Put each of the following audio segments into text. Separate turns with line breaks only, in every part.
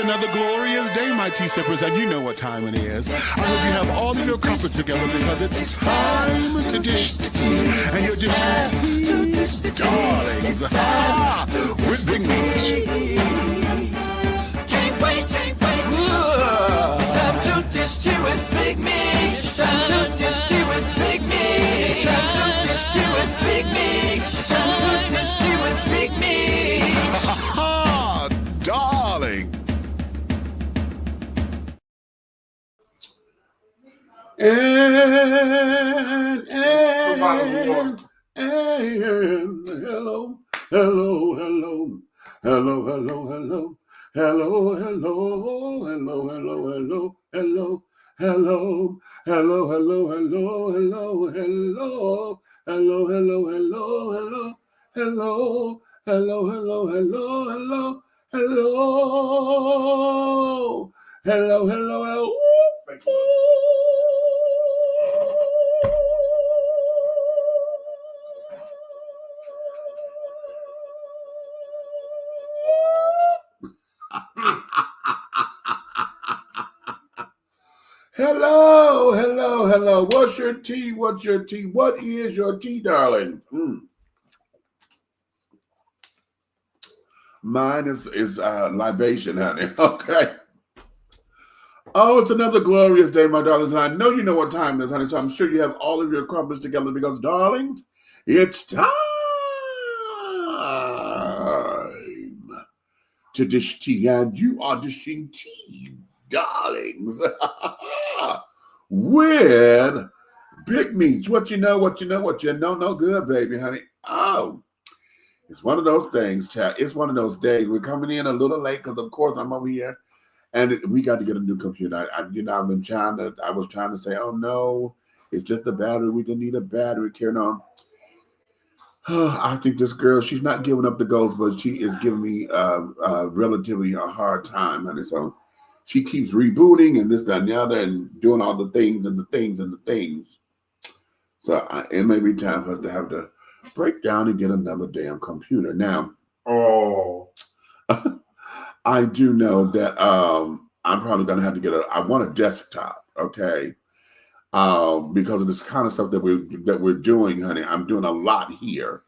another glorious day, my tea sippers, and you know what time it is. I hope you have all of your crumpets together because it's time to dish tea. And you're dishing tea, darlings, with Big Meats.
Can't wait. It's time to dish tea with Big Meats. It's time to dish tea with Big Meats. It's time to dish tea with Big Meats. It's time to dish tea with Big Meats.
Darling. And hello. Hello. What's your tea? What is your tea, darling? Mine is libation, honey. Okay. Oh, it's another glorious day, my darlings. And I know you know what time it is, honey. So I'm sure you have all of your crumpets together because, darlings, it's time to dish tea. And you are dishing tea, darlings, with Big Meats. What you know, no good, baby, honey. Oh, it's one of those things, chat. It's one of those days. We're coming in a little late because, of course, I'm over here. And we got to get a new computer. I was trying to say, oh no, it's just the battery. We didn't need a battery. Carrying on. I think this girl, she's not giving up the ghost, but she is giving me relatively a hard time, honey. So she keeps rebooting and this, that, and the other, and doing all the things. So it may be time for us to have to break down and get another damn computer. Now, I do know that I'm probably going to have to get I want a desktop, okay? Because of this kind of stuff that we're doing, honey. I'm doing a lot here.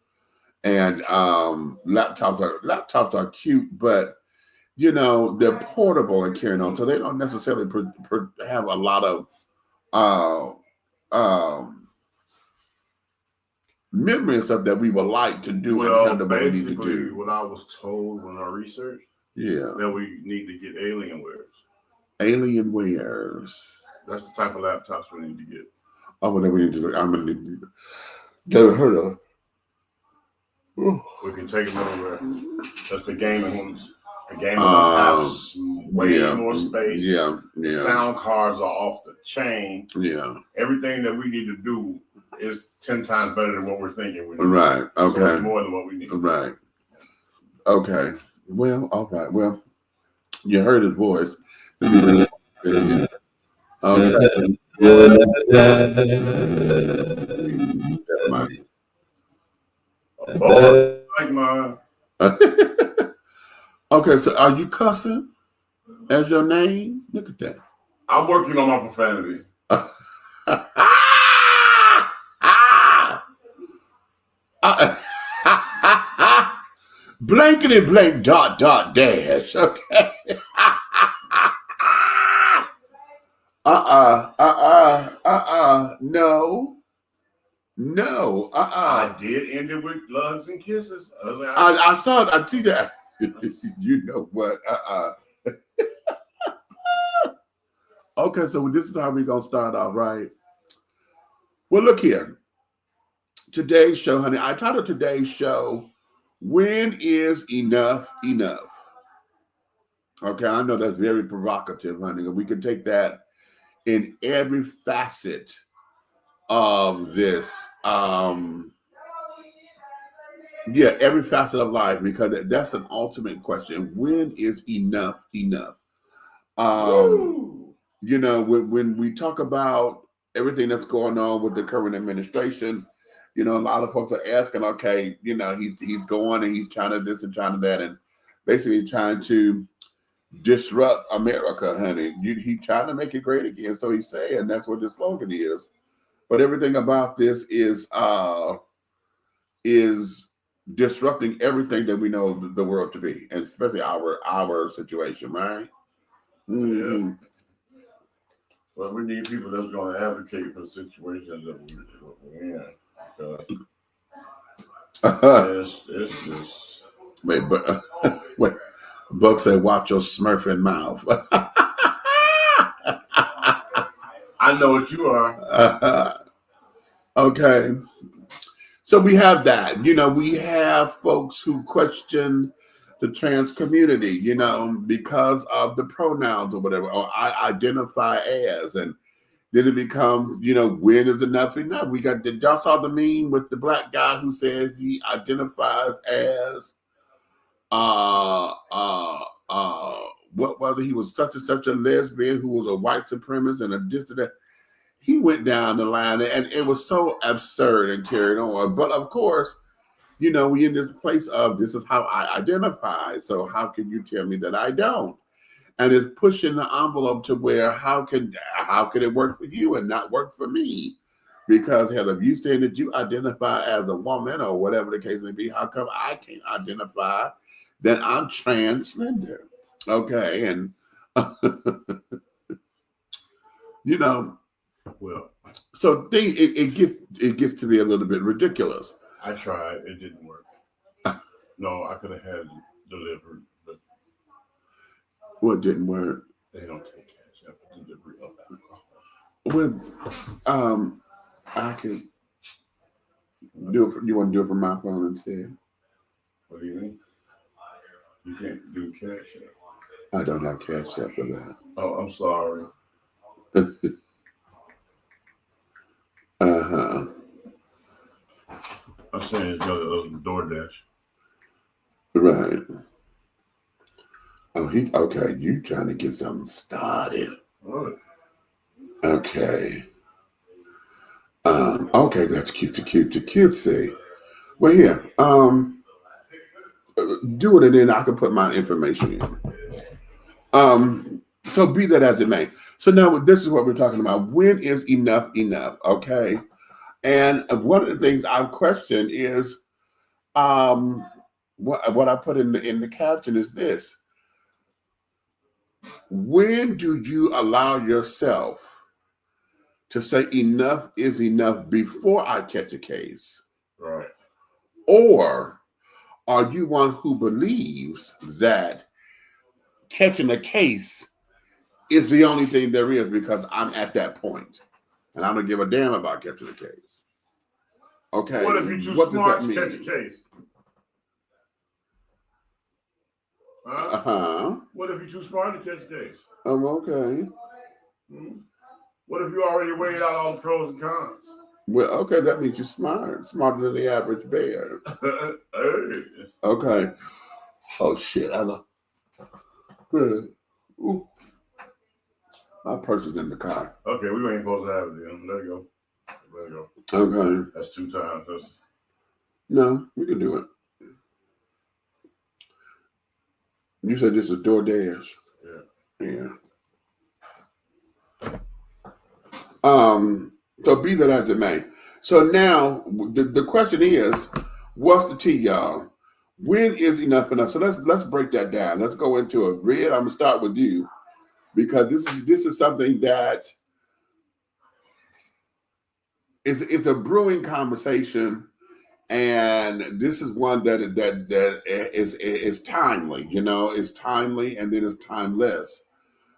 And laptops are cute, but you know, they're portable and carrying on. So they don't necessarily have a lot of memory and stuff that we would like to do.
Well, basically, what I was told when I researched, that we need to get
Alienwares.
That's the type of laptops we need to get.
Oh, whatever we need to do. I'm going to get her of.
We can take them over. That's the gaming ones. The gaming ones have way more space.
Yeah.
Sound cards are off the chain.
Yeah.
Everything that we need to do is 10 times better than what we're thinking we need.
Right. Okay.
So it's more than what we need.
Right. Okay. Well, all right. Well, you heard his voice. Okay.
Like mine.
Okay, so are you cussing as your name? Look at that.
I'm working on my profanity.
Blankety blank dot dash. Okay. No.
I did end it with loves and kisses.
I saw it. I see that. You know what? Okay, so this is how we're gonna start off, right? Well, look here. Today's show, honey. I titled today's show, "When is enough enough?" Okay, I know that's very provocative, honey. We can take that in every facet of this. Every facet of life, because that's an ultimate question. When is enough enough? You know, when we talk about everything that's going on with the current administration, you know, a lot of folks are asking, okay, you know, he's going and he's trying to this and trying to that, and basically trying to disrupt America, honey. He trying to make it great again. So he's saying that's what the slogan is. But everything about this is disrupting everything that we know the world to be, and especially our situation, right? Mm-hmm.
Yeah. Well, we need people that's going to advocate for situations that we're in. Because it's just.
Wait, but wait. Buck said, "Watch your smurfing mouth."
I know what you are.
Okay. So we have that. We have folks who question the trans community, because of the pronouns or whatever, or I identify as, and then it becomes, when is enough enough? Y'all saw the meme with the black guy who says he identifies as, what whether he was such and such a lesbian who was a white supremacist and a dissident. He went down the line, and it was so absurd and carried on. But of course, we in this place of this is how I identify. So how can you tell me that I don't? And it's pushing the envelope to where how can it work for you and not work for me? Because hell, if you say that you identify as a woman or whatever the case may be, how come I can't identify that I'm transgender? Okay, and
Well,
so it gets to be a little bit ridiculous.
I tried. It didn't work. No, I could have had it delivered, but
what didn't work?
They don't take cash after delivery of alcohol.
Well, I could do it. You want to do it from my phone instead?
What do you mean? You can't do cash app.
I don't have cash app for that.
Oh, I'm sorry.
Uh-huh.
I'm saying it's got a DoorDash.
Right. Oh, okay. You trying to get something started?
What?
Okay. Okay, that's cutesy. Well, here. Do it, and then I can put my information in. So be that as it may. So now this is what we're talking about. When is enough enough? Okay. And one of the things I've questioned is, what I put in the caption is this: when do you allow yourself to say enough is enough before I catch a case?
Right.
Or are you one who believes that catching a case is the only thing there is because I'm at that point and I don't give a damn about catching a case? Okay.
What if you're too smart to catch a case? Huh?
Uh-huh.
What if you're too smart to catch a case?
Okay.
What if you already weighed out all the pros and cons?
Well, okay, that means you're smarter than the average bear.
Hey.
Okay. Oh shit! I know. Ooh. My purse is in the car.
Okay, we ain't supposed to have it then. Let it go. Let it go.
Okay.
That's 2 times.
No, we can do it. You said this is DoorDash. Yeah. So be that as it may. So now the question is, what's the tea, y'all? When is enough enough? So let's break that down. Let's go into it. Red, I'm gonna start with you because this is something that is a brewing conversation, and this is one that is timely. It's timely, and then it's timeless.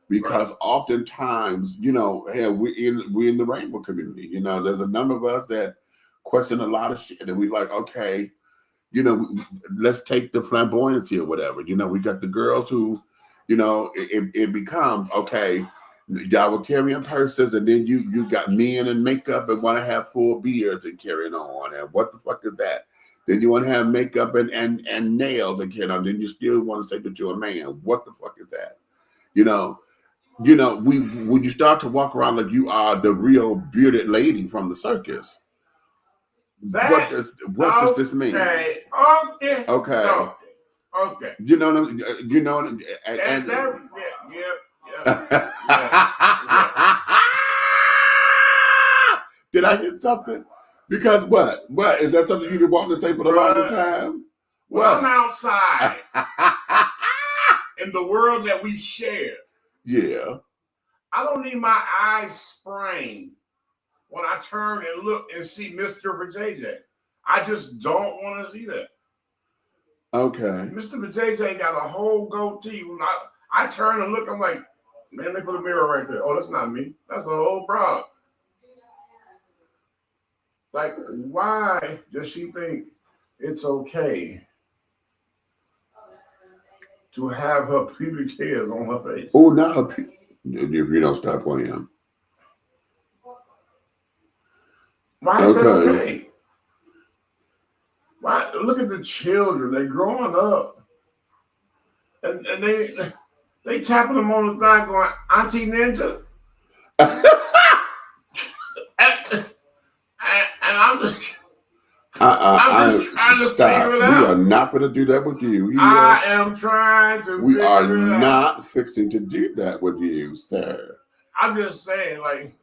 Because oftentimes, hey, we're in the rainbow community. There's a number of us that question a lot of shit, and we like, okay, let's take the flamboyancy or whatever. We got the girls who, it becomes okay. Y'all were carrying purses, and then you got men in makeup and want to have full beards and carrying on. And what the fuck is that? Then you want to have makeup and nails and carrying on. Then you still want to say that you're a man. What the fuck is that? When you start to walk around like you are the real bearded lady from the circus, what does this mean?
Okay. Okay.
You know what you know what Did I hit something? Because what? What? Is that something you've been wanting to say for the longest time?
When
What?
I'm outside in the world that we share,
yeah.
I don't need my eyes sprained when I turn and look and see Mr. JJ. I just don't want to see that.
Okay.
Mr. JJ got a whole goatee. When I turn and look, I'm like, man, they put a mirror right there. Oh, that's not me. That's a whole broad. Like, why does she think it's okay to have her pubic hairs on her face?
Oh, no. If you don't stop playing.
Why is that okay? Why? Look at the children. They growing up. And they tapping them on the thigh going, Auntie Ninja? and I'm just... I'm just trying to figure it out.
We are not going to do that with you.
I am trying to
We are
figure it
not
out.
fixing to do that with you, sir.
I'm just saying, like,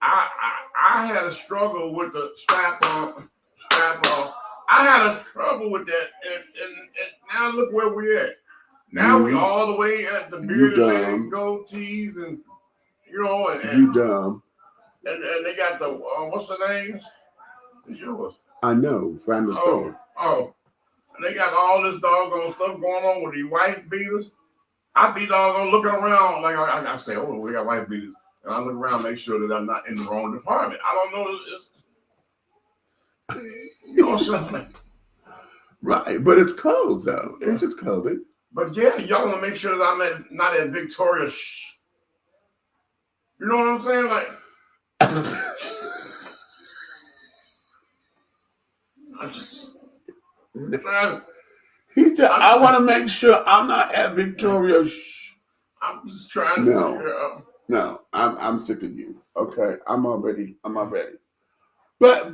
I had a struggle with the strap on. I had a trouble with that, and now look where we're at. Now we all the way at the bearded lady goatees, and you know, and
you dumb.
And they got the what's the names? It's yours.
I know, find the store.
Oh, and they got all this doggone stuff going on with these wife beaters. I be doggone looking around like I say, oh, we got wife beaters, and I look around, make sure that I'm not in the wrong department. I don't know. You know something.
Right, but it's clothes though. It's just clothing.
But yeah, y'all want to make sure that I'm not at Victoria. You know what I'm saying? Like, I'm just trying.
He said, I want to make sure I'm not at Victoria.
I'm just trying to figure out.
No, I'm sick of you. Okay, I'm already. But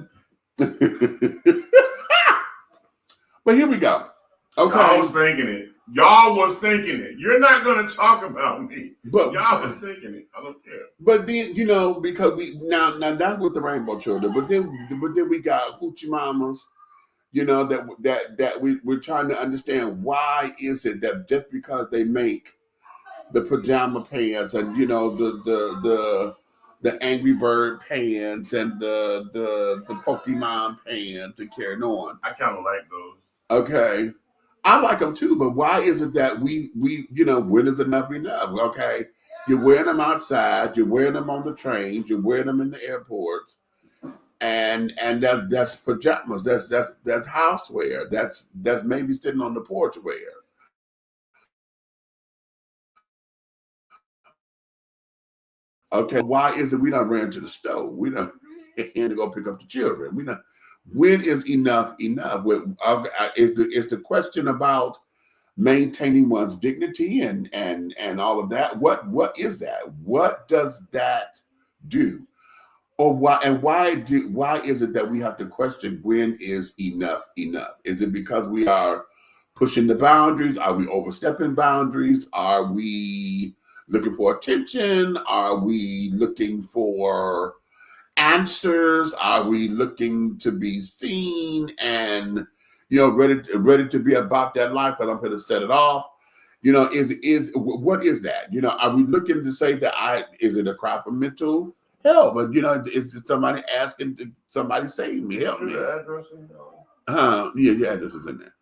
but here we go. Okay.
Y'all was thinking it. You're not going to talk about me.
But
y'all was thinking it. I don't care.
But then, you know, because we now that's with the rainbow children. But then we got hoochie mamas. You know, that we're trying to understand why is it that just because they make the pajama pants and you know the Angry Bird pants and the Pokemon pants and carrying on.
I kind of like those.
Okay. I like them too, but why is it that we you know, when is enough enough? Okay. You're wearing them outside, you're wearing them on the trains, you're wearing them in the airports. And that's pajamas. That's housewear. That's maybe sitting on the porch wear. Okay, why is it we don't ran to the stove? We don't and to go pick up the children. We not. When is enough enough? Is the question about maintaining one's dignity and all of that? What is that? What does that do? Or why is it that we have to question when is enough enough? Is it because we are pushing the boundaries? Are we overstepping boundaries? Are we looking for attention? Are we looking for answers? Are we looking to be seen and you know ready to be about that life? Because I'm going to set it off. You know, what is that? You know, are we looking to say that is it a cry for mental? Hell, but you know, it's somebody asking to somebody save me, help me.
The address in
yeah, your address is in there.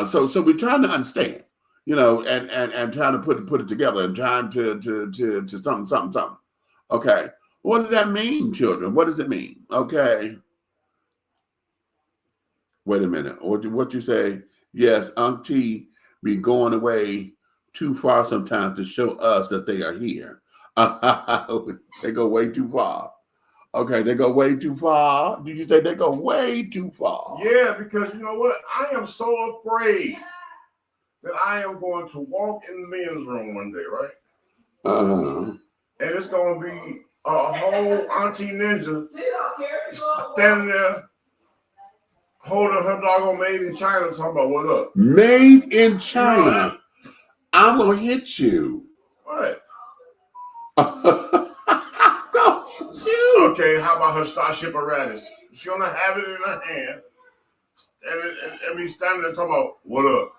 So we're trying to understand, you know, and trying to put it together and trying to something. Okay, what does that mean, children? What does it mean? Okay, wait a minute. What you say? Yes, Auntie be going away too far sometimes to show us that they are here. They go way too far. Okay, they go way too far. Did you say they go way too far?
Yeah, because you know what? I am so afraid that I am going to walk in the men's room one day, right? And it's going to be a whole Auntie Ninja standing there holding her doggone made in China talking about what up?
Made in China.
You know,
I'm gonna hit you.
what?
I'm gonna hit you.
Okay, how about her Starship Apparatus? She gonna have it in her hand and be standing there talking about what up?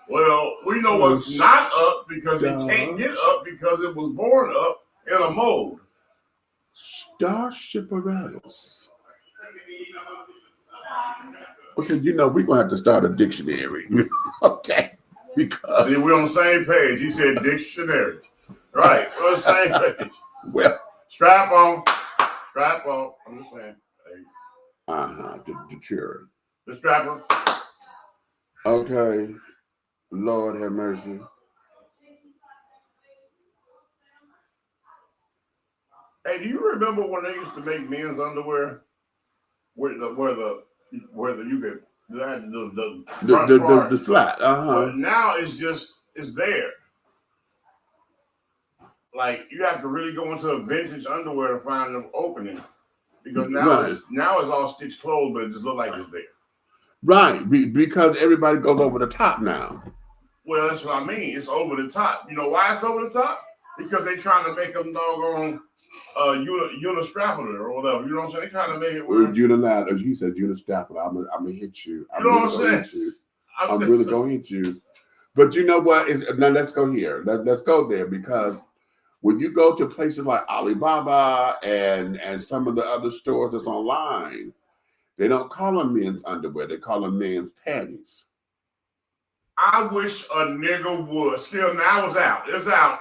Well, we know what's not up because it can't get up because it was born up in a mold.
Starship Apparatus. Okay, you know, we're gonna have to start a dictionary. Okay. Because
see, we're on the same page. He said dictionary. Right. We're on the same page.
Well,
strap on. Strap on. I'm just saying. Hey.
The cherry.
The strapper.
Okay. Lord have mercy.
Hey, do you remember when they used to make men's underwear where you could
the slat?
But now it's there. Like you have to really go into a vintage underwear to find the opening because now it's all stitched closed, but it just looks like it's there.
Right, because everybody goes over the top now.
Well, that's what I mean. It's over the top. You know why it's over the top? Because they're trying to make them doggone unistrapper or whatever. You know what I'm saying? They're trying to make it weird.
Unilateral. He said unistrapper. I'm gonna hit you.
You know what I'm saying?
I'm really gonna hit you. But you know what? Now let's go here. Let's go there because when you go to places like Alibaba and some of the other stores that's online, they don't call them men's underwear. They call them men's panties.
I wish a nigga would. Still, now it's out. It's out.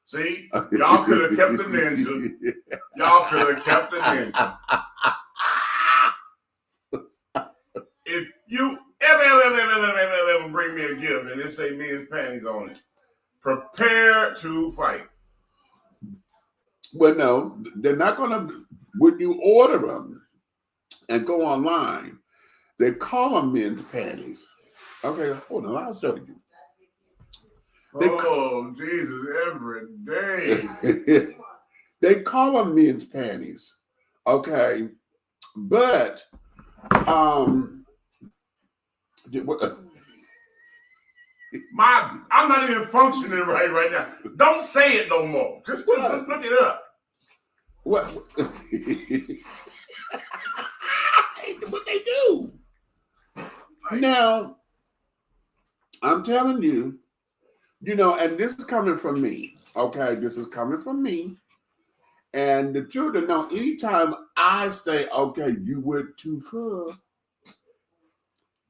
See, y'all could have kept the ninja. Y'all could have kept the ninja. If you ever bring me a gift and it say men's panties on it, prepare to fight.
Well, no, they're not going to. When you order them and go online, they call them men's panties. Okay, hold on, I'll show you.
Jesus, every day.
They call them men's panties. Okay, but I'm
not even functioning right now. Don't say it no more. Just look it up.
What? What they do? Now, I'm telling you, you know, and this is coming from me. Okay, this is coming from me. And the children know anytime I say, okay, you went too far,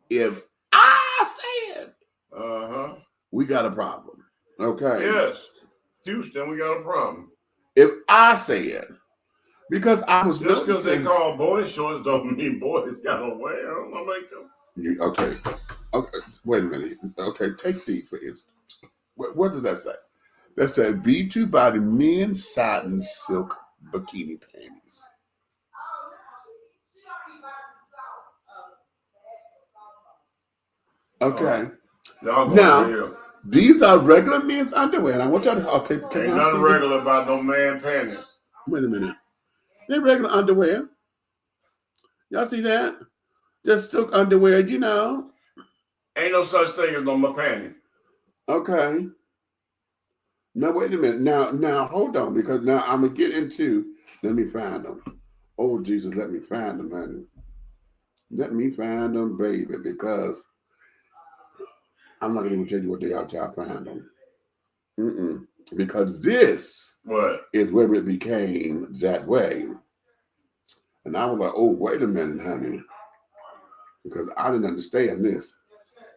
if I said, we got a problem. Okay.
Yes. Houston, we got a problem.
If I said, because I was
just because they call boys shorts don't mean boys gotta wear them. I'm like,
okay. Wait a minute. Okay, take these for instance. What does that say? That says B2 Body men's satin silk bikini panties. Okay. Now, these are regular men's underwear, and I want y'all to
ain't nothing regular about no man panties.
Wait a minute. They're regular underwear. Y'all see that? Just silk underwear, you know.
Ain't no such thing as no my panties.
Okay. Now wait a minute. Now hold on, because now I'm gonna get into. Let me find them. Oh Jesus, let me find them, honey. Let me find them, baby, because I'm not gonna even tell you what they are till I find them. Because this is where it became that way, and I was like, oh wait a minute, honey, because I didn't understand this.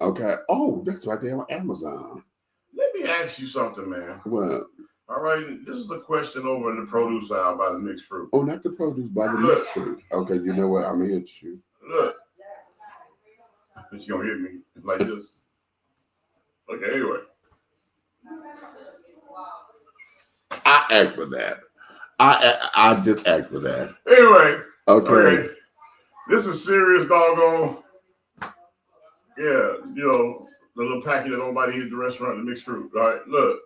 Okay. Oh, that's right there on Amazon.
Let me ask you something, man.
What?
All right, this is a question over in the produce aisle by the mixed fruit.
Oh, not the produce, by the mixed fruit. Okay, you know what? I'm gonna hit you.
Look. But you gonna hit me like this. Okay, anyway.
I asked for that. I just asked for that.
Anyway.
Okay.
This is serious doggone. Yeah, you know, the little packet that nobody eats at the restaurant, the mixed fruit. All right, look.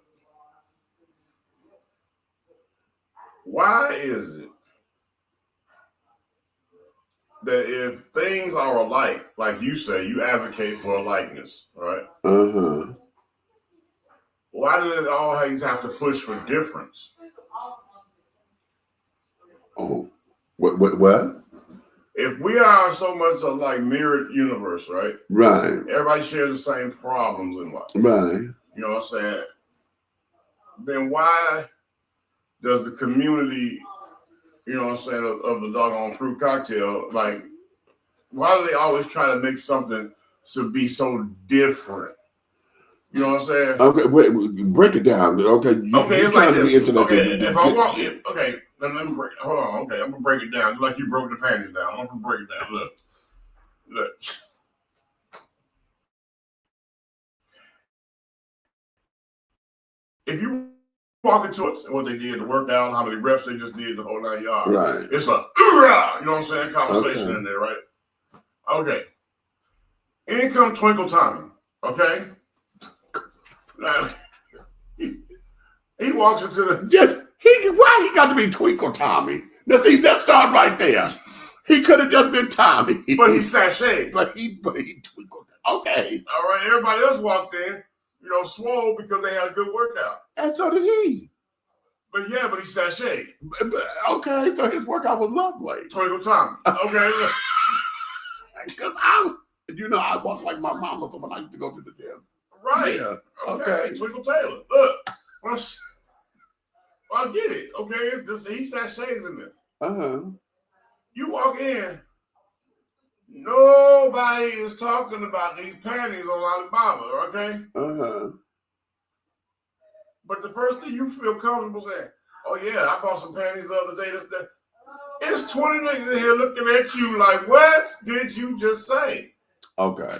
Why is it that if things are alike, like you say, you advocate for a likeness, right? Why do they always have to push for difference?
Oh, what?
If we are so much a like mirrored universe, right?
Right.
Everybody shares the same problems in life.
Right.
You know what I'm saying? Then why does the community, you know what I'm saying, of the doggone fruit cocktail, like, why do they always try to make something to be so different? You know what I'm saying?
Okay, wait, break it down. Okay,
It's like this. Okay, if I walk
in,
okay, let me break. Hold on. Okay, I'm gonna break it down just like you broke the panties down. I'm gonna break it down. Look. If you walk into it, what they did, the workout, how many reps they just did, the whole 9 yards.
right?
It's a you know what I'm saying, conversation in there, right? Okay. In come Twinkle Tommy. Okay. Now, he walks into the
why he got to be Twinkle Tommy? Now see, let's start right there. He could have just been Tommy,
but he sashayed.
But he twinkled. Okay.
All right. Everybody else walked in, you know, swole because they had a good workout.
And so did he.
But he sashayed.
Okay, so his workout was lovely.
Twinkle Tommy. Okay.
Because I walk like my mama, so when I used to go to the gym.
Right.
Yeah.
Okay. Twinkle Taylor. Look. I get it. Okay. He sashayed in there. You walk in, nobody is talking about these panties on Alibaba, okay? But the first thing you feel comfortable saying, oh yeah, I bought some panties the other day. It's 20 niggas in here looking at you like, what did you just say?
Okay.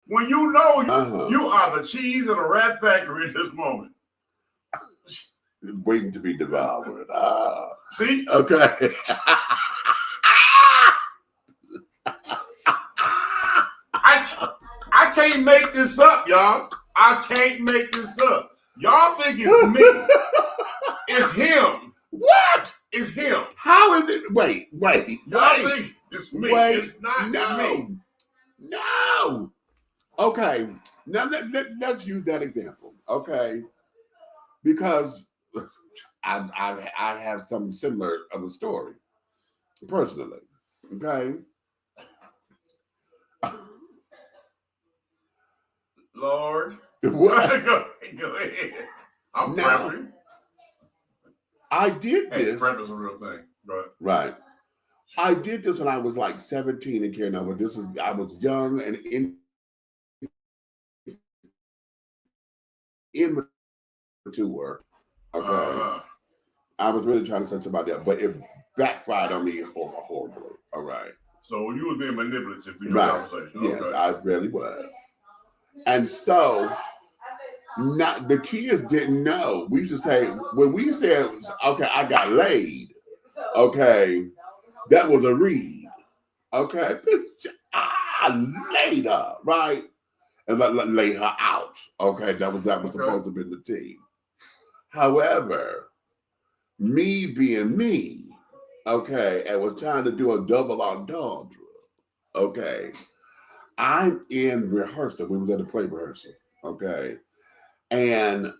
When you know you are the cheese in a rat factory at this moment.
Waiting to be devoured.
See?
Okay.
I can't make this up, y'all. I can't make this up. Y'all think it's me. It's him.
What?
It's him.
How is it? Wait.
Y'all think it's me. It's not me.
No. Okay. Now let's use that example. Okay. Because I have something similar of a story, personally. Okay.
Lord.
What?
Go ahead. I'm prepping.
I did this.
Prep is a real thing.
Right. I did this when I was like 17 and carrying on. I was young and immature. Okay. I was really trying to set somebody up, but it backfired on me horribly. All right.
So you was being manipulative through your conversation.
Yes, I really was. And so the kids didn't know. We used to say, when we said, okay, I got laid, okay, that was a read. Okay. I laid her, right? And lay her out. Okay, that was supposed to be the team. However, me being me, okay, and was trying to do a double entendre, okay, I'm in rehearsal. We was at a play rehearsal, okay, and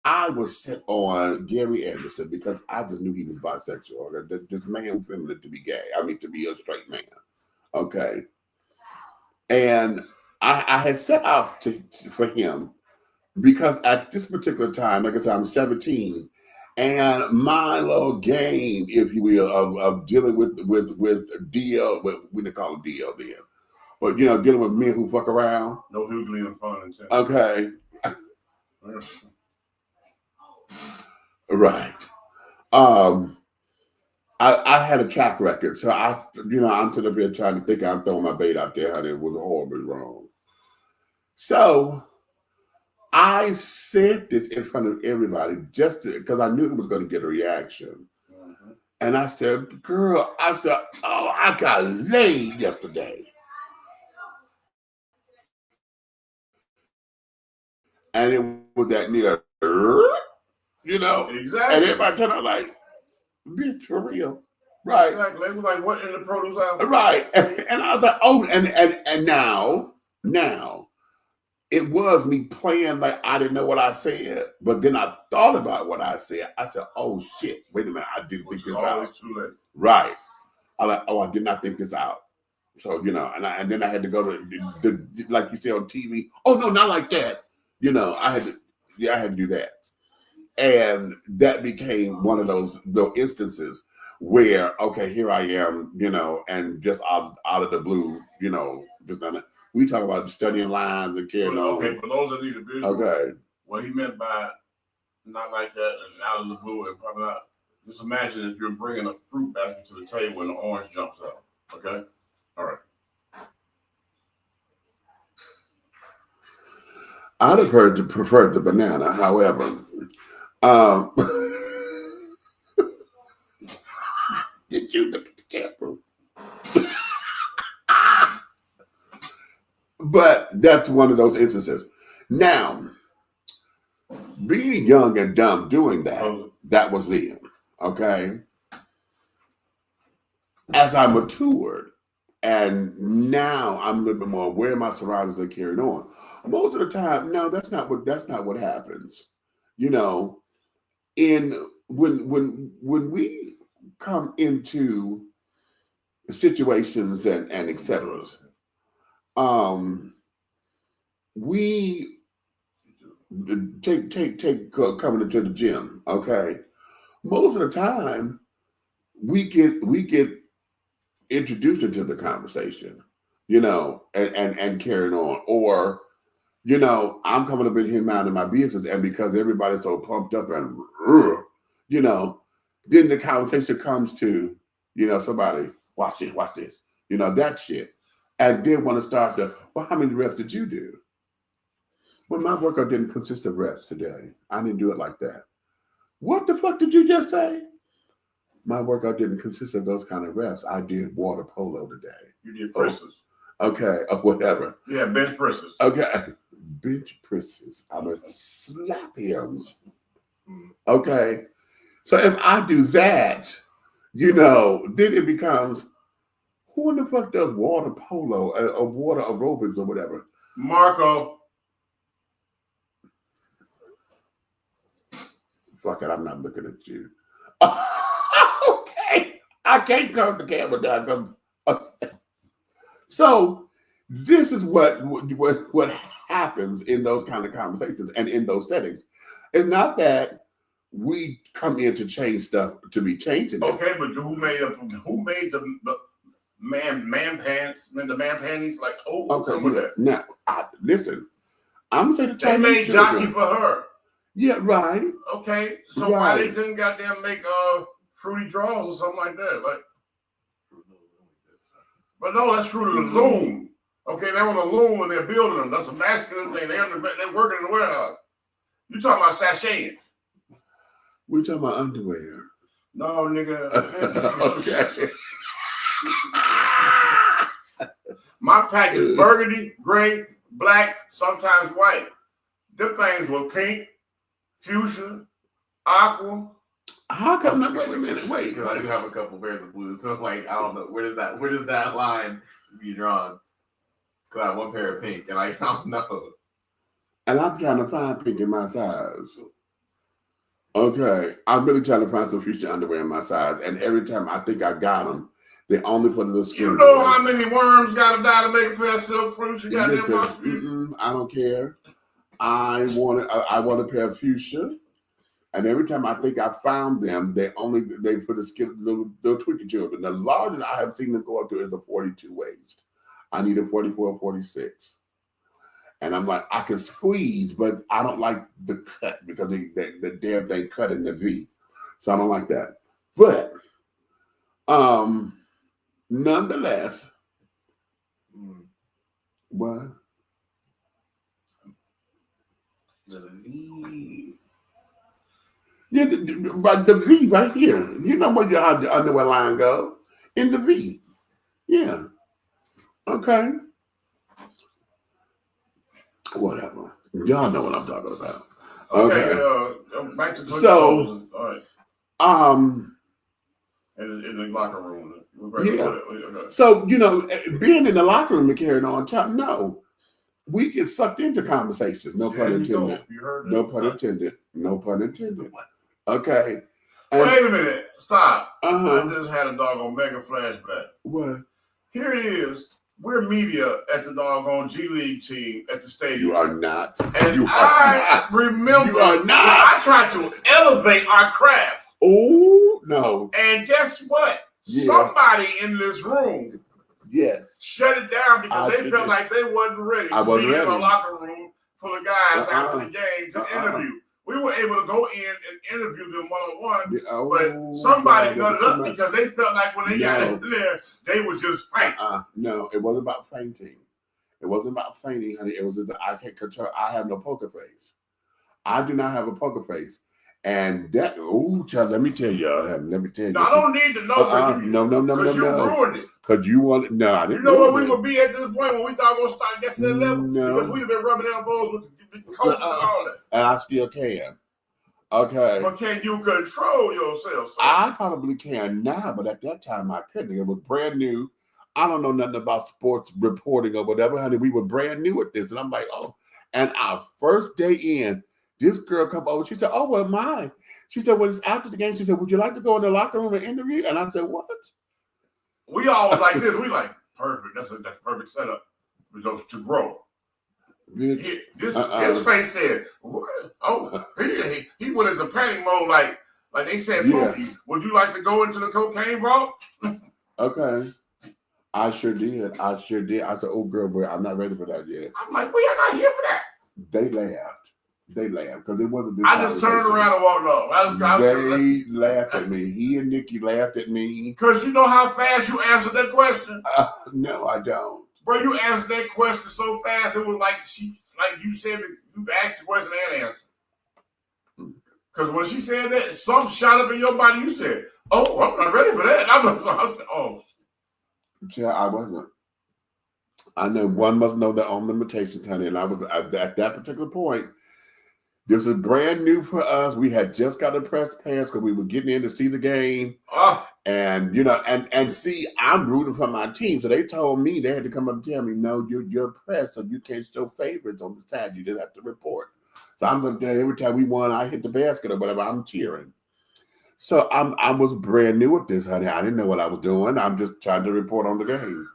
I was set on Gary Anderson because I just knew he was bisexual. This man was feminine to be gay. I mean, to be a straight man, okay, and I had set out for him. Because at this particular time, like I said, I'm 17, and my little game, if you will, of dealing with DL, we didn't call him DL then, but dealing with men who fuck around.
No hugely and fun.
Okay. Right. I had a track record, so I'm sitting up here trying to think I'm throwing my bait out there, honey. It was horribly wrong. So I said this in front of everybody just because I knew it was going to get a reaction. And I said, girl, oh, I got laid yesterday. And it was that near You know,
Exactly.
and everybody turned out like, bitch, for real, right?
Exactly. They was like, what in the produce aisle?
Right, and I was like, oh, and now, it was me playing like I didn't know what I said, but then I thought about what I said. I said, oh shit, wait a minute, I didn't think this out.
It's too late.
Right. I like, oh, I did not think this out. So, you know, and then I had to go to the like you say on TV. Oh no, not like that. You know, I had to do that. And that became one of those instances where, okay, here I am, you know, and just out of the blue, you know, just done it. We talk about studying lines and carrying on.
Okay, for those that need a visual,
okay,
what he meant by not like that and out of the blue and probably not. Just imagine if you're bringing a fruit basket to the table and the orange jumps out. Okay, all right.
I'd have preferred the banana. However, did you look at the camera? But that's one of those instances. Now, being young and dumb doing that was then. Okay. As I matured, and now I'm a little bit more aware of my surroundings and carrying on. Most of the time, no, that's not what happens. You know, when we come into situations and et cetera, we take coming into the gym. Okay, most of the time we get introduced into the conversation, you know, and carrying on, or you know, I'm coming up in here minding my business, and because everybody's so pumped up and you know, then the conversation comes to, you know, somebody watch this, you know, that shit, and then want to start well, how many reps did you do? Well, my workout didn't consist of reps today. I didn't do it like that. What the fuck did you just say? My workout didn't consist of those kind of reps. I did water polo today.
You did presses.
Okay, or whatever.
Yeah, bench presses.
Okay, bench presses. I'm gonna slap him. Okay, so if I do that, you know, then it becomes, who in the fuck does water polo or water aerobics or whatever?
Marco.
Fuck it, I'm not looking at you. Okay, I can't turn the camera down. Okay. So this is what happens in those kind of conversations and in those settings. It's not that we come in to change stuff to be changing.
Okay, but who made the man pants and the man panties? Like,
okay, with that. Now, listen, I'm gonna say the
they made jockey for her.
Yeah, right.
Okay, so why they couldn't goddamn make fruity draws or something like that? Like, but no, that's Fruit of the Loom. Okay, they're on the loom when they're building them. That's a masculine thing. They're working in the warehouse. You talking about sashaying?
We talking about underwear.
No, nigga.
Okay.
My pack is burgundy, gray, black, sometimes white. Them things were pink, fuchsia, aqua.
How come? Wait a minute. Wait.
Because I do have a couple pairs of blues, so like I don't know where does that line be drawn? Because I have one pair of pink, and I don't know.
And I'm trying to find pink in my size. Okay, I'm really trying to find some fuchsia underwear in my size, and every time I think I got them, they only for the little skin.
You know how many worms got to die to make a pair of silk fruits?
I don't care. I want a pair of fuchsia, and every time I think I found them, they for the skin little tweaky children. The largest I have seen them go up to is a 42 waist. I need a 44 or 46. And I'm like, I can squeeze, but I don't like the cut because the damn thing cut in the V. So I don't like that. But nonetheless, what?
The V.
Yeah, the V right here. You know where your underwear line go? In the V. Yeah. Okay. Whatever. Y'all know what I'm talking about.
Okay. Back to
so,
all right. In the locker room.
Yeah. So, being in the locker room and carrying on time, no. We get sucked into conversations. No pun intended.
You heard
no pun intended. No pun intended. Okay. And,
wait a minute. Stop.
Uh-huh.
I just had a doggone mega flashback.
What?
Here it is. We're media at the doggone G League team at the stadium.
You are not.
And
you
I remember
you are not.
I tried to elevate our craft.
Oh, no.
And guess what? Yeah. Somebody in this room shut it down because they felt like they wasn't ready to be in a locker room full of guys after the game to interview. We were able to go in and interview them one-on-one, but somebody got it up because they felt like when they got in there, they was just faint.
No, it wasn't about fainting. It wasn't about fainting, honey. It was that I can't control. I have no poker face. I do not have a poker face. And that, child, let me tell you.
I don't need to know.
No.
You ruined it.
Because you wanted, no, I didn't.
You know what we would be at this point when we thought we were going to start getting to that level?
No.
Because we've been rubbing elbows with the coaches and all that.
And I still can. Okay.
But can you control yourself? Sir?
I probably can now, but at that time I couldn't. It was brand new. I don't know nothing about sports reporting or whatever, honey. We were brand new at this. And I'm like, And our first day in, this girl come over. She said, well, mine. She said, well, it's after the game. She said, would you like to go in the locker room and interview? And I said, what?
We always like this. We like, perfect. That's perfect setup to grow. His face said, what? He went into panic mode like they said, Pookie, would you like to go into the cocaine vault?
Okay. I sure did. I said, girl, boy, I'm not ready for that yet.
I'm like, we are not here for that.
They laughed because it wasn't this.
I just turned around and walked off.
They laughed at me. He and Nikki laughed at me.
Because you know how fast you answered that question?
No, I don't.
Bro, you answered that question so fast, it was like you said that you asked the question and answered. Because when she said that, something shot up in your body, you said, I'm not ready for that.
I wasn't. I know one must know their own limitations, honey. And I was at that particular point. This is brand new for us. We had just got the press pass because we were getting in to see the game. And, and see, I'm rooting for my team. So they told me, they had to come up and tell me, no, you're press, so you can't show favorites on the side. You just have to report. So I'm up there every time we won, I hit the basket or whatever, I'm cheering. So I was brand new at this, honey. I didn't know what I was doing. I'm just trying to report on the game.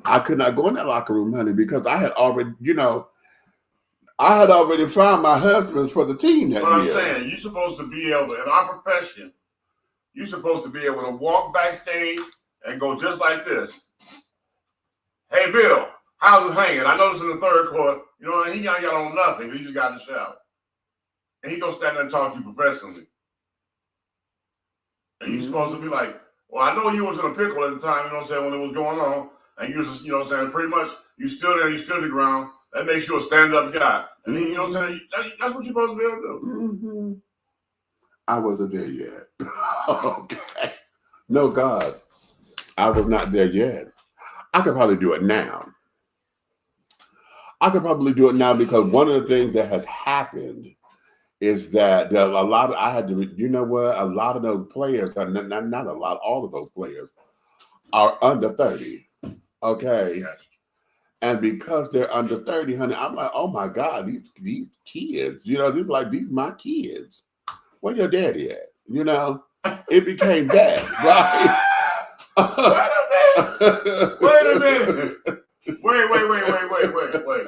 I could not go in that locker room, honey, because I had already, I had already found my husbands for the team that year.
What I'm saying, you're supposed to be able to, in our profession, you're supposed to be able to walk backstage and go just like this. Hey, Bill, how's it hanging? I noticed in the third quarter, he ain't got on nothing. He just got in the shower. And he gonna stand there and talk to you professionally. And you're supposed to be like, well, I know you was in a pickle at the time, when it was going on. And you was just, pretty much, you stood there, you stood the ground. That makes you a stand-up guy. And then, that's what you're supposed to be able to do.
Mm-hmm. I wasn't there yet. Okay. No, God. I was not there yet. I could probably do it now. Because one of the things that has happened is that a lot of those players, not a lot, all of those players are under 30. Okay. Yes. And because they're under 30, honey, I'm like, oh my God, these kids, these my kids. Where your daddy at? It became that,
right? Wait a minute. Wait.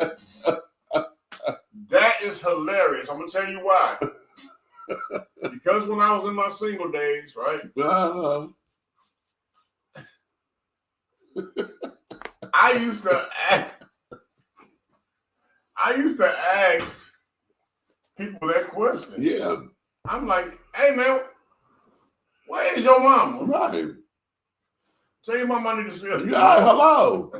That is hilarious. I'm gonna tell you why. Because when I was in my single days, right? I used to ask people that question.
Yeah.
I'm like, hey man, where is your mama?
Right.
Tell your mama I need to see her.
Yeah, hello.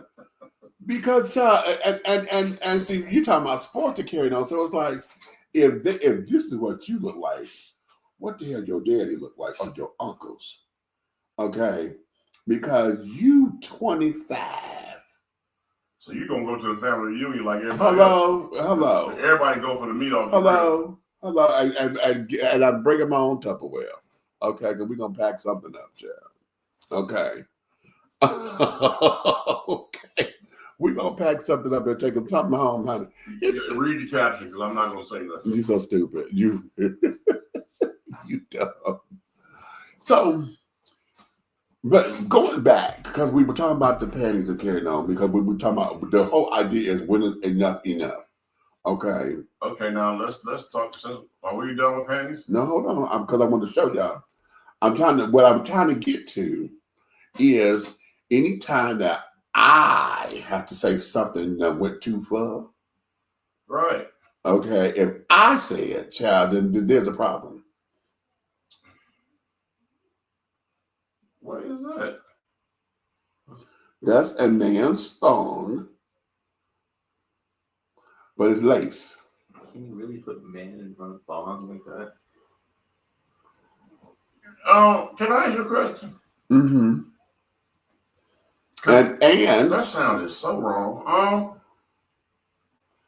Because and see, you talking about sports to carry on. So it's like, if this is what you look like, what the hell your daddy look like or your uncles? Okay. Because you 25
So you gonna go to the family reunion like everybody else?
Hello.
Everybody go for the meat off the
grill. Hello. And I'm bringing my own Tupperware. Okay, because we're gonna pack something up, child. Okay. Okay. We're gonna pack something up and take something home, honey.
Read the caption because I'm not gonna say that.
You're so stupid. You dumb. So, but going back, because we were talking about the panties and carrying on, because we were talking about the whole idea is when is enough. Okay.
Okay, now let's talk. Are we done with panties?
No, hold on, because I want to show y'all. What I'm trying to get to is anytime that I have to say something that went too far.
Right.
Okay. If I say it, child, then there's a problem.
What is that?
That's a man's thong, but it's lace.
Can you really put man in front of thong like that?
Can I ask you a question?
Mm-hmm. And
that sounded so wrong.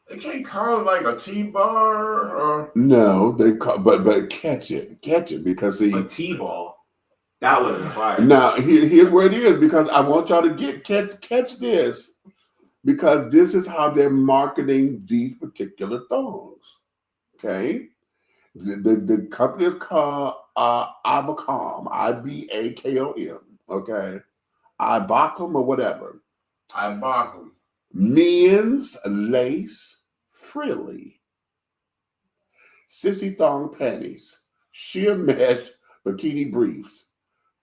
They can't call it like a T-bar or
no, they call, but catch it because see
a T-ball. That would have fire.
Now here's where it is, because I want y'all to catch this, because this is how they're marketing these particular thongs. Okay, the company is called Ibacom, IBAKOM. Okay, Ibacom or whatever.
Ibacom.
Men's lace frilly, sissy thong panties, sheer mesh bikini briefs,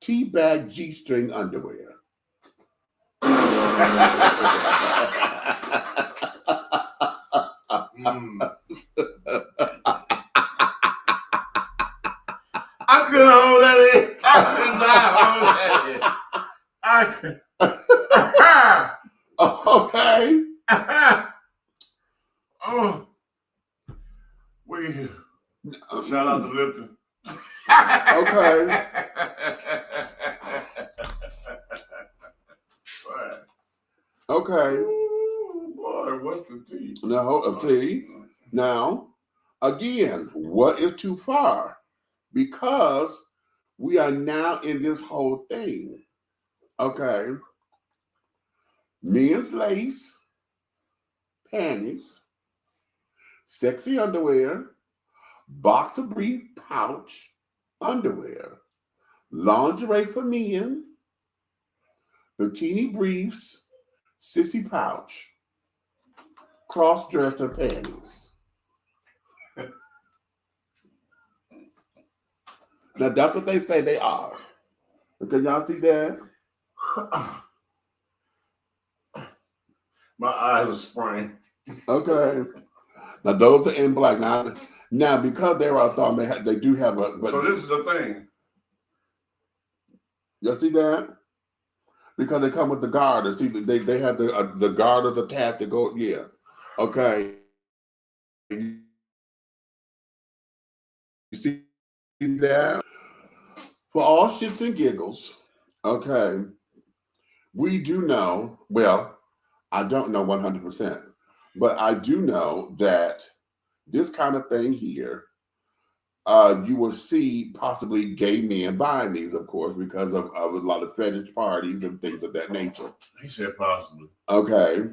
T-bag G-string underwear.
I couldn't hold that in. I could not hold that in.
Okay.
Oh, shout out to Lipton.
Okay. Okay.
Ooh, boy, what's the tea?
Now, hold up, T. Now, again, what is too far? Because we are now in this whole thing. Okay. Men's lace, panties, sexy underwear, boxer brief pouch underwear, lingerie for men, bikini briefs, sissy pouch, cross-dresser panties. Now that's what they say they are. Can y'all see that?
My eyes are spraying.
Okay. Now those are in black. Now because they're out there, they do have a. But
so this is the thing.
You see that? Because they come with the garters. See, they have the garters attached to go. Yeah. Okay. You see that? For all shits and giggles, okay, we do know, well, I don't know 100%, but I do know that this kind of thing here, you will see possibly gay men buying these, of course, because of a lot of fetish parties and things of that nature.
He said possibly.
Okay.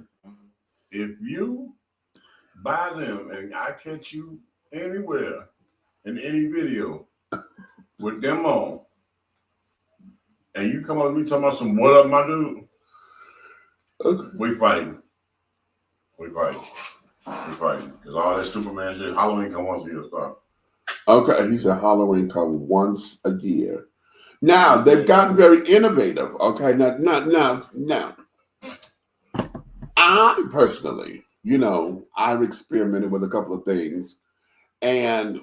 If you buy them and I catch you anywhere in any video with them on, and you come up with me talking about some what up, my dude, okay. We fighting. Because all that Superman shit, Halloween come once a year, start.
Okay, he said Halloween come once a year. Now they've gotten very innovative. Okay, now. I personally, I've experimented with a couple of things, and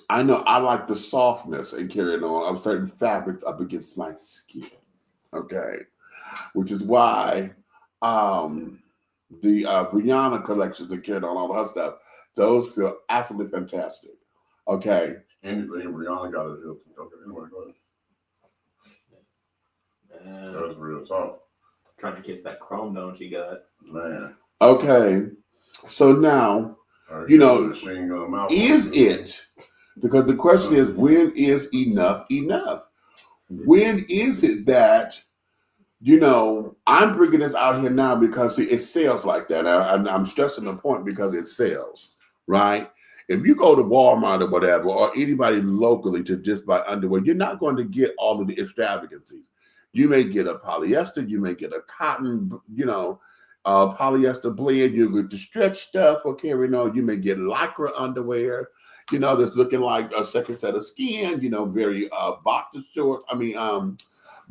I know I like the softness and carrying on of certain fabrics up against my skin. Okay, which is why the Brianna collections and carrying on all her stuff, those feel absolutely fantastic. Okay.
Anything Rihanna got to do. Okay, anyway, go ahead. That's real talk.
Trying to kiss that chrome dome she got.
Man.
Okay. So now, you know, is it, because the question is, when is enough enough? When is it that, you know, I'm bringing this out here now because see, it sells like that. I'm stressing the point because it sells, right? If you go to Walmart or whatever, or anybody locally to just buy underwear, you're not going to get all of the extravagancies. You may get a polyester, you may get a cotton, you know, polyester blend, you get the stretch stuff for carrying on. You may get lycra underwear, you know, that's looking like a second set of skin, you know, very boxer shorts. I mean,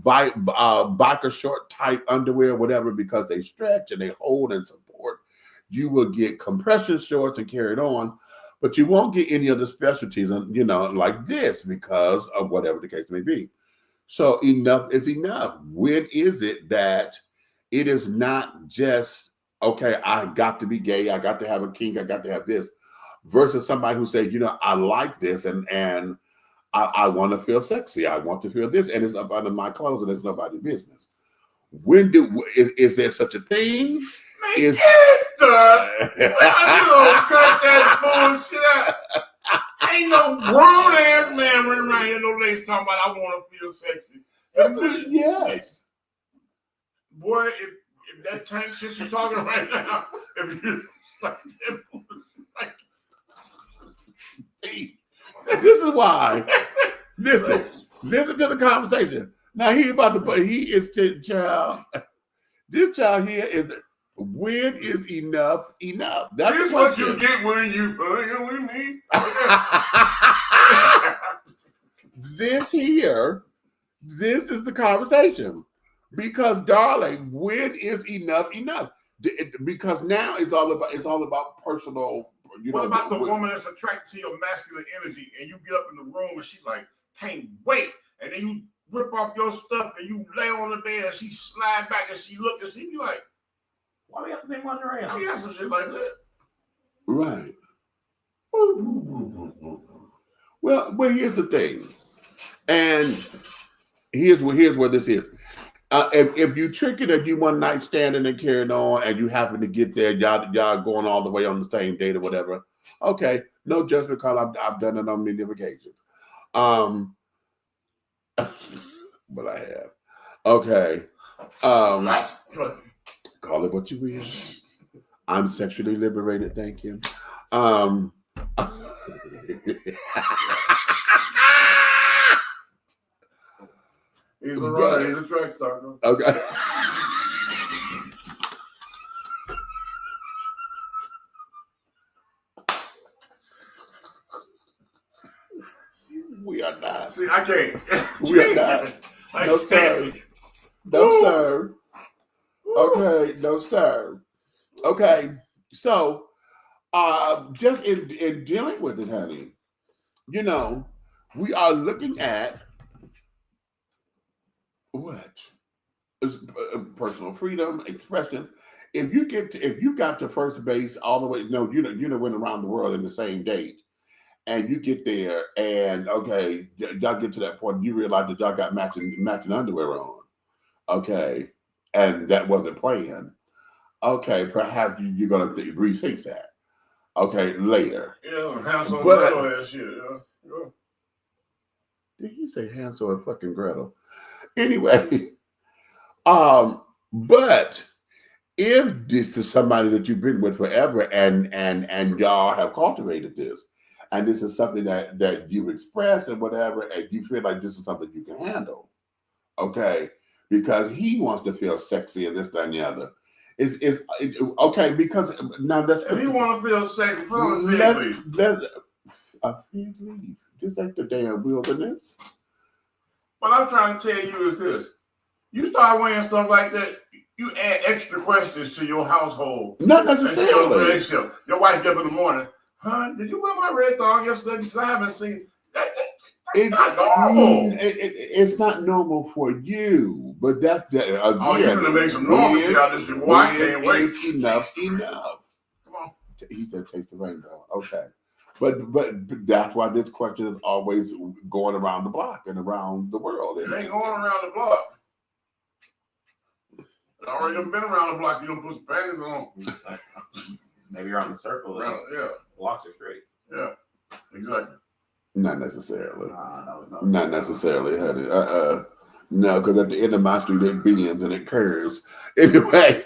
biker short type underwear, whatever, because they stretch and they hold and support. You will get compression shorts and carry it on, but you won't get any of the specialties, you know, like this because of whatever the case may be. So enough is enough. When is it that it is not just, okay, I got to be gay, I got to have a kink, I got to have this, versus somebody who says, you know, I like this and I want to feel sexy, I want to feel this, and it's up under my clothes and it's nobody's business. When is there such a thing?
Man, you gonna cut that bullshit out. Ain't no grown ass man running around here, no ladies talking about I want to feel sexy.
Yes.
Boy, if that tank shit you're talking right now, if you like that bullshit,
this is why. Listen to the conversation. Now he is child. This child here is, when is enough enough? That's
this what you get when you playing with me.
This is the conversation. Because darling, when is enough enough? Because now it's all about personal. You
what
know,
about the woman that's attracted to your masculine energy and you get up in the room and she like can't wait, and then you rip off your stuff and you lay on the bed and she slide back and she look and she be like,
why we have the same lingerie on?
I got some shit like that.
Right. Well, here's the thing, and here's where this is. If you trick it, if you one night standing and carrying on, and you happen to get there, y'all going all the way on the same date or whatever. Okay, no judgment call. I've done it on many occasions. But I have. Okay. Call it what you will. I'm sexually liberated. Thank you.
He's a runner. He's a track star.
Okay. We are not.
See, I can't.
We are not. No, sir. No, sir. Okay, no, sir. Okay, so just in dealing with it, honey, you know, we are looking at what is personal freedom, expression. If you got to first base all the way, no, you went around the world in the same date, and you get there, and okay, y'all get to that point, you realize that y'all got matching underwear on, okay, and that wasn't planned. Okay, perhaps you're gonna rethink that. Okay, later.
Yeah, Hansel and Gretel ass shit. Yeah.
Did he say Hansel and fucking Gretel? Anyway, but if this is somebody that you've been with forever and y'all have cultivated this, and this is something that you express and whatever, and you feel like this is something you can handle, okay, because he wants to feel sexy and this, that, and the other. It's okay, because now that's
if he want to feel sexy, put on a
fig leaf. Just like the damn wilderness.
What I'm trying to tell you is this: you start wearing stuff like that, you add extra questions to your household.
Not necessarily.
Your relationship. Your wife get up in the morning, huh? Did you wear my red thong yesterday? Because I haven't seen that. That's not normal.
It's not normal for you, but that's again.
Oh, you're gonna make some normal shit out of this. Well, I can't wait.
Enough.
Come on.
He said, "Take the rainbow." Okay. But that's why this question is always going around the block and around the world.
It ain't going around the block. already done been around the block. You don't put some panties on.
Maybe around the circle.
Yeah.
Blocks are straight.
Yeah. Exactly.
Not necessarily.
No.
Not necessarily, honey. No, because at the end of my street it bends and it curves. Anyway.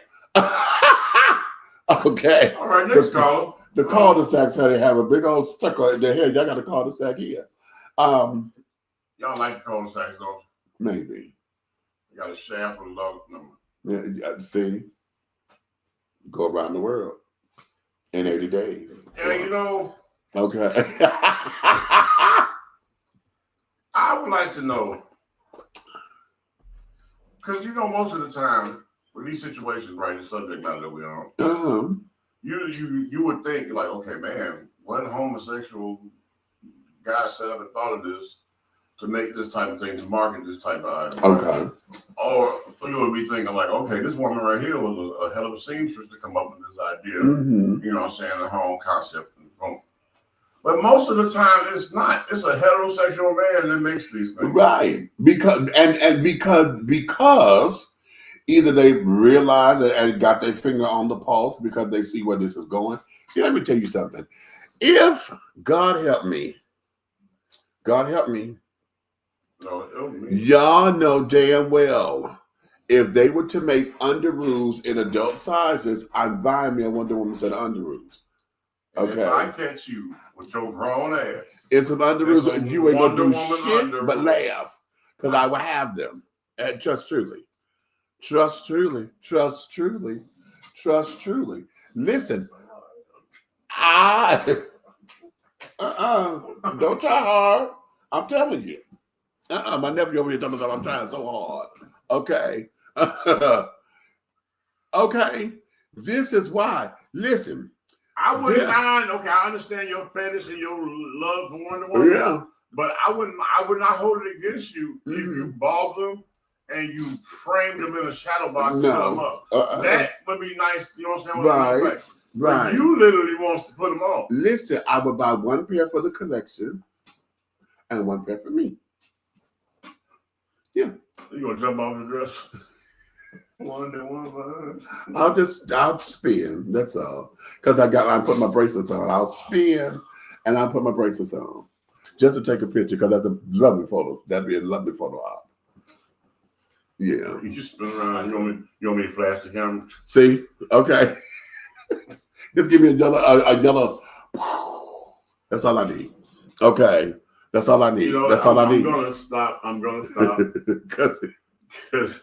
Okay.
All right, next caller.
The cul-de-sacs, honey, have a big old sucker in their head. Y'all got a cul-de-sac here.
Y'all like the cul-de-sacs, don't you?
Maybe.
You got a shaft with a log number.
Yeah, see, go around the world in 80 days.
Yeah, you know.
Okay.
I would like to know, because you know, most of the time with these situations, right, the subject matter that we're on, you would think like, okay, man, what homosexual guy set up and thought of this to make this type of thing, to market this type of item.
Okay.
Right? Or you would be thinking like, okay, this woman right here was a hell of a seamstress to come up with this idea.
Mm-hmm.
You know what I'm saying? The whole concept. But most of the time, it's not. It's a heterosexual man that makes these things.
Right. Because either they realize and got their finger on the pulse because they see where this is going. See, let me tell you something. If God help me, y'all know damn well if they were to make underoos in adult sizes, I'm buying me a Wonder Woman set of underoos. Okay.
If I catch you with your grown ass,
it's an underoos, and you ain't gonna do shit
underoos.
but laugh because I will have them. And trust truly. Listen, don't try hard. I'm telling you. My nephew over here telling me I'm trying so hard. Okay. Okay. This is why. Listen.
I wouldn't mind. Okay, I understand your fetish and your love for Wonder Woman.
Yeah.
But I would not hold it against you if you bought them and you framed them in a shadow box and put them up. That would be nice. You know what I'm saying? Right. But you literally wants to put them on.
Listen, I would buy one pair for the collection and one pair for me. Yeah.
You gonna jump off the dress? Wonder Woman.
I'll spin. That's all. Because I put my bracelets on. I'll spin and I'll put my bracelets on. Just to take a picture, because that's a lovely photo. That'd be a lovely photo op. Yeah.
You just spin around. You want me to flash the camera?
See? Okay. Just give me a yellow. That's all I need. Okay. That's all I need.
You know,
that's all I need.
I'm gonna stop. Because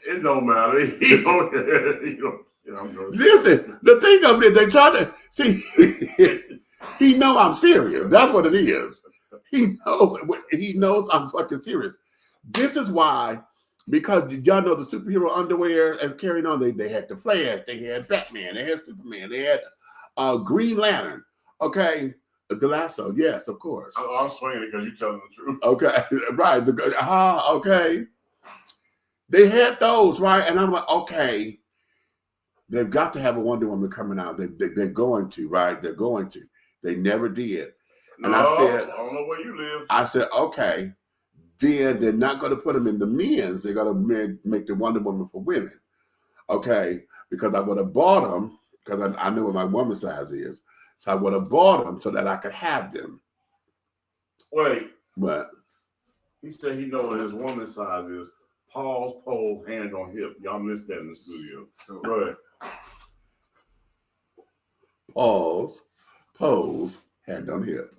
it don't matter.
Listen, the thing of it, they try to see. He know I'm serious. That's what it is. He knows I'm fucking serious. This is why, because y'all know the superhero underwear as carrying on. They had the Flash, they had Batman, they had Superman, they had Green Lantern. Okay, the lasso. Yes, of course.
I'm swinging it because you're telling the truth.
Okay, right. Okay. They had those, right? And I'm like, okay, they've got to have a Wonder Woman coming out. They're going to, right? They're going to. They never did. And I said,
I don't know where you live.
I said, okay, then they're not going to put them in the men's. They're going to make the Wonder Woman for women. Okay, because I would have bought them, because I knew what my woman size is. So I would have bought them so that I could have them.
Wait.
What?
He said he knows what his woman size is. Pause, pole, hand on hip. Y'all missed that in the studio. Go ahead.
Pause, pose, hand on hip.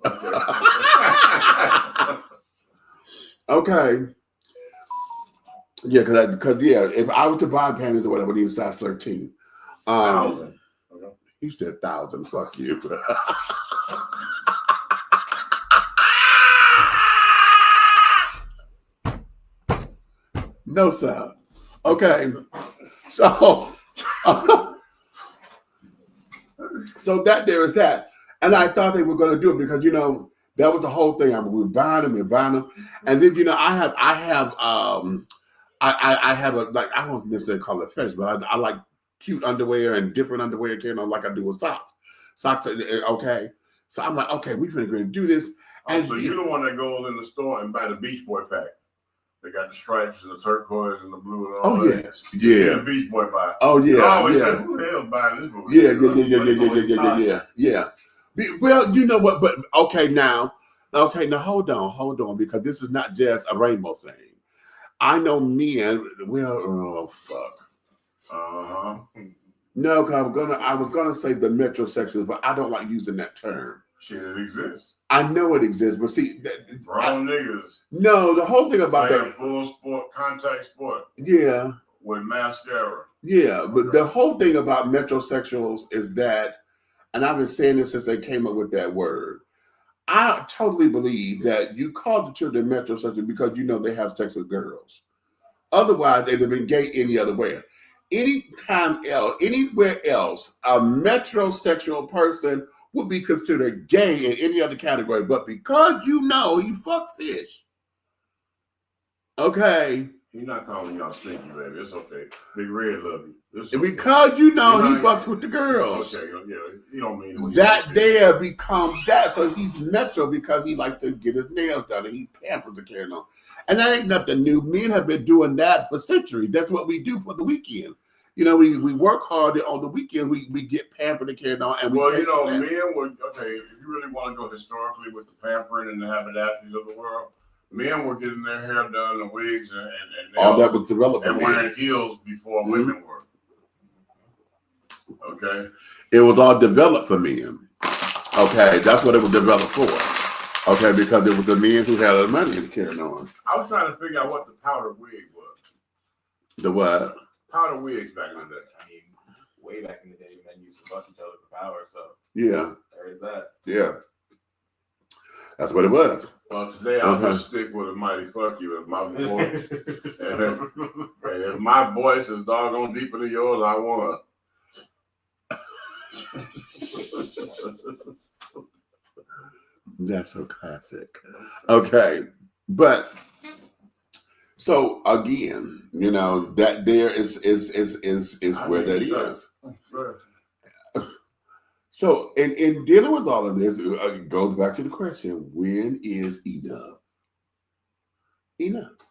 Okay. Yeah, because if I were to buy panties or whatever, I need a size 13.
Okay.
He said 1,000. Fuck you. No, sir. Okay. So that there is that. And I thought they were going to do it because, that was the whole thing. We were buying them. And then, I have a, like, I won't necessarily call it fetish, but I like cute underwear and different underwear, like I do with socks. Okay. So I'm like, okay, we're going to do this.
And so you're the one that goes in the store and buy the Beach Boy pack. They got the stripes and the turquoise and the blue and all
Oh
that.
yes,
You see
yeah.
the Beach Boy buy.
Oh
And I
yeah,
always
yeah.
say, who the hell's buying this movie?
Yeah. Well, you know what? But okay, now, hold on, because this is not just a rainbow thing. I know men. Well, oh fuck. No, because I was gonna say the metrosexuals, but I don't like using that term.
Shit, it exists.
I know it exists, but see,
Grown niggas.
No, the whole thing about
playing
that.
full sport, contact sport.
Yeah.
With mascara.
Yeah, but the whole thing about metrosexuals is that, and I've been saying this since they came up with that word. I totally believe that you call the children metrosexual because you know they have sex with girls. Otherwise, they'd have been gay any other way. Anywhere else, a metrosexual person would be considered gay in any other category. But because you know you fuck fish, okay.
He's not calling y'all stinky, baby. It's okay. Big Red love you. Okay.
Because you know he fucks with the girls.
Okay, yeah. You don't mean
that there becomes that. So he's metro because he likes to get his nails done and he pampers the carry on. And that ain't nothing new. Men have been doing that for centuries. That's what we do for the weekend. You know, we work hard on the weekend. We get pampered and carried on. And
men were okay. If you really want to go historically with the pampering and the haberdasheries of the world. Men were getting their hair done, and wigs, and
all that was developed,
and wearing heels before women were. Okay,
it was all developed for men. Okay, that's what it was developed for. Okay, because it was the men who had the money to carry on.
I was trying to figure out what the powder wig was.
The what?
Powder wigs back in the day.
I mean, way back in the day, men used to fuck each other for power. So
yeah,
there is that.
Yeah. That's what it was.
Well, today I'll just stick with a mighty fuck you. If my voice, if my voice is doggone deeper than yours, I won.
That's so classic. Okay, but so again, you know that there is where that is.
Sure.
So, in dealing with all of this, it goes back to the question: when is enough? Enough.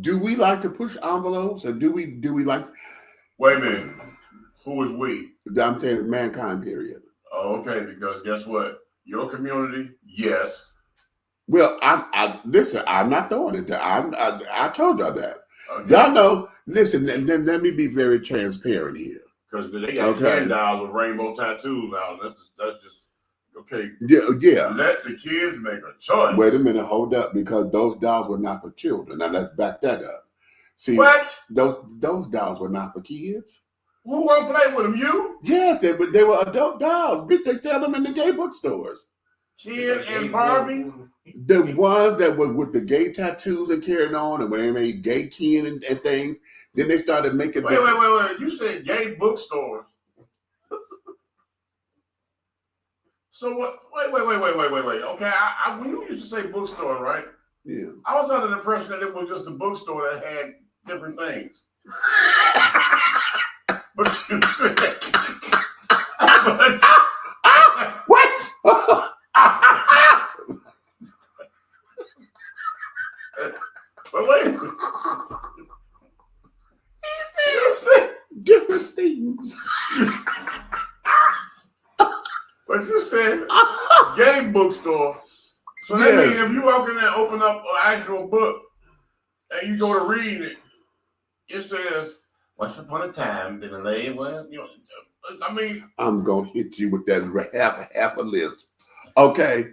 Do we like to push envelopes, or do we like?
Wait a minute. Who is we?
I'm saying mankind. Period.
Oh, okay. Because guess what? Your community, yes.
Well, I listen. I'm not throwing it there. I told y'all that.
Okay.
Y'all know. Listen. Let me be very transparent here.
Because they got $10 with rainbow tattoos out. That's just okay.
Yeah.
Let the kids make a choice.
Wait a minute, hold up, because those dolls were not for children. Now let's back that up. See,
what?
Those dolls were not for kids.
Who won't play with them? You?
Yes, they were adult dolls. Bitch, they sell them in the gay bookstores.
Ken and Barbie.
The ones that were with the gay tattoos and carrying on, and when they made gay Ken and things. Then they started making.
Wait. You said gay bookstores. So what? Wait. Okay, when you used to say bookstore, right?
Yeah.
I was under the impression that it was just a bookstore that had different things. But you said
what?
But wait.
Different things.
But you said gay bookstore. So that means if you walk in there and open up an actual book and you go to reading it, it says, once upon a time, been a lady, well, you know, I mean.
I'm going to hit you with that half a list. Okay.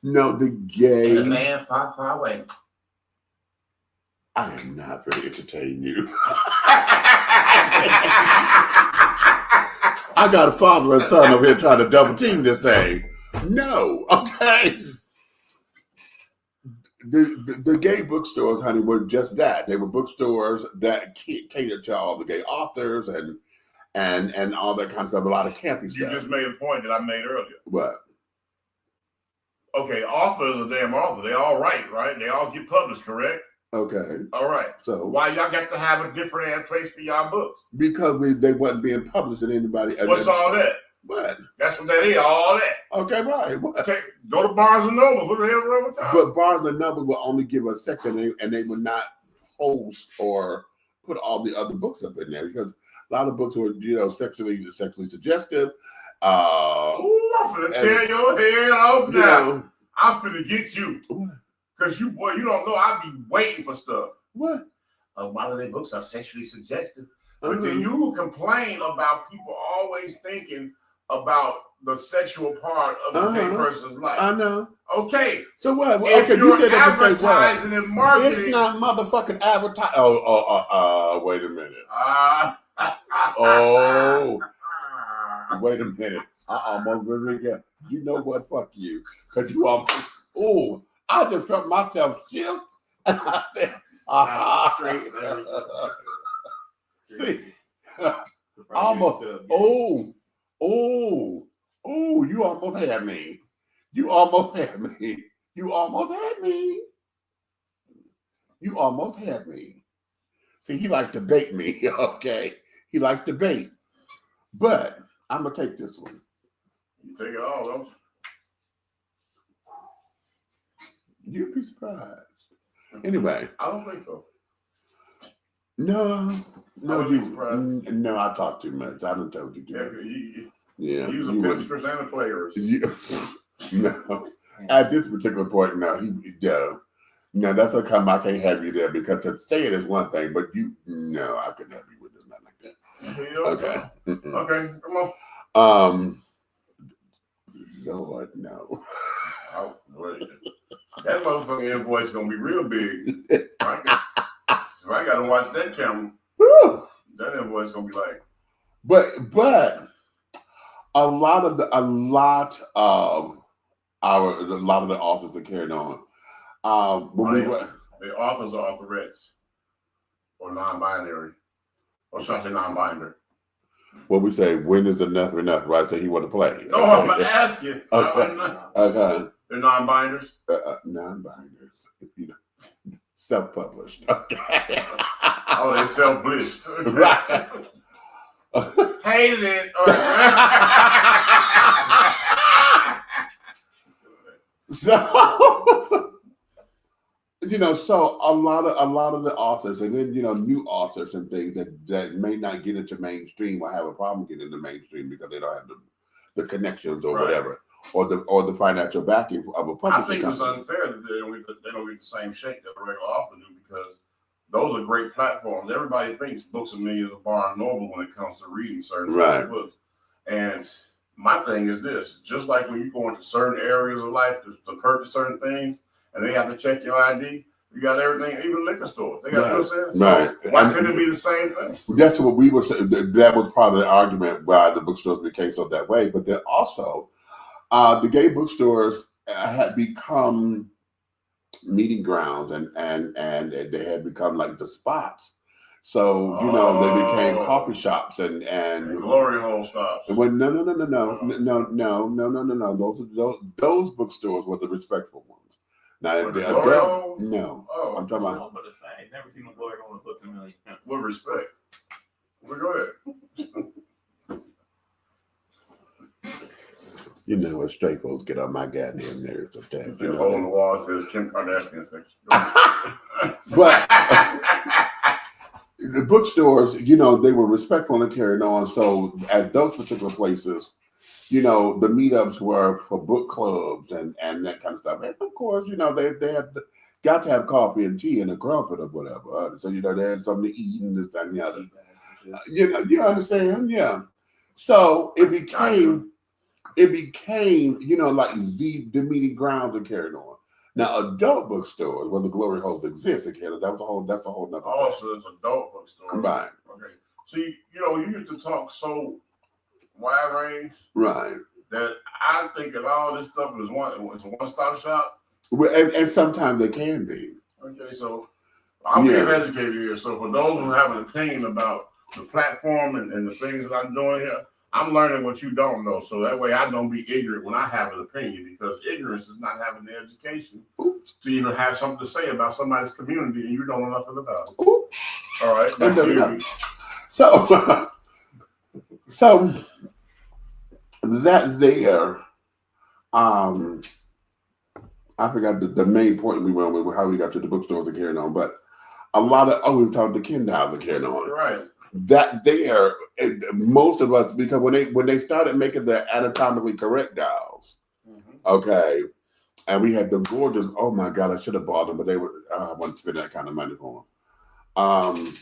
No, the gay.
And a man far, far away.
I am not very entertaining you. I got a father and son over here trying to double team this thing. No, okay. The gay bookstores, honey, were just that. They were bookstores that catered to all the gay authors and all that kind of stuff. A lot of campy stuff.
You just made a point that I made earlier.
What?
Okay, authors are damn author. They all write, right? They all get published, correct?
Okay.
All right.
So
why y'all got to have a different place for y'all books?
Because they wasn't being published in anybody.
What's all that?
What?
That's what that is. All that.
Okay, right. What?
Okay, go to Barnes and Noble. What the hell wrong with that?
But Barnes and Noble will only give a section, and they will not host or put all the other books up in there because a lot of books were, sexually suggestive.
Ooh, I'm finna tear your head off now. I'm finna get you. Because you don't know, I be waiting for stuff.
What?
A lot of their books are sexually suggestive. But then you complain about people always thinking about the sexual part of the gay person's life.
I know.
Okay.
So what?
If
okay,
you're
you said
advertising and marketing.
It's not motherfucking advertising. Wait a minute. Wait a minute. I almost really got. You know what? Fuck you. Because you almost. Oh, I just felt myself shift. And I said,
straight.
See. Almost. You almost had me. You almost had me. You almost had me. You almost had me. See, he likes to bait me, okay? He likes to bait. But I'm going to take this one.
You take it all, don't you?
You'd be surprised. Anyway.
I don't think so.
No, I talk too much. I done told you too much.
Yeah, he was a mistress and a player.
No, at this particular point, no, no, that's how come I can't have you there because to say it is one thing, but I couldn't have you with this, not like that. Okay.
Okay, come
on. Lord, no.
Oh, wait. That motherfucking invoice gonna be real big. So I gotta watch that camera.
Woo.
That invoice gonna be like.
But a lot of the authors that carried on.
The authors are authorettes or non-binary, or should I say non-binary?
What we say, when is enough, right? So he want to play.
No, I'm gonna ask you.
Okay.
They're non-binders.
Non-binders. Self-published. Okay.
Oh, they self-published. Okay.
Right.
Hated it.
So, so a lot of the authors, and then new authors and things that may not get into mainstream will have a problem getting into mainstream because they don't have the connections or whatever, or the financial backing of a publishing company.
I think it's unfair that they don't get the same shake that a regular author do because those are great platforms. Everybody thinks Books a Million is Barnes and Noble when it comes to reading certain books. And my thing is this: just like when you go into certain areas of life to purchase certain things, and they have to check your ID. You got everything, even liquor stores. They got what I'm saying? So why couldn't it be the same thing?
That's what we were saying. That was part of the argument why the bookstores became so that way. But then also, the gay bookstores had become meeting grounds, and they had become like the spots. So they became coffee shops and
glory hole stops.
No. Those bookstores were the respectful ones. Now, no.
Oh,
I'm talking about.
Never seen a glory hole in Books a Million.
With respect. Well, go ahead.
What straight folks get on my goddamn nerves sometimes.
The hole in the wall says Kim Kardashian section.
But the bookstores, they were respectful and carried on. So at those particular places, the meetups were for book clubs and that kind of stuff. And of course, they had got to have coffee and tea and a crumpet or whatever. So, they had something to eat and this, that, and the other. You understand? Yeah. So it became, like the meeting grounds that carried on. Now, adult bookstores, where the glory holes exist, that's a whole nother thing.
Oh, so it's adult bookstore.
Right.
Okay. See, you used to talk so wide range.
Right.
That I think that all this stuff is a one-stop shop.
And sometimes they can be.
Okay, so I'm being educated here. So for those who have an opinion about the platform and the things that I'm doing here, I'm learning what you don't know. So that way I don't be ignorant when I have an opinion, because ignorance is not having the education to even have something to say about somebody's community and you don't know nothing about it. Oops. All right.
So that there, I forgot the main point we went with how we got to the bookstores and carrying on, but a lot of we talked to Ken Dowd and carrying on.
Right.
That there, most of us, because when they started making the anatomically correct dolls, okay, and we had the gorgeous. Oh my God, I should have bought them, but they were. I wouldn't spend that kind of money for them.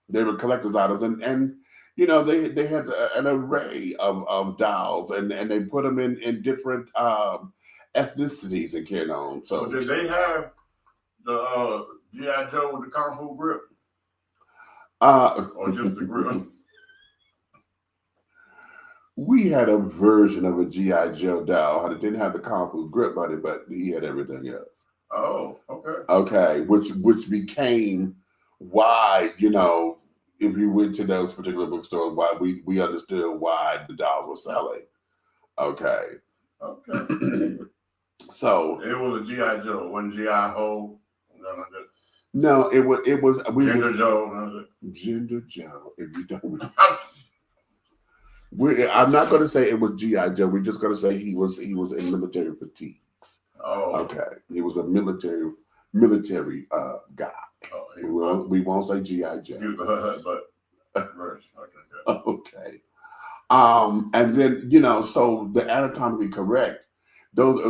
They were collector's items, and you know they had an array of dolls, and they put them in different ethnicities and carrying on.
So did they have the G.I. Joe with the Kung Fu grip? Or just the grip?
We had a version of a G.I. Joe doll. It didn't have the Kung Fu grip on it, but he had everything else.
Oh, okay.
Okay, which became why, you know, if you went to those particular bookstores, why we understood why the dolls were selling. Okay.
Okay.
So
it was a G.I. Joe, it wasn't G.I. Ho.
No, it was
Gender Joe.
Gender Joe. If you don't, I'm not going to say it was G.I. Joe. We're just going to say he was in military fatigues.
Oh,
okay. He was a military guy.
Oh,
we won't say G.I. Joe.
But
okay. And then, you know, so the anatomically correct. Those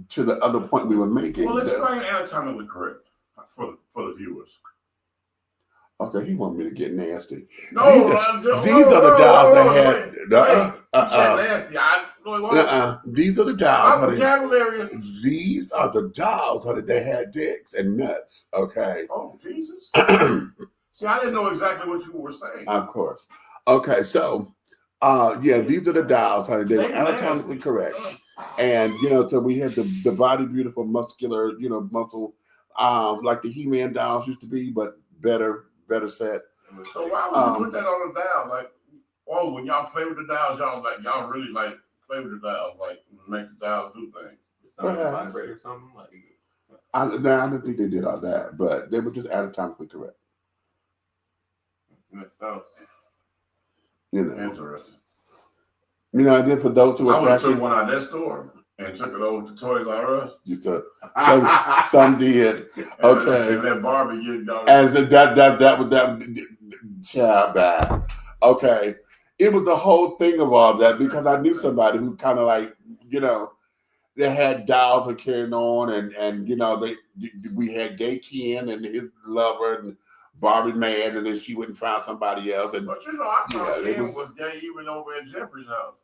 to the other point we were making.
Well, explain anatomically correct for the viewers.
Okay, he want me to get nasty.
No,
these are the dolls that had.
Nasty.
These are the dolls.
My vocabulary is.
These are the dolls, honey. They had dicks and nuts. Okay.
Oh Jesus! See, I didn't know exactly what you were saying.
Of course. Okay, so yeah, these are the dolls, honey. They were anatomically correct. And you know, so we had the body beautiful, muscular, you know, muscle, like the He-Man dolls used to be, but better set.
So why would you put that on a doll? Like, oh, when y'all play with the dolls, y'all really like play with the dolls, like make the dolls do things.
Vibrate or something like.
I don't think they did all that, but they were just anatomically correct.
Messed up.
You know,
interesting.
You know, and then for those who
I would have
attracted,
took one out of that store and took it over to Toys R Us.
You took some did. Okay.
And let Barbie get done.
As that child bad. Okay. It was the whole thing of all that because I knew somebody who kind of like, you know, they had dolls that carrying on and you know, we had Gay Ken and his lover and Barbie man, and then she went and found somebody else. And
but you know, I thought Ken was gay even over at Jeffrey's house.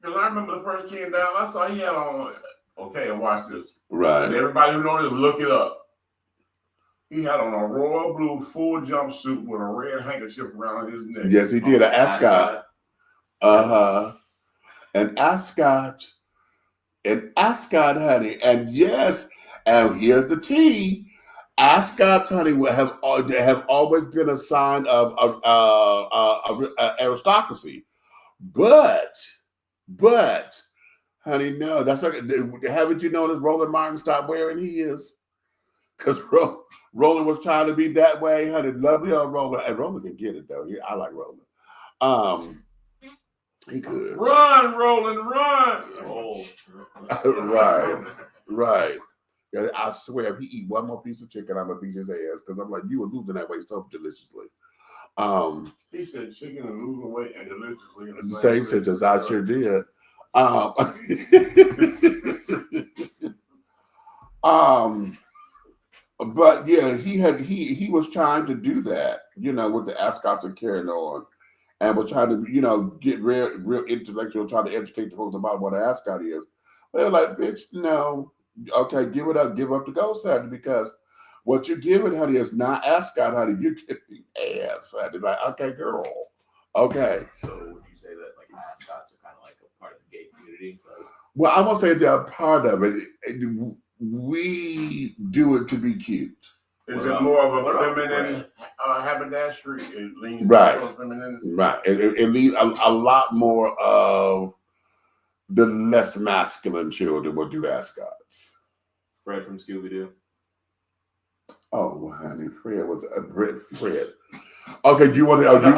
Because I remember the first Ken down I saw, he had on, okay, and watch this.
Right.
And everybody who knows this, look it up. He had on a royal blue full jumpsuit with a red handkerchief around his neck.
Yes, he did. An ascot. An ascot. An ascot, honey. And yes, and here's the tea. Ascots, honey, have always been a sign of aristocracy. But, honey, no, that's like, haven't you noticed Roland Martin stopped wearing his? Because Roland was trying to be that way, honey. Lovely old Roland. And Roland can get it, though. I like Roland. He could.
Run, Roland, run.
Oh. Right. I swear, if he eat one more piece of chicken, I'm going to beat his ass. Because I'm like, you were losing that weight so deliciously.
He said chicken and losing weight and deliciously. In
the same sentence, I sure did. But yeah, he was trying to do that, you know, with the ascots and carrying on, and was trying to, you know, get real intellectual, trying to educate the folks about what an ascot is. But they were like, bitch, no, okay, give it up, give up the ghost honey, because what you're giving, honey, is not ascot, honey. You're giving ass, honey. Like, okay, girl, okay.
So would you say that like mascots are kind of like a part of the gay community? So.
Well, I won't say they're a part of it. We do it to be cute.
Is it more of a feminine haberdashery? It leans
right.
Feminine.
Right. It leads a lot more of the less masculine children will do ascots.
Fred from Scooby-Doo.
Oh, honey, Fred was a Fred. Okay, you want to? Oh,
no,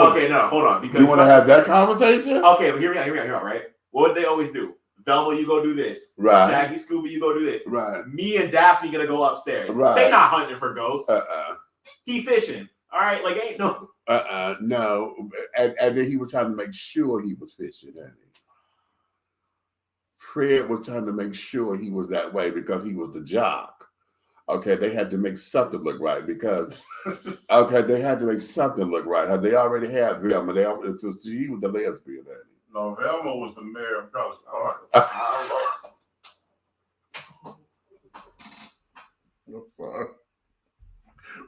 hold on. Because
you want to have that conversation?
Okay, but hear me out, right? What would they always do? Velma, you go do this.
Right.
Shaggy, Scooby, you go do this.
Right.
Me and Daphne gonna go upstairs.
Right.
They not hunting for ghosts.
He
fishing. All right, like ain't no.
No. And then he was trying to make sure he was fishing, and Fred was trying to make sure he was that way because he was the jock. Okay, they had to make something look right because, they had to make something look right. They already had Velma. She was the lesbian,
No, Velma was the mayor of College Park. I'm sorry.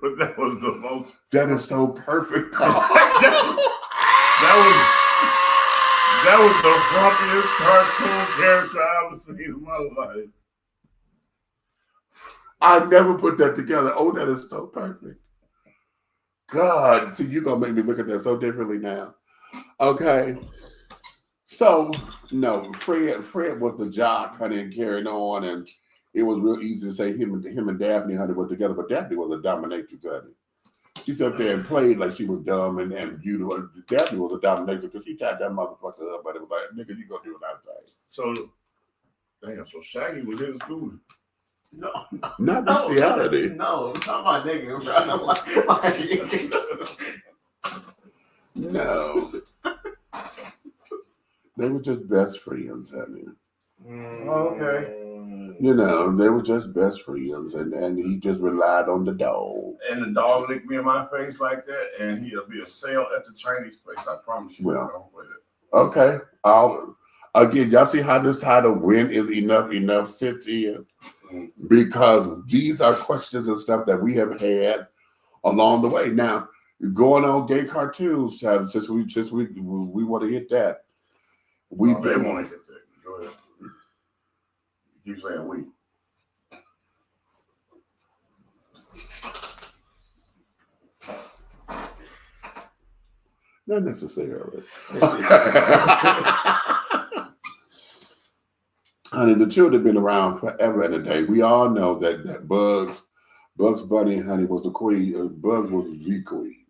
But that was the most.
That is so perfect.
that was the frumpiest cartoon character I've ever seen in my life.
I never put that together. Oh, that is so perfect. God, see, you're gonna make me look at that so differently now. Okay. So no, Fred was the jock, honey, and carrying on, and it was real easy to say him and Daphne, honey, were together, but Daphne was a dominatrix, honey. She sat there and played like she was dumb and beautiful. Daphne was a dominatrix because she tied that motherfucker up, but it was like, nigga, you gonna do what I say.
So, damn, so Shaggy was in school.
No,
not bestiality.
No, I'm talking about nigga, bro.
No. They were just best friends, honey.
Okay.
You know, they were just best friends, and he just relied on the dog.
And the dog licked me in my face like that, and he'll be a sale at the Chinese place. I promise you.
Well,
with it.
Okay. Again, y'all see how this title "When is enough" sits here? Because these are questions and stuff that we have had along the way. Now, going on gay cartoons, since we want to hit that.
They want to hit that. Go ahead. You keep saying we.
Not necessarily. Honey, the children have been around forever and a day. We all know that Bugs Bunny, honey, was the queen. Bugs was the queen.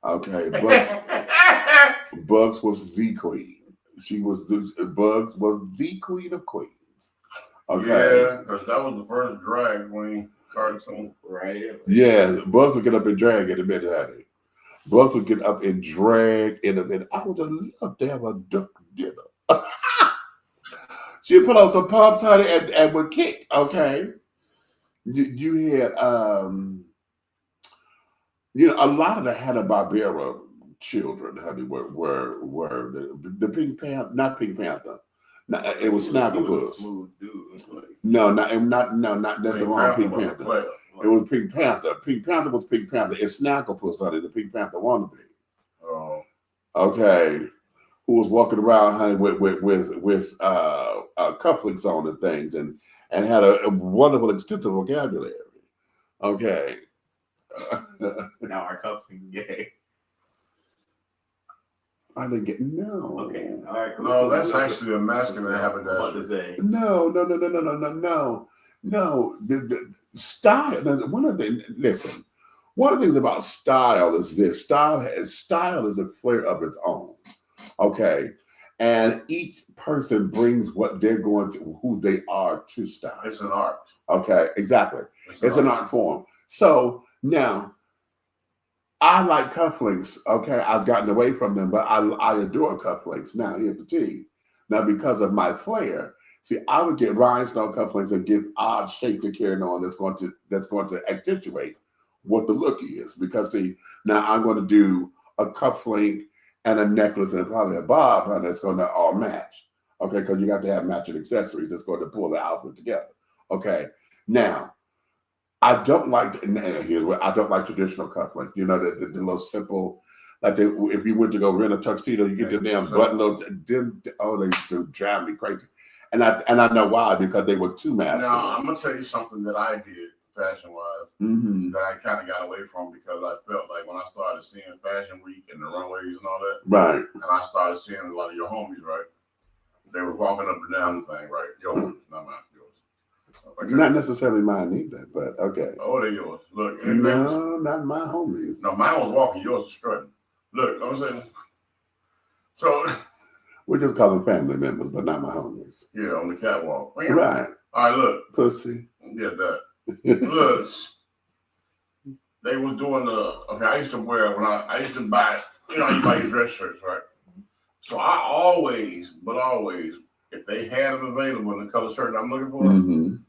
Okay, Bugs was the queen. Bugs was the queen of queens. Okay.
Yeah, because that was the first drag queen cartoon.
Right.
Yeah, Bugs would get up and drag in a minute, honey. Bugs would get up and drag in a minute. I would have loved to have a duck dinner. She put on some pumps, honey, and would kick. Okay, you had a lot of the Hanna-Barbera children, honey, were the Pink Panther, not Pink Panther. No, it was Snagglepuss. No, that's the wrong Pink Panther. It was Pink Panther. Pink Panther was Pink Panther. It's Snagglepuss, honey, the Pink Panther wannabe.
Oh.
Okay. Who was walking around, honey, with cufflinks on and things, and had a wonderful, extensive vocabulary. Okay.
Now our cufflinks gay.
I didn't get no.
Okay. All right. Cool.
No, that's actually a masculine haberdashery.
What to say?
No. The style. One of the things about style is this: style is a flair of its own. Okay, and each person brings what they're going to, who they are to style.
It's an art.
Okay, exactly. It's an art form. So now, I like cufflinks. Okay, I've gotten away from them, but I adore cufflinks. Now here's the tea. Now because of my flair, see, I would get rhinestone cufflinks and get odd shapes and carrying on that's going to accentuate what the look is. Because see, now I'm going to do a cufflink and a necklace and probably a bob, and it's going to all match. Okay, because you got to have matching accessories that's going to pull the outfit together. Okay, now I don't like traditional cufflinks. You know, the little simple, like if you went to go rent a tuxedo, you get the damn button those. They used to drive me crazy, and I know why, because they were too masculine.
Now I'm gonna tell you something that I did fashion-wise that I kind of got away from because I felt like when I started seeing Fashion Week and the runways and all that,
right?
And I started seeing a lot of your homies, right? They were walking up and down the thing, right? Your homies, not mine, yours. Okay.
Not necessarily mine either, but okay.
Oh, they're yours. Look.
No, not my homies.
No, mine was walking. Yours was strutting. Look, I'm saying. So.
We just call them family members, but not my homies.
Yeah, on the catwalk.
Right.
All right, look.
Pussy.
Yeah, that. Look. They was doing okay, I used to wear, I used to buy, you buy your dress shirts, right? So I always, if they had them available in the color shirt I'm looking for,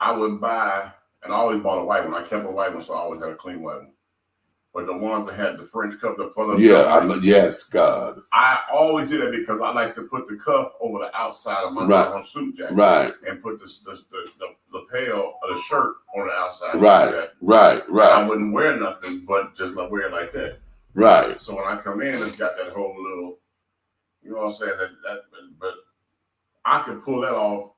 I would buy, and I always bought a white one. I kept a white one, so I always had a clean white one. But the ones that had the French cuff, the full
yes, God.
I always did that because I like to put the cuff over the outside of my suit jacket,
right,
and put the lapel of the shirt on the outside.
Right.
I wouldn't wear nothing but just wear it like that.
Right.
So when I come in, it's got that whole little, you know what I'm saying? But I could pull that off.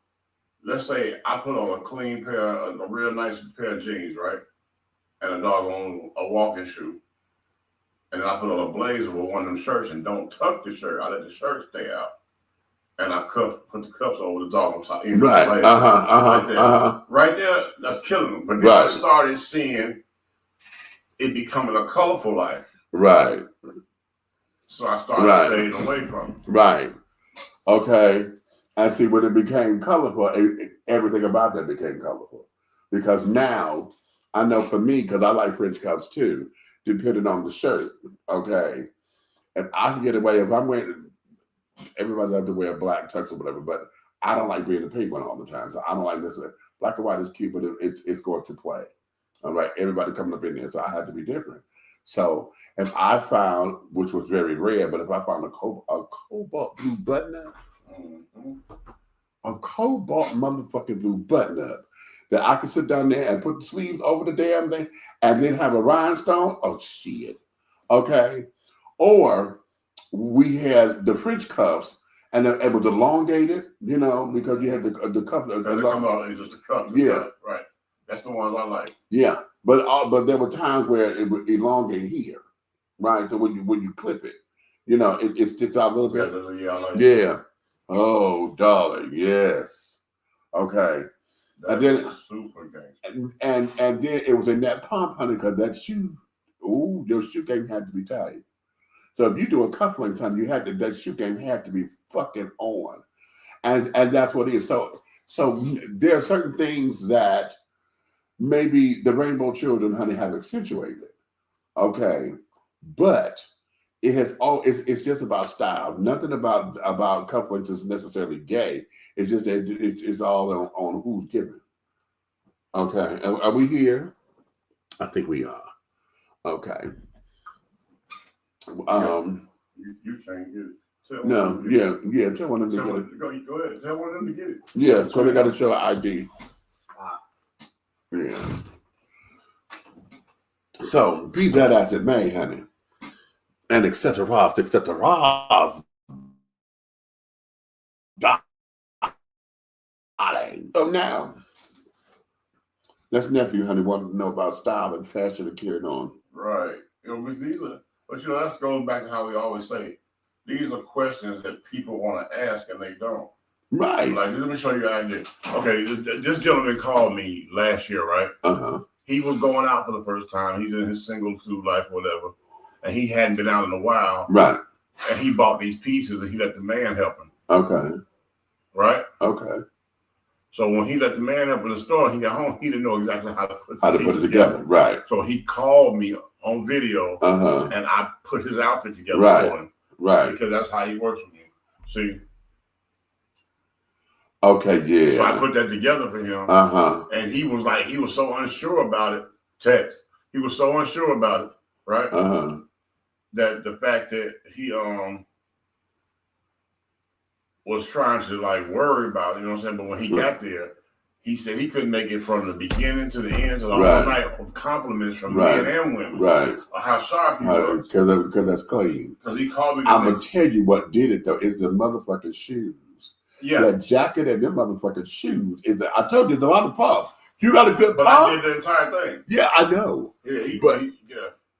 Let's say I put on a clean a real nice pair of jeans, right? And a walking shoe. And then I put on a blazer with one of them shirts and don't tuck the shirt. I let the shirt stay out. And I put the cuffs over the dog on top.
Right.
Right there, that's killing them. But then I started seeing it becoming a colorful life.
Right.
So I started fading away from it.
Right. Okay. And see, when it became colorful, everything about that became colorful. Because now, I know for me, because I like French cuffs too, depending on the shirt, okay? And I can get away if I'm wearing, everybody loves to wear black tux or whatever, but I don't like being the pink one all the time. So I don't like this. Black and white is cute, but it's going to play. All right, everybody coming up in there, so I had to be different. So if I found, which was very rare, but if I found a cobalt blue button-up, a cobalt motherfucking blue button-up, that I could sit down there and put the sleeves over the damn thing and then have a rhinestone. Oh, shit. Okay. Or we had the French cuffs and it was elongated, because you had the cuff.
Just the cuff.
Yeah.
Right. That's the ones I like.
Yeah. But there were times where it would elongate here. Right. So when you clip it, it sticks out a little bit.
Yeah, I like
yeah. Oh, darling. Yes. Okay. And then
super gangster.
And then it was in that pump, honey, because that shoe, your shoe game had to be tight. So if you do a cufflink time, that shoe game had to be fucking on. And that's what it is. So there are certain things that maybe the Rainbow Children, honey, have accentuated. Okay. But it's just about style. Nothing about cufflinks is necessarily gay. It's just that it's all on who's giving. Okay. Are we here? I think we are. Okay.
You can't get it.
No, yeah. Tell one of them to get it.
Go ahead. Tell one of them to get it.
Yeah, so they got to show ID. Yeah. So be that as it may, honey, and etc. So now, that's nephew, honey, want to know about style and fashion and carrying on.
Right. But that goes back to how we always say, these are questions that people want to ask and they don't.
Right.
Like, let me show you an idea. Okay, this gentleman called me last year, right? He was going out for the first time. He's in his single suit life or whatever. And he hadn't been out in a while.
Right.
And he bought these pieces and he let the man help him.
Okay.
Right?
Okay.
So when he let the man help in the store, he got home, he didn't know exactly how to put
it together. Right.
So he called me on video and I put his outfit together for him.
Right.
Because that's how he works with me. See?
Okay, yeah.
So I put that together for him. And he was so unsure about it. Text. He was so unsure about it, right? That the fact that he was trying to worry about it, you know what I'm saying? But when he got there, he said he couldn't make it from the beginning to the end, to the whole night of compliments from men and women. Right. How sharp he was.
Because that's clean.
Because he called me.
I'm going to tell you what did it, though, is the motherfucking shoes.
Yeah.
That jacket and them motherfucking shoes. I told you, it's a lot of puff. You got a good puff.
But I did the entire thing.
Yeah, I know.
Yeah,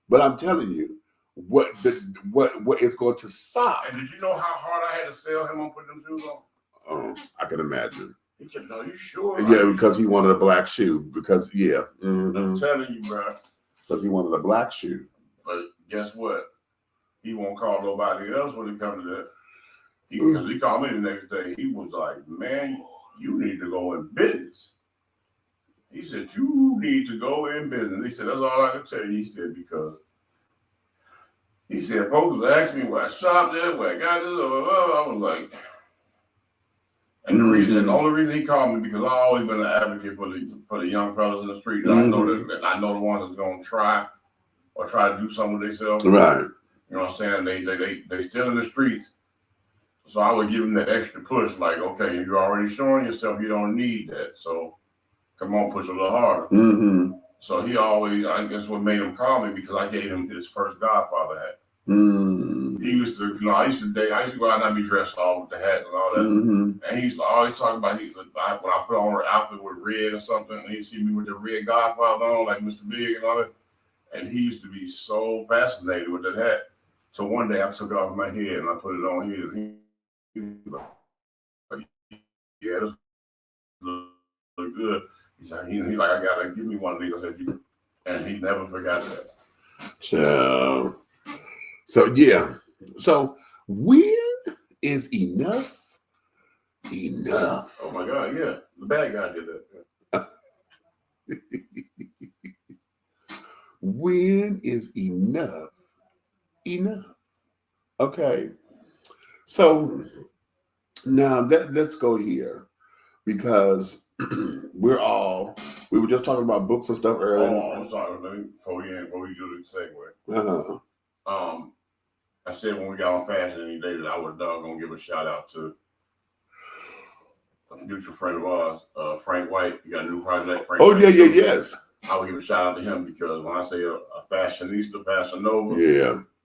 But I'm telling you, what is going to stop.
And did you know how hard I had to sell him on putting them shoes on?
I can imagine.
He said, "No, you sure?"
Yeah, because he wanted a black shoe. Because
I'm telling you, bro.
Because he wanted a black shoe.
But guess what? He won't call nobody else when it comes to that. Because he called me the next day. He was like, "Man, you need to go in business." He said, "You need to go in business." He said, "That's all I can tell you." He said, "Because he said, folks asked me where I shopped at, where I got this, blah, blah, blah." I was like, and the only reason he called me because I've always been an advocate for the young fellas in the street. I know that I know the ones that's gonna try to do something with themselves.
Right.
You know what I'm saying? They still in the streets. So I would give him that extra push, like, okay, you're already showing yourself you don't need that. So come on, push a little harder. So he always, I guess what made him call me because I gave him his first Godfather hat. He used to, I used to go out and I'd be dressed all with the hats and all that. And he used to always talk about, when I put on her outfit with red or something, and he'd see me with the red Godfather on, like Mr. Big and all that. And he used to be so fascinated with that hat. So one day I took it off my head and I put it on his. He was like, "Yeah, this look good." He's like, I gotta give me one of these. I said, and he never forgot that.
So yeah. So when is enough? Enough.
Oh my God, yeah. The bad guy did that.
When is enough? Enough. Okay. So now let's go here because we were just talking about books and stuff earlier.
Oh, I'm sorry. Before we do the segue. I said when we got on fashion any day that I was gonna give a shout out to a mutual friend of ours, Frank White. He got a new project. Frank White.
Yes.
I would give a shout out to him because when I say a fashionista, fashion nova,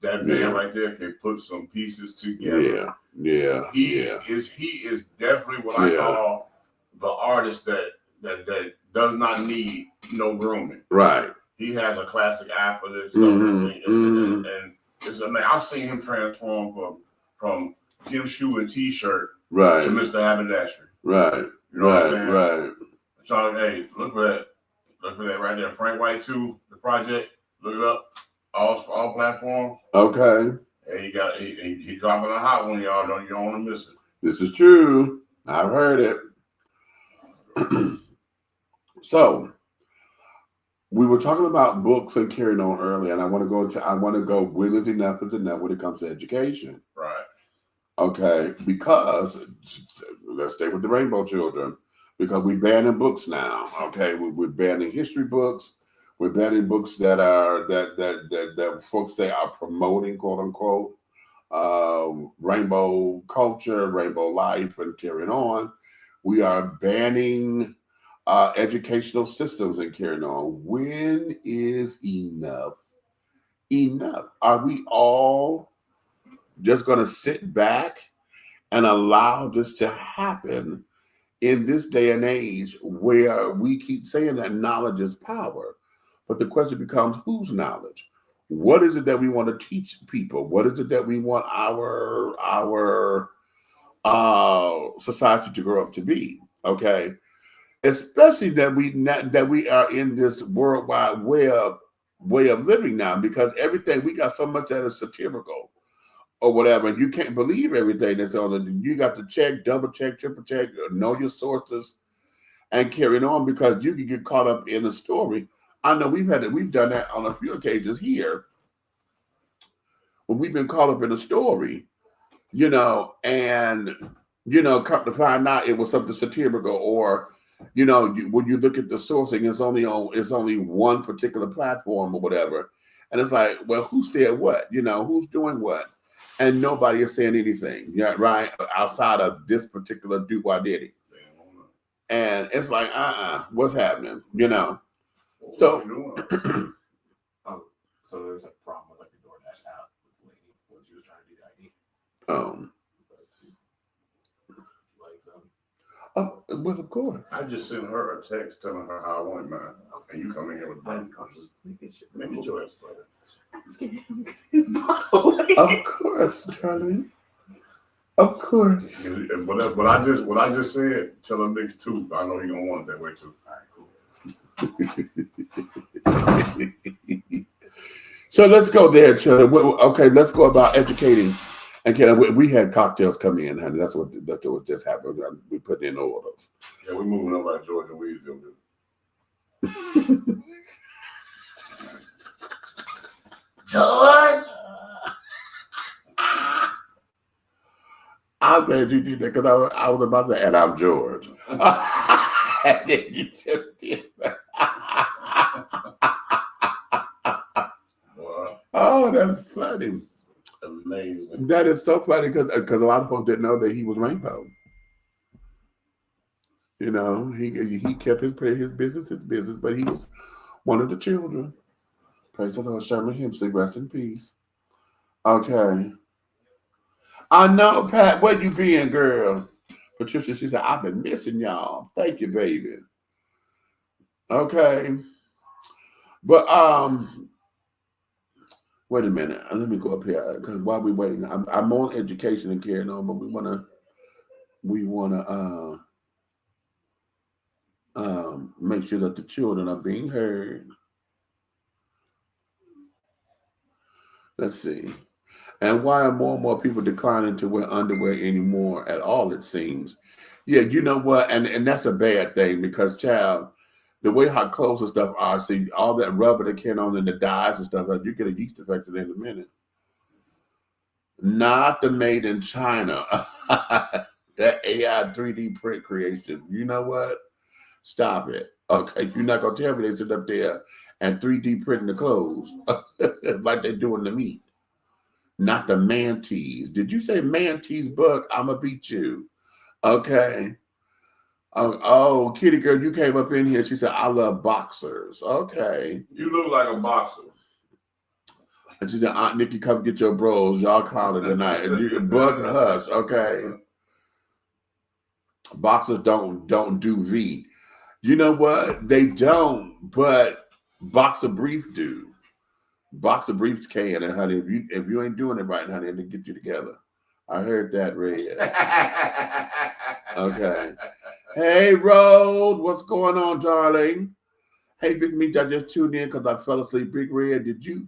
that man right there can put some pieces together. He is definitely what I call the artist that does not need no grooming.
Right.
He has a classic eye for this stuff, and it's amazing. I've seen him transform from Jim Shoe and T-shirt to Mr. Haberdashery. Right. You know what I'm saying? Right. So hey, look for that. Look for that right there. Frank White 2, the project. Look it up. All platforms. Okay. And he dropping a hot one, y'all. You don't want to miss it.
This is true. I've heard it. So we were talking about books and carrying on earlier, and I want to go when is enough when it comes to education.
Right.
Okay, because let's stay with the Rainbow Children, because we're banning books now. Okay, we're banning history books. We're banning books that folks say are promoting, quote unquote, rainbow culture, rainbow life, and carrying on. We are banning educational systems and carrying on. When is enough? Enough. Are we all just going to sit back and allow this to happen in this day and age where we keep saying that knowledge is power? But the question becomes, whose knowledge? What is it that we want to teach people? What is it that we want our society to grow up to be? Okay, especially that we are in this worldwide way of living now, because everything we got so much that is satirical or whatever. You can't believe everything that's on it. You got to check, double check, triple check, know your sources, and carry it on, because you can get caught up in the story. I know we've done that on a few occasions here, when we've been caught up in a story, and come to find out it was something satirical, or when you look at the sourcing, it's only one particular platform or whatever, and it's like, well, who said what? Who's doing what? And nobody is saying anything, right? Outside of this particular do-wah-diddy. And it's like, what's happening? So,
so there's a problem with like the DoorDash app with the lady when she was trying to do the ID.
Well, of course.
I just sent her a text telling her how I want mine, and you come in here with mine. Make it your ass better.
Asking him because his bottle.
Of course, Charlie. Of course.
But what I just said, tell him mix two. I know he gonna want it that way too. All right, cool.
So let's go there, children. Okay, let's go about educating. And we had cocktails come in, honey. That's what just happened. We put in orders.
Yeah, we're moving over to Georgia. We do.
George.
I'm glad you did that because I was about to say, and I'm George. And then you just did that. Oh, that's funny.
Amazing.
That is so funny because a lot of folks didn't know that he was rainbow. You know, he kept his business, but he was one of the children. Praise the Lord, Sherman Hemsley, rest in peace. Okay. I know, Pat, where you been, girl? Patricia, she said, I've been missing y'all. Thank you, baby. Okay. But wait a minute. Let me go up here because while we're waiting, I'm on education and carrying on, but we wanna make sure that the children are being heard. Let's see. And why are more and more people declining to wear underwear anymore at all, it seems? Yeah, you know what? And that's a bad thing because, child, the way how clothes and stuff are, see, all that rubber they can on and the dyes and stuff, you get a yeast infection in a minute. Not the made in China. That AI 3D print creation. You know what? Stop it. Okay, you're not going to tell me they sit up there and 3D printing the clothes like they doing the meat. Not the mantees. Did you say mantees book? I'm going to beat you. Okay. Oh, kitty girl, you came up in here. She said, I love boxers. Okay.
You look like a boxer.
And she said, Aunt Nikki, come get your bros. Y'all clowning tonight. And you bug and hush. Okay. Boxers don't do V. You know what? They don't, but boxer briefs do. Boxer briefs can, and honey, if you ain't doing it right, honey, they get you together. I heard that, Red. Okay. Hey, Road, what's going on, darling? Hey, Big Meat, I just tuned in because I fell asleep. Big Red, did you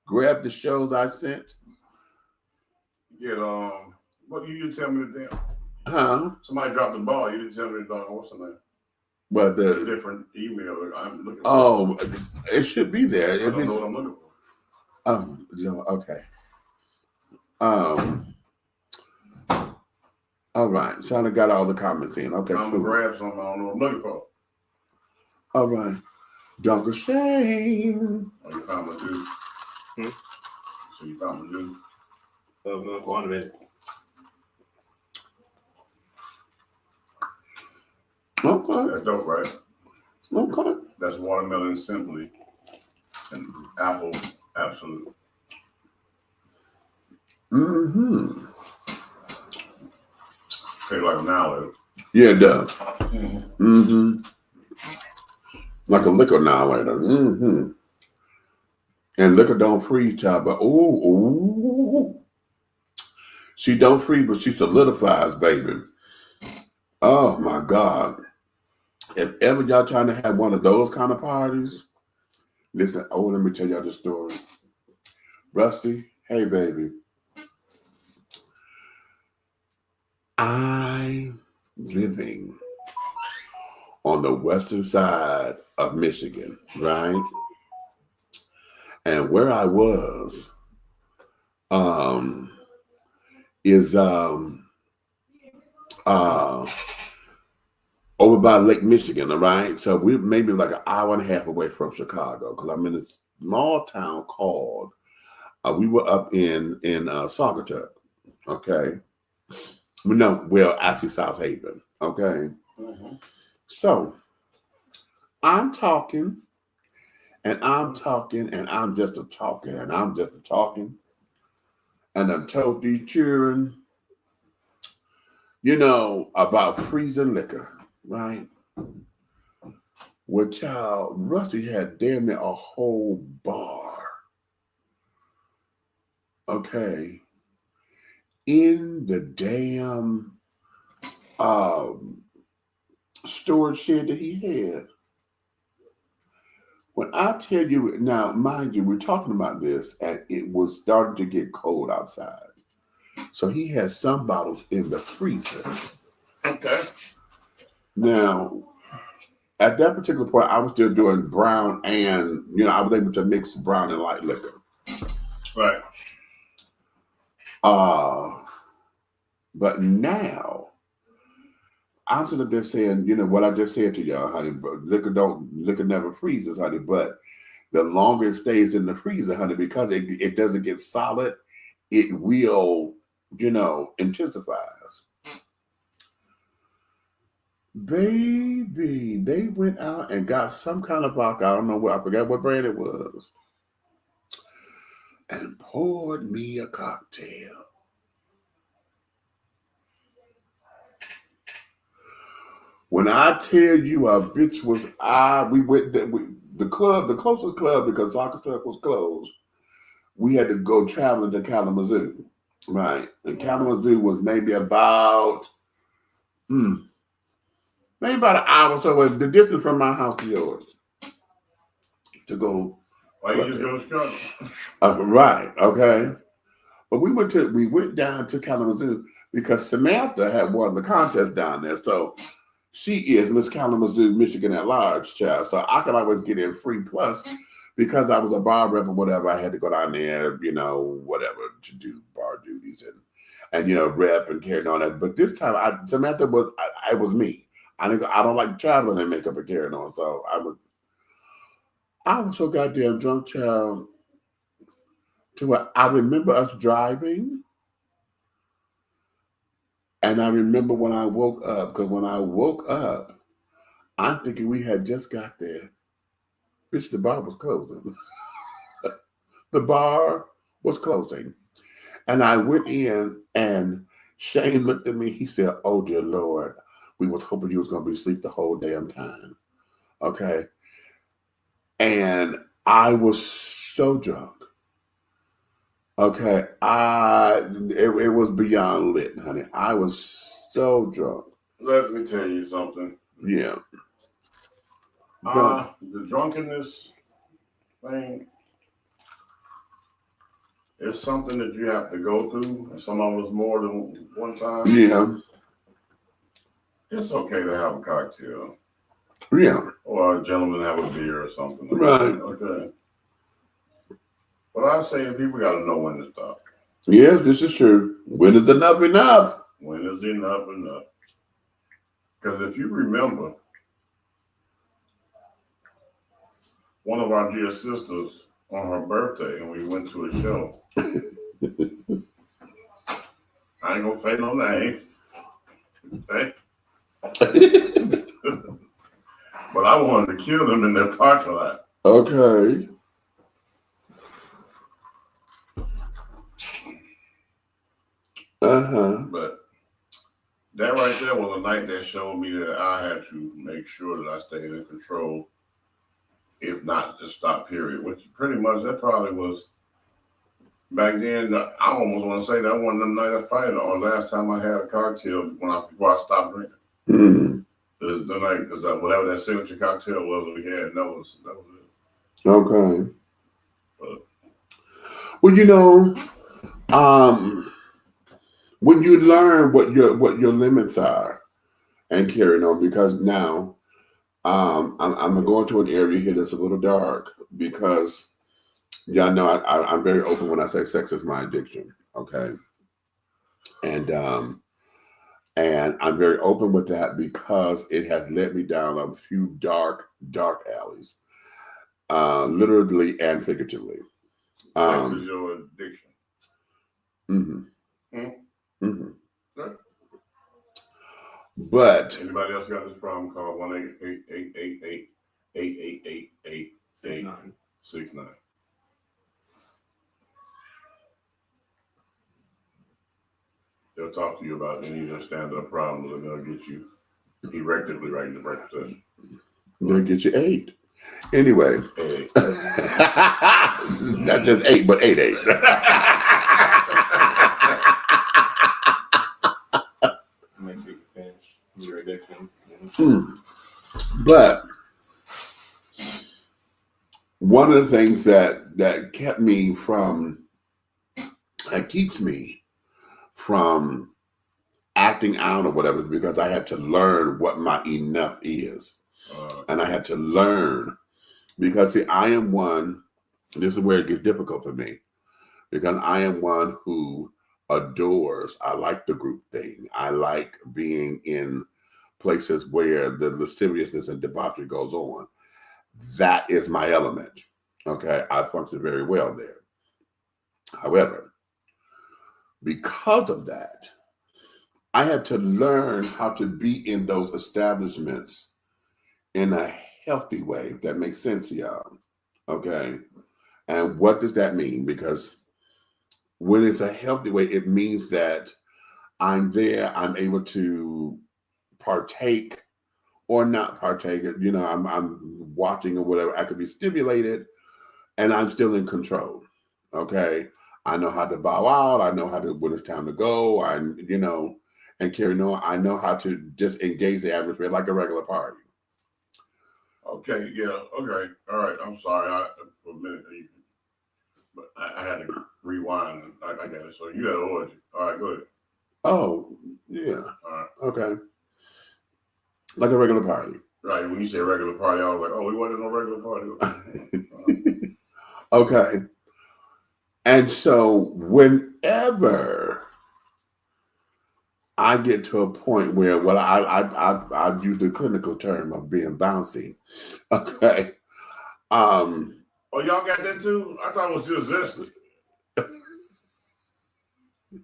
grab the shows I sent?
Yeah, what you didn't tell me the damn.
Huh?
Somebody dropped the ball. You didn't tell me the what's the name?
But
a different email. I'm looking for.
Oh, it should be there.
I don't know what I'm looking for.
Okay. All right. Shauna got all the comments in. Okay,
I'm
cool.
gonna grab something. I don't know what I'm looking for.
All right. Don't shame.
Oh, you found my dude. So you found my dude.
Go on a minute.
Okay.
That's dope, right?
Okay.
That's watermelon simply and apple absolute.
Mm-hmm.
Tastes like an annihilator.
Yeah, it does. Mm-hmm. Like a liquor annihilator. Mm-hmm. And liquor don't freeze, child, but ooh. She don't freeze, but she solidifies, baby. Oh my God. If ever y'all trying to have one of those kind of parties, listen, let me tell y'all the story. Rusty, hey baby. I'm living on the western side of Michigan, right? And where I was is over by Lake Michigan, all right? So we're maybe like an hour and a half away from Chicago because I'm in a small town called, we were up in Saugatuck, okay? No, well, actually South Haven, okay?
Mm-hmm.
So I'm talking, and I'm talking, and I'm just a talking, and I'm just a talking. And I told these children, about freezing liquor, right? Well, child, Rusty had damn near a whole bar. Okay. in the damn storage shed that he had. When I tell you now, mind you, we're talking about this, and it was starting to get cold outside. So he had some bottles in the freezer.
Okay.
Now, at that particular point, I was still doing brown and, I was able to mix brown and light liquor.
Right.
But now, I'm sitting there saying, what I just said to y'all, honey, liquor never freezes, honey, but the longer it stays in the freezer, honey, because it doesn't get solid, it will, intensifies. Baby, they went out and got some kind of vodka. I don't know what, I forgot what brand it was, and poured me a cocktail. When I tell you a bitch was we went the club, the closest club, because Soccer Stuff was closed. We had to go traveling to Kalamazoo, right? And Kalamazoo was maybe about an hour or so away, the distance from my house to yours, to go.
Why you just go to Chicago?
Right, okay. But we went down to Kalamazoo because Samantha had won the contest down there, so. She is Miss Kalamazoo, Michigan at large, child. So I could always get in free. Plus, because I was a bar rep or whatever, I had to go down there, whatever, to do bar duties and rep and carry on that. But this time, Samantha it was me. I don't like traveling and makeup and carrying on. So I was so goddamn drunk, child, to where I remember us driving. And I remember when I woke up, because when I woke up, I'm thinking we had just got there. Bitch, the bar was closing. The bar was closing. And I went in, and Shane looked at me. He said, "Oh, dear Lord, we was hoping you was going to be asleep the whole damn time." Okay? And I was so drunk. Okay, it was beyond lit, honey. I was so drunk.
Let me tell you something.
Yeah.
The drunkenness thing is something that you have to go through, and some of us more than one time.
Yeah.
It's okay to have a cocktail.
Yeah.
Or a gentleman have a beer or something.
Right.
Okay. But I say people got to know when to stop.
Yes, this is true. When is enough enough?
When is enough enough? Because if you remember, one of our dear sisters on her birthday, and we went to a show. I ain't gonna say no names. Okay? But I wanted to kill them in their parking lot.
Okay.
But that right there was a night that showed me that I had to make sure that I stayed in control, if not just stop, period. Which pretty much that probably was back then. I almost want to say that one of them nights, that's probably the last time I had a cocktail before I stopped drinking.
Mm-hmm.
The night, because whatever that signature cocktail was we had, that was it.
Okay. Well, when you learn what your limits are and carrying on, because now I'm going to an area here that's a little dark, because y'all know I'm very open when I say sex is my addiction. Okay. And I'm very open with that because it has led me down a few dark alleys, literally and figuratively.
Sex is your addiction.
Mm-hmm.
Mm-hmm.
Mm-hmm.
Right.
But
anybody else got this problem? Call 1-888-888-888-69. They'll talk to you about any of your stand-up problems, and they'll get you erectively right in the right position.
They'll get you 8. Anyway.
8.
Not just 8, but 8. But one of the things that kept me from, that keeps me from acting out or whatever, is because I had to learn what my enough is. And I had to learn, because see, I am one, this is where it gets difficult for me, because I am one who adores, I like the group thing. I like being in places where the lasciviousness and debauchery goes on. That is my element. Okay, I function very well there. However, because of that, I had to learn how to be in those establishments in a healthy way, if that makes sense to y'all. Okay, and what does that mean? Because when it's a healthy way, it means that I'm there, I'm able to partake or not partake. You know, I'm watching or whatever. I could be stimulated, and I'm still in control. Okay, I know how to bow out. I know how to, when it's time to go. And carry on. I know how to just engage the atmosphere like a regular party.
Okay, yeah, okay, all right. I'm sorry, for a minute, but I had to rewind. I got it. So you had an origin. All right, go ahead.
Oh, yeah.
All right.
Okay. Like a regular party.
Right. When you say regular party, I was like, oh, we wasn't no regular party.
Okay. And so whenever I get to a point where, well, I use the clinical term of being bouncy. Okay.
Oh, y'all got that too? I thought it was just this.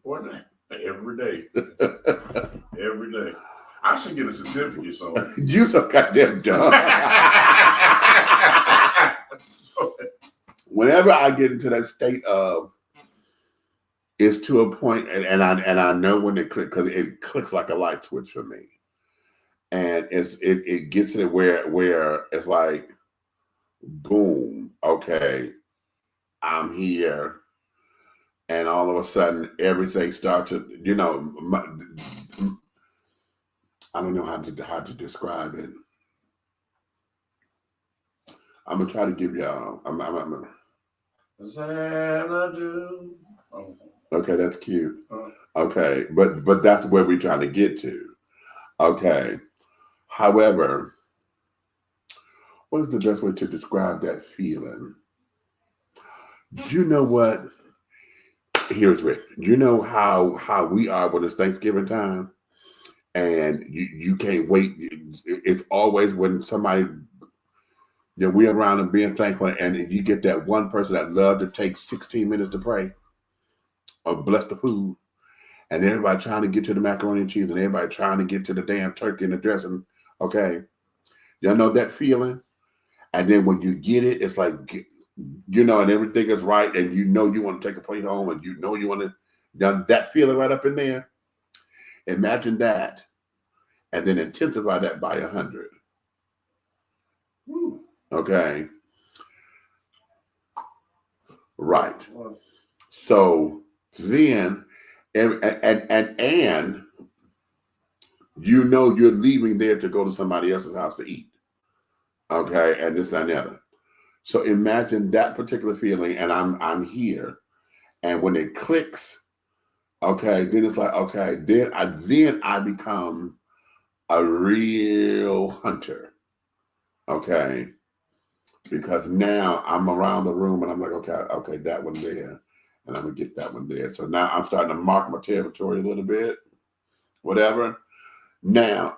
What? Every day. Every day. I should get a certificate somewhere.
You so goddamn dumb. Whenever I get into that state of, it's to a point, and I know when it clicks, because it clicks like a light switch for me, and it gets to where it's like, boom, okay, I'm here, and all of a sudden everything starts to, I don't know how to describe it. I'm gonna try to give y'all.
Xanadu.
Okay, that's cute. Okay, but that's where we're trying to get to. Okay. However, what is the best way to describe that feeling? You know what? Here's where, you know how we are when it's Thanksgiving time, and you can't wait. It's always when somebody that we're around and being thankful, and you get that one person that loves to take 16 minutes to pray or bless the food, and everybody trying to get to the macaroni and cheese, and everybody trying to get to the damn turkey and the dressing. Okay, y'all know that feeling, and then when you get it, it's like, and everything is right, and you want to take a plate home, and you want to, that feeling right up in there. Imagine that, and then intensify that by 100. Okay, right. So then, and you're leaving there to go to somebody else's house to eat. Okay, and this and the other. So imagine that particular feeling, and I'm here, and when it clicks, okay, then it's like, okay, then I become a real hunter. Okay, because now I'm around the room and I'm like, okay, that one there, and I'm gonna get that one there. So now I'm starting to mark my territory a little bit, whatever. Now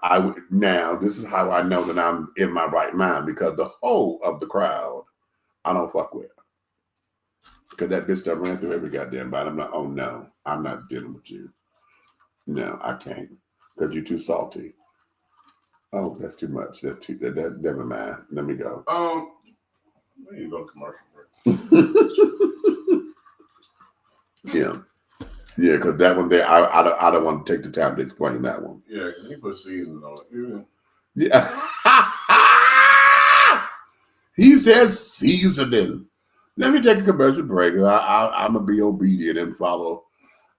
this is how I know that I'm in my right mind, because the whole of the crowd I don't fuck with, because that bitch that ran through every goddamn body. I'm like, oh no, I'm not dealing with you. No, I can't, because you're too salty. Oh, that's too much. That's too. That never mind. Let me go.
We need to go to commercial break.
Yeah, because that one there, I don't want to take the time to explain that one.
Yeah, because he put seasoning on it.
Yeah. He says seasoning. Let me take a commercial break. I'm gonna be obedient and follow.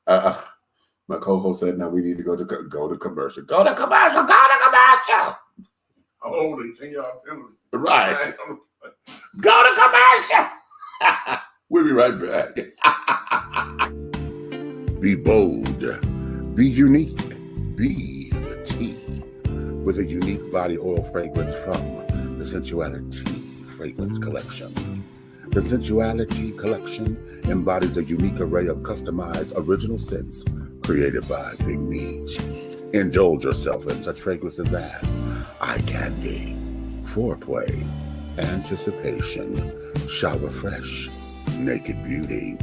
My co-host said, "Now we need to go to commercial. Go to commercial. Go to commercial."
hold and send y'all penalty.
Right. Go to commercial. We'll be right back. Be bold. Be unique. Be the tea. With a unique body oil fragrance from the Sensuality Fragrance Collection. The Sensuality Collection embodies a unique array of customized original scents created by Big Meech. Indulge yourself in such fragrances as eye candy, foreplay, anticipation, shower fresh, naked beauty,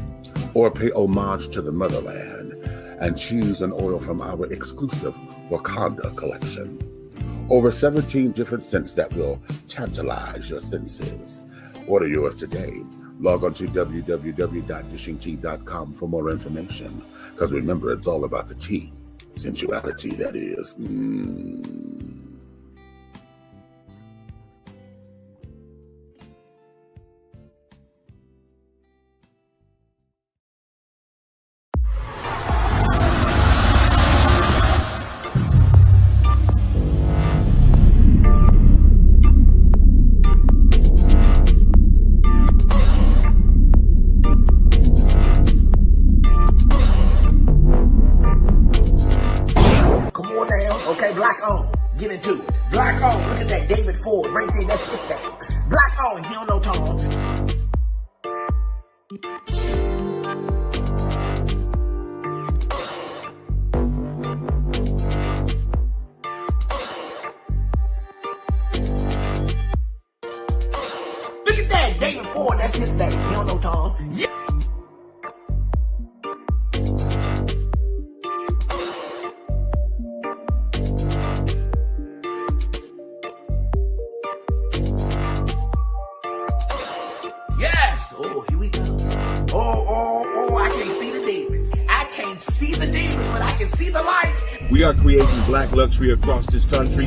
or pay homage to the motherland and choose an oil from our exclusive Wakanda collection. Over 17 different scents that will tantalize your senses. Order yours today. Log on to www.dishingtea.com for more information. Because remember, it's all about the tea. Sensuality, that is.
Black on, get into it. Black on, look at that David Ford right there, that's his thing. Black on, he don't know Tom. Look at that David Ford, that's his thing. He don't know Tom. Yeah. Oh, here we go. Oh, I can't see the demons. I can't see the demons, but I can see the light.
We are creating black luxury across this country.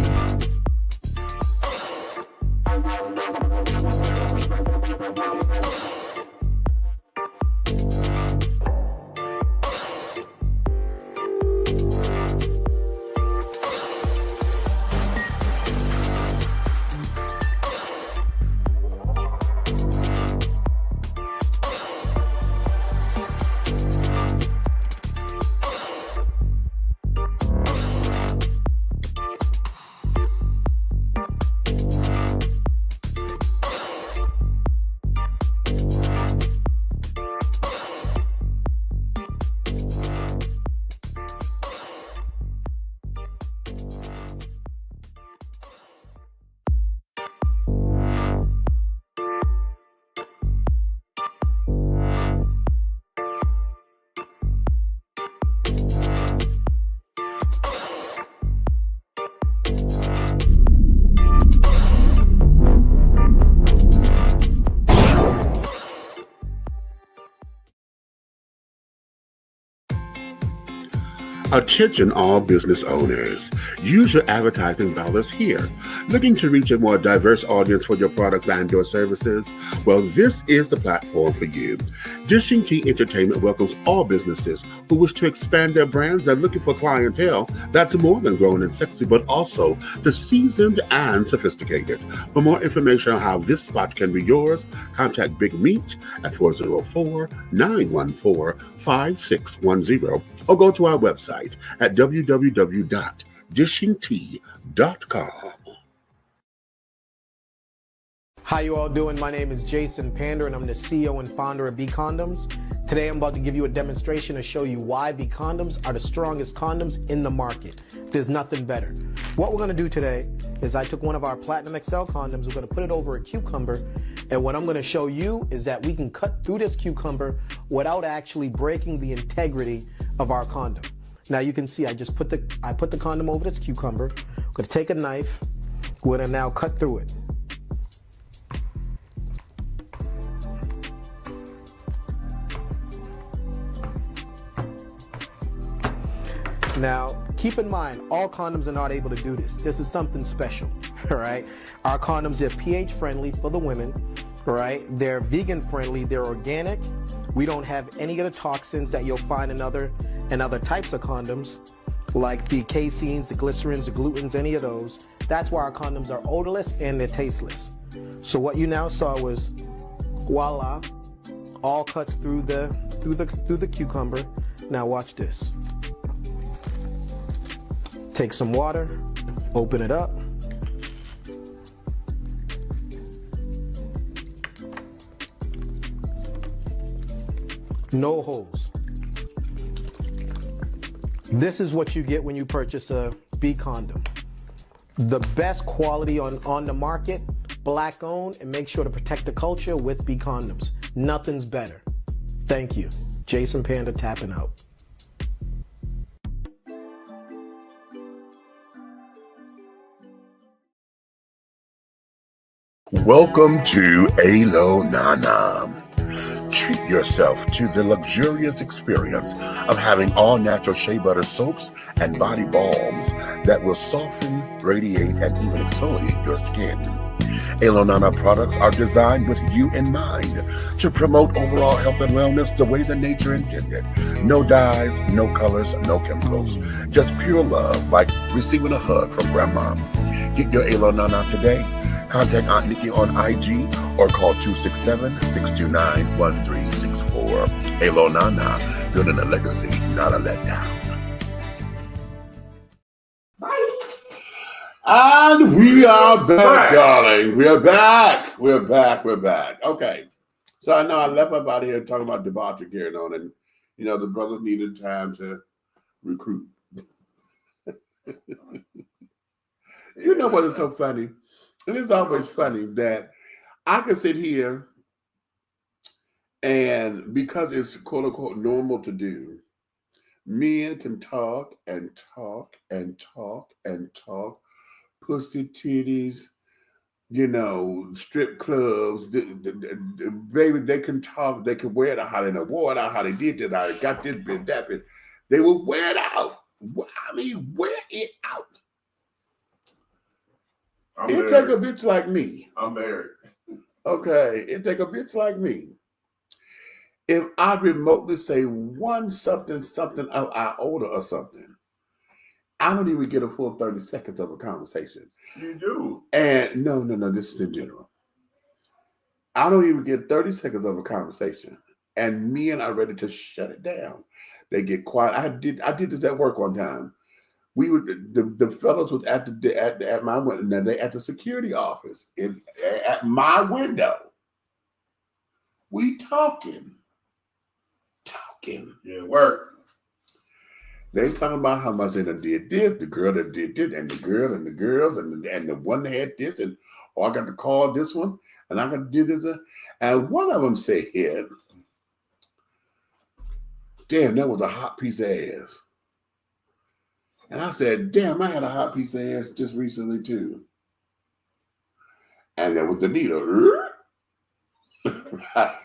Attention all business owners. Use your advertising dollars here. Looking to reach a more diverse audience for your products and your services? Well, this is the platform for you. Dishing Tea Entertainment welcomes all businesses who wish to expand their brands and looking for clientele that's more than grown and sexy, but also the seasoned and sophisticated. For more information on how this spot can be yours, contact Big Meech at 404-914-5610 or go to our website at www.dishingtea.com.
How you all doing? My name is Jason Pander and I'm the CEO and founder of B Condoms. Today I'm about to give you a demonstration to show you why B Condoms are the strongest condoms in the market. There's nothing better. What we're going to do today is I took one of our Platinum XL condoms, we're going to put it over a cucumber, and what I'm going to show you is that we can cut through this cucumber without actually breaking the integrity of our condom. Now you can see I put the condom over this cucumber. I'm going to take a knife, we're going to now cut through it. Now, keep in mind, all condoms are not able to do this. This is something special, all right? Our condoms are pH friendly for the women, all right? They're vegan friendly, they're organic. We don't have any of the toxins that you'll find in other types of condoms, like the caseins, the glycerins, the glutens, any of those. That's why our condoms are odorless and they're tasteless. So what you now saw was, voila, all cuts through the cucumber. Now watch this. Take some water, open it up. No holes. This is what you get when you purchase a B condom. The best quality on the market, black owned, and make sure to protect the culture with B condoms. Nothing's better. Thank you. Jason Panda tapping out.
Welcome to Alo Nana. Treat yourself to the luxurious experience of having all natural shea butter soaps and body balms that will soften, radiate, and even exfoliate your skin. Alo Nana products are designed with you in mind to promote overall health and wellness the way that nature intended. No dyes, no colors, no chemicals. Just pure love, like receiving a hug from grandma. Get your Alo Nana today. Contact Aunt Nikki on IG or call 267-629-1364. Alo Nana, building a legacy, not a letdown. And we are back, darling. We are back. We're back. Okay. So I know I left up out here talking about debauchery carrying on, and you know the brothers needed time to recruit. You know what is so funny? And it's always funny that I can sit here and because it's quote unquote normal to do, men can talk and talk and talk and talk, pussy titties, you know, strip clubs, baby, they can talk, they can wear it out, how they wore it out, how they did this, how they got this bit, that bit. They will wear it out. I mean, wear it out. It take a bitch like me.
I'm married.
Okay, it take a bitch like me. If I remotely say one something of our older or something, I don't even get a full 30 seconds of a conversation.
You do.
And no, this is in general. I don't even get 30 seconds of a conversation. And men are ready to shut it down. They get quiet. I did this at work one time. We were the fellows was at my window. They at the security office at my window. We talking.
Yeah, work.
They talking about how much they done did this, the girl that did this, and the girl and the girls, and the one that had this, and I got to call this one, and I got to do this, and one of them said, "Yeah, damn, that was a hot piece of ass." And I said, damn, I had a hot piece of ass just recently, too. And there was the needle. Right.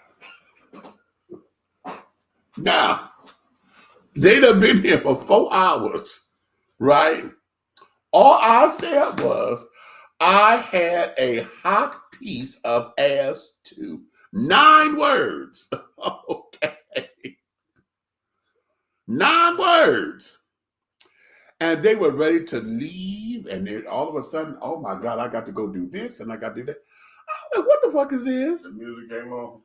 Now, they done been here for 4 hours, right? All I said was, I had a hot piece of ass, too. 9 words. Okay. 9 words. And they were ready to leave, and then all of a sudden, oh my God, I got to go do this, and I got to do that. I was like, what the fuck is this?
The music came on.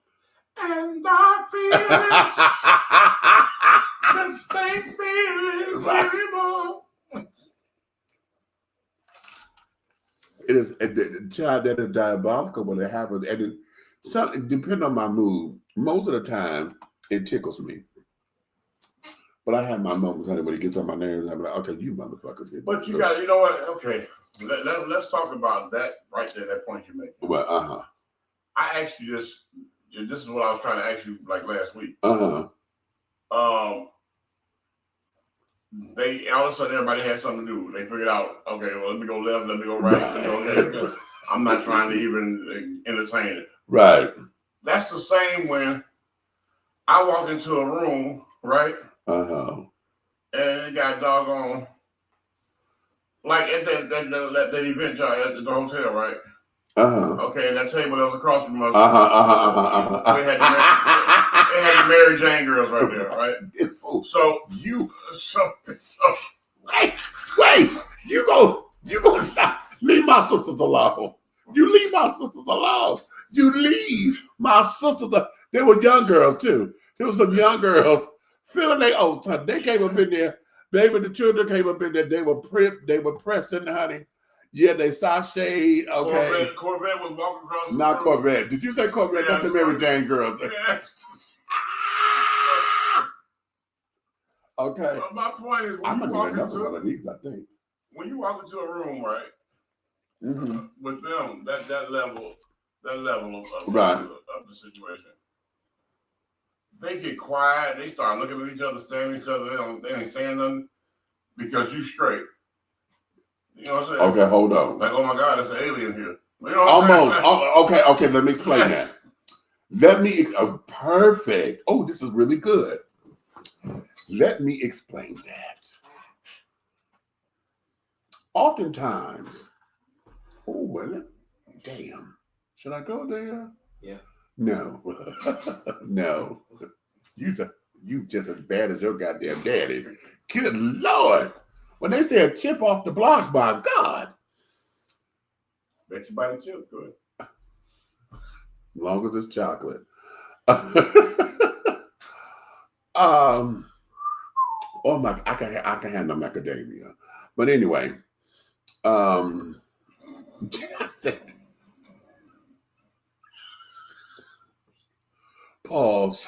And I feel the same feeling anymore.
It is, the child, that is diabolical when it happens. And depending on my mood, most of the time, it tickles me. But I have my moments, honey, when it gets on my nerves, I'm like, okay, you motherfuckers.
But you got, you know what? Okay, let's talk about that right there, that point you make.
Well,
I asked you this. This is what I was trying to ask you like last week. They all of a sudden everybody had something to do. They figured out, okay, well, let me go left, let me go right. Okay, I'm not trying to even entertain it.
Right.
That's the same when I walk into a room, right? And it got doggone, like at that event y'all at the hotel, right? Okay, and that table that was across from us. They had the Mary Jane girls right there, right? So wait, you gonna stop?
Leave my sisters alone. You leave my sisters alone. You leave my sisters alone. They were young girls too. There was some young girls feeling their old time. They came up in there. Baby, the children came up in there. They were pressed in, honey. Yeah, they sashayed. Okay.
Corvette was walking across the
Not
road.
Corvette. Did you say Corvette?
Yeah,
That's the Mary Jane girls.
Yes.
Okay.
But my point is,
I'm
when you
gonna
walk
get another one
into
of these, I think.
when you walk into a room, right,
Mm-hmm.
with them, that level of
Right.
of the situation, they get quiet. They start looking at each other, staring at each other. They ain't saying nothing because you straight. You know what I'm saying?
Okay, hold on.
Like, oh my God, it's an alien here. You know what I'm
Almost.
saying?
Oh, okay. Let me explain that. Perfect. Oh, this is really good. Let me explain that. Oftentimes, oh, well, damn. Should I go there?
Yeah.
No. No. You just as bad as your goddamn daddy. Good Lord. When they say a chip off the block, by God.
Bet you buy the chip, good.
As long as it's chocolate. Oh my, I can handle macadamia. But anyway, I said, pause.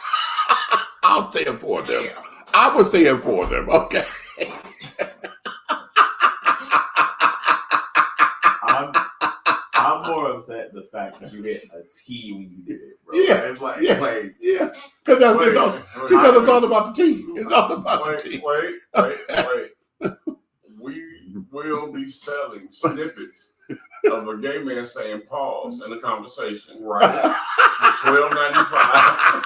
I'll say it for them. I will say it for them, okay?
I'm more upset the fact that you hit a T when you did it, bro.
Yeah,
It's like,
yeah. Because it's all about the tea. It's all about the tea.
Wait. We will be selling snippets of a gay man saying pause in the conversation.
right.
For $12.95.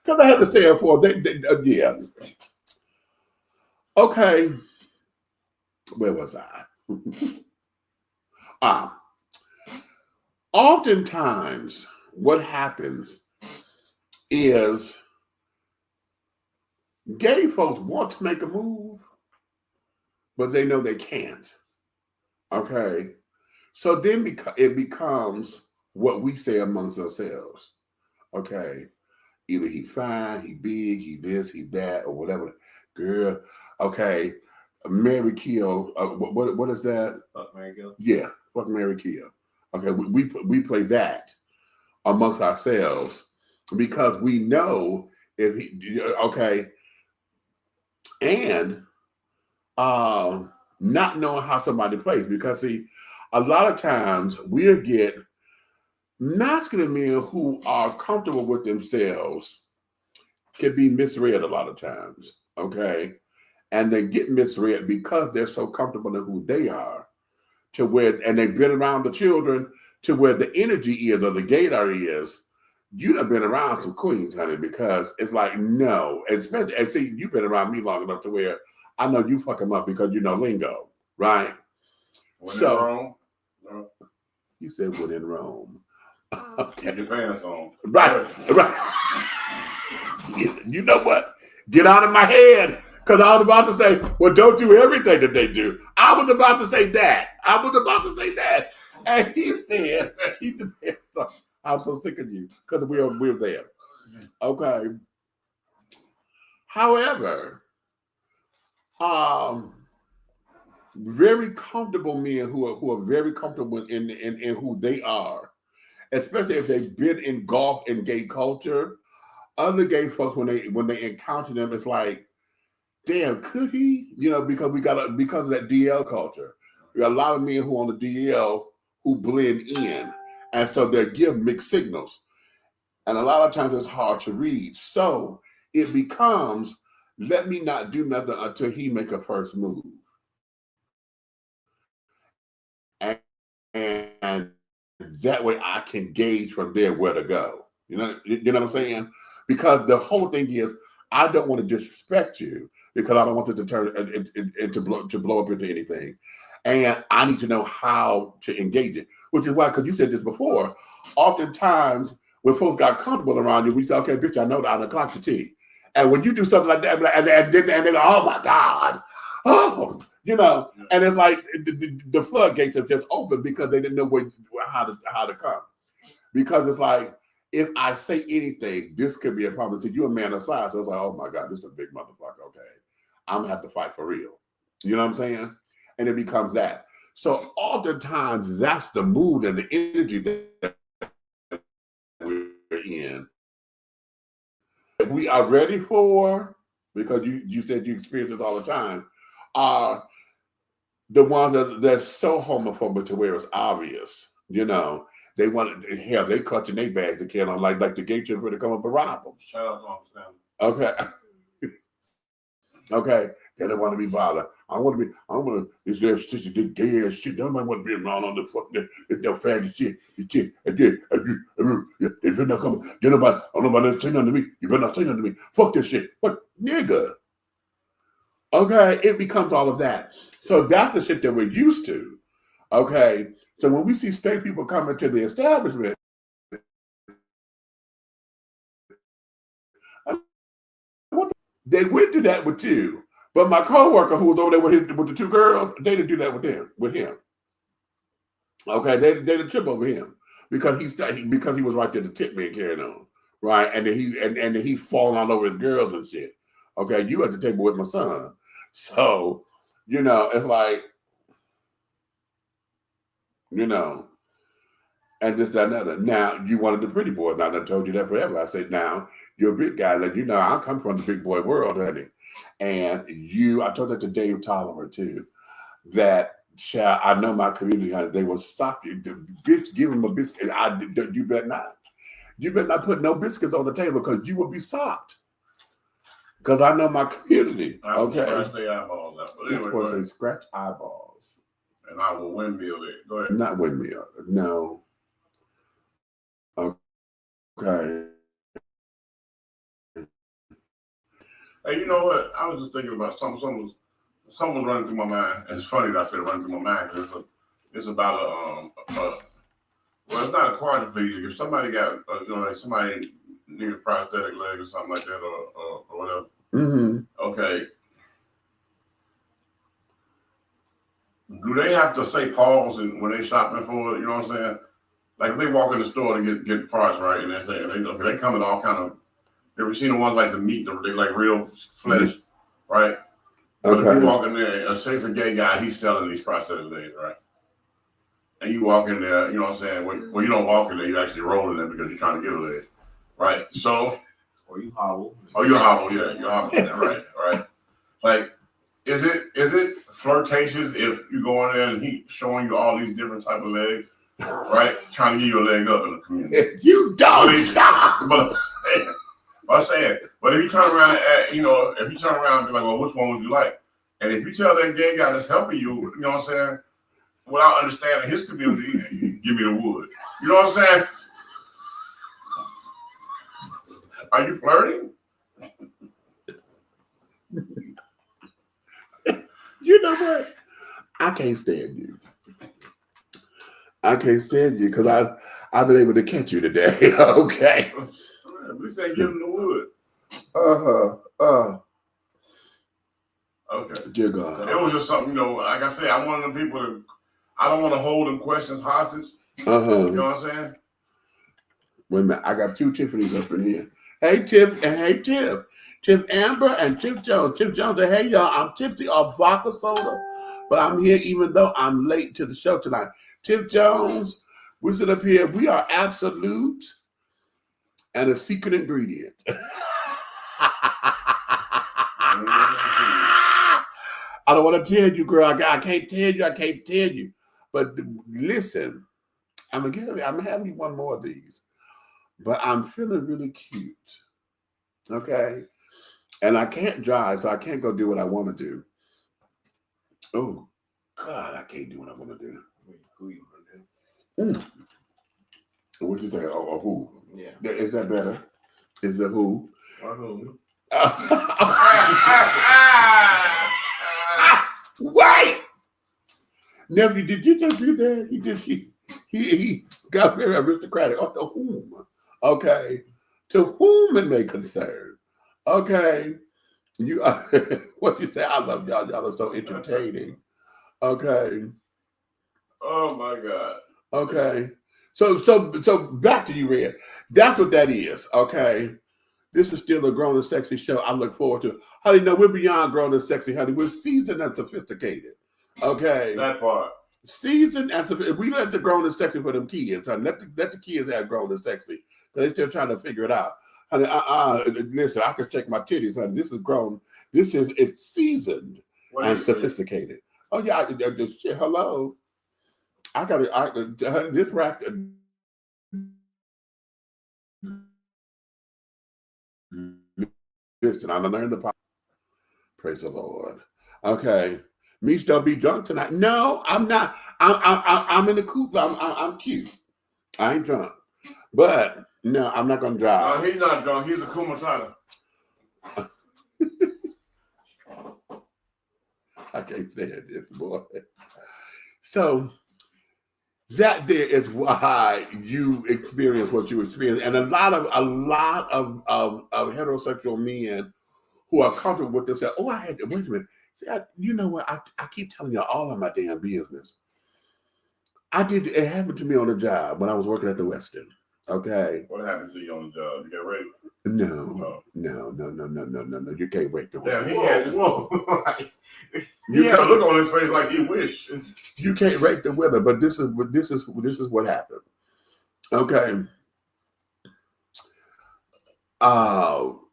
Because I had to say it for them. Yeah. Okay. Where was I? Oftentimes, what happens is gay folks want to make a move, but they know they can't. Okay? So then it becomes what we say amongst ourselves. Okay? Either he fine, he big, he this, he that, or whatever. Girl, okay. Mary kill. What is that?
Fuck, Mary Kill.
Yeah, fuck Mary kill. Okay, we play that amongst ourselves because we know if he okay, and not knowing how somebody plays because see, a lot of times we'll get masculine men who are comfortable with themselves can be misread a lot of times. Okay. And they get misread because they're so comfortable in who they are to where, and they've been around the children to where the energy is or the gator is. You done been around some queens, honey, because it's like, no, especially, and see, you've been around me long enough to where I know you fuck them up because you know lingo, right?
When
so,
in Rome, no.
You said when in Rome. Okay.
Keep your pants on.
Right. You know what? Get out of my head. Because I was about to say, well, don't do everything that they do. I was about to say that. And he said, keep the pants on. I'm so sick of you because we're there. Okay. However, very comfortable men who are very comfortable in who they are, especially if they've been engulfed in gay culture. Other gay folks, when they encounter them, it's like, damn, could he? You know, because of that DL culture. We got a lot of men who on the DL who blend in, and so they give mixed signals. And a lot of times it's hard to read. So it becomes, let me not do nothing until he make a first move. And that way I can gauge from there where to go. You know what I'm saying? Because the whole thing is, I don't want to disrespect you because I don't want it to turn to blow up into anything. And I need to know how to engage it, which is why, because you said this before, oftentimes when folks got comfortable around you, we say, okay, bitch, I know that I done clocked the T. And when you do something like that, and they go, oh my God, oh, you know, and it's like the floodgates have just opened because they didn't know how to come. Because it's like, if I say anything, this could be a problem. So you're a man of size. So it's like, oh my God, this is a big motherfucker. Okay, I'm gonna have to fight for real. You know what I'm saying? And it becomes that. So oftentimes that's the mood and the energy that we're in. We are ready for, because you said you experience this all the time, are the ones that's so homophobic to where it's obvious. You know, they want to, hell, they clutching their bags to kill on like the gay children to come up and rob them.
Shout out to Uncle
Okay. Okay. They don't want to be bothered. I want to, it's their sister, this gay ass shit. Nobody want to be around on the fucking, that faggot shit. They better not come. Get nobody, nobody say nothing to me. You better not say nothing to me. Fuck this shit. What, nigga? Okay. It becomes all of that. So that's the shit that we're used to. Okay. So when we see straight people coming to the establishment, they went through that with you. But my coworker who was over there with the two girls, they didn't do that with him. Okay, they didn't trip over him because he was right there, the tip man carrying on, right? And then he falling all over his girls and shit. Okay, you at the table with my son, so you know it's like, you know, and this, that, and other. Now you wanted the pretty boys. Now I told you that forever. I said, now you're a big guy. Let you know I come from the big boy world, honey. And I told that to Dave Tolliver too, that child, I know my community, honey, they will stop you. The bitch, give him a biscuit. You better not. You better not put no biscuits on the table because you will be sopped. Because I know my community.
I will
okay.
scratch their eyeballs out. But anyway,
of course, they scratch eyeballs.
And I will windmill it. Go ahead.
Not windmill. No. Okay.
Hey, you know what? I was just thinking about something was running through my mind. And it's funny that I said running through my mind because it's about well, it's not a quadriplegic. If somebody got, like somebody need a prosthetic leg or something like that, or whatever.
Mm-hmm.
Okay. Do they have to say pause when they shopping for it? You know what I'm saying? Like if they walk in the store to get parts, right? And they're saying they come in all kind of. Have you seen the ones like the meat? They like real flesh, right? But if you walk in there, say it's a gay guy, he's selling these prosthetic legs, right? And you walk in there, you know what I'm saying? Well, you don't walk in there, you actually roll in there because you're trying to get a leg, right? So,
or you hobble.
Oh, you hobble, yeah, you hobble in there, right? Like, is it flirtatious if you go in there and he's showing you all these different type of legs, right? Trying to give you a leg up in the community.
You don't stop.
I'm saying, but if you turn around and be like, well, which one would you like? And if you tell that gay guy that's helping you, you know what I'm saying, without understanding his community, give me the wood. You know what I'm saying? Are you flirting?
You know what? I can't stand you. I can't stand you because I've been able to catch you today. Okay.
At least they give him the wood. Okay.
Dear God.
It was just something, like I said, I'm one of them people that I don't want to hold them questions hostage. You know what I'm saying?
Wait a minute. I got two Tiffany's up in here. Hey, Tiff, and hey, Tiff. Tiff Amber and Tiff Jones. Tiff Jones said, hey, y'all, I'm tipsy off vodka soda, but I'm here even though I'm late to the show tonight. Tiff Jones, we sit up here. We are absolute and a secret ingredient. I don't want to tell you, girl. I can't tell you. But listen, I'm gonna have you one more of these. But I'm feeling really cute. Okay? And I can't drive, so I can't go do what I want to do. Oh, God, I can't do what I want to do.
Who you want to do?
What you think? Oh, who?
Yeah.
Is that better? Is it who?
Or who?
Wait! Nephew, did you just do that? He got very aristocratic. Oh, to whom? Okay. To whom it may concern. Okay. You what you say? I love y'all. Y'all are so entertaining. Okay.
Oh my God.
Okay. So back to you, Red. That's what that is. Okay. This is still a grown and sexy show. I look forward to. Honey, no, we're beyond grown and sexy, honey. We're seasoned and sophisticated. Okay.
That part.
Seasoned and sophisticated. We let the grown and sexy for them kids, honey. Let the kids have grown and sexy. Because they're still trying to figure it out. Honey, listen, I can check my titties, honey. This is grown. It's seasoned and sophisticated. Oh, yeah. Shit, hello. I got it. This rack. Listen, I learned the. Praise the Lord. Okay, Meech, don't be drunk tonight. No, I'm not. I'm in the coop. I'm cute. I ain't drunk, but no, I'm not gonna drive.
No, he's not drunk. He's a Kumatana.
I can't say it, boy. So that there is why you experience what you experience, and a lot of heterosexual men who are comfortable with this say, "Oh, I had to wait a minute." See, you know what? I keep telling you all of my damn business. It happened to me on the job when I was working at the Westin. Okay.
What happened to you on the job? You got raped?
No. You can't rape the women.
Damn, he had whoa. He had a look on his face like he wished.
You can't rape the women, but this is what happened. Okay. Oh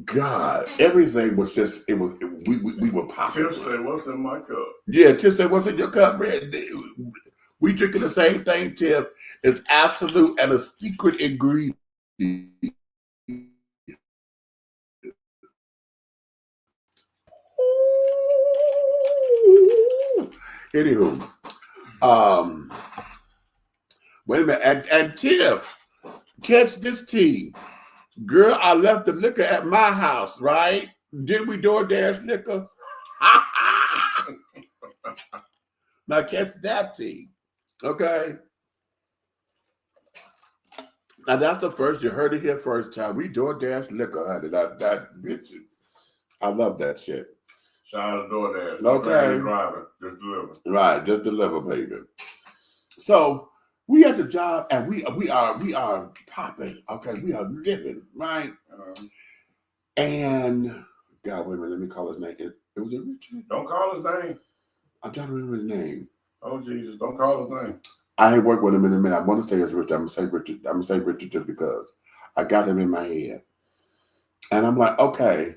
God! Everything was just we were popping.
Tim said, "What's in my cup?"
Yeah, Tim said, "What's in your cup, Red?" We drinking the same thing, Tim. It's absolute and a secret ingredient. Anywho, wait a minute, and Tiff, catch this tea. Girl, I left the liquor at my house, right? Did we DoorDash liquor? Now catch that tea. Okay. Now that's the first, you heard it here first time. We DoorDash liquor, honey. That bitch. I love that shit.
Shout out to DoorDash.
Okay.
Driving, just deliver.
Right, just deliver, baby. So we at the job and we are popping. Okay, we are living, right? And God, wait a minute, let me call his name. It was a Richard.
Don't call his name.
I'm trying to remember his name.
Oh Jesus, don't call his name.
I ain't worked with him in a minute. I want to say it's Richard. I'm gonna say Richard just because I got him in my head. And I'm like, okay.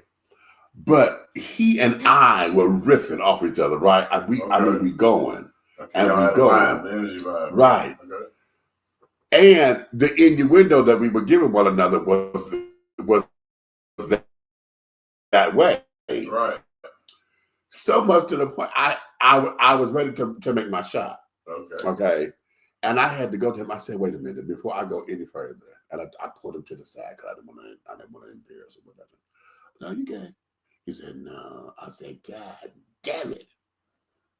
But he and I were riffing off each other, right? I mean, we going. And we going.
The energy vibe.
Right. Okay. And the innuendo that we were giving one another was that way.
Right.
So much to the point I was ready to make my shot.
Okay.
Okay. And I had to go to him. I said, wait a minute, before I go any further. And I pulled him to the side because I didn't want to embarrass him. No, you gay. He said, no. I said, God damn it.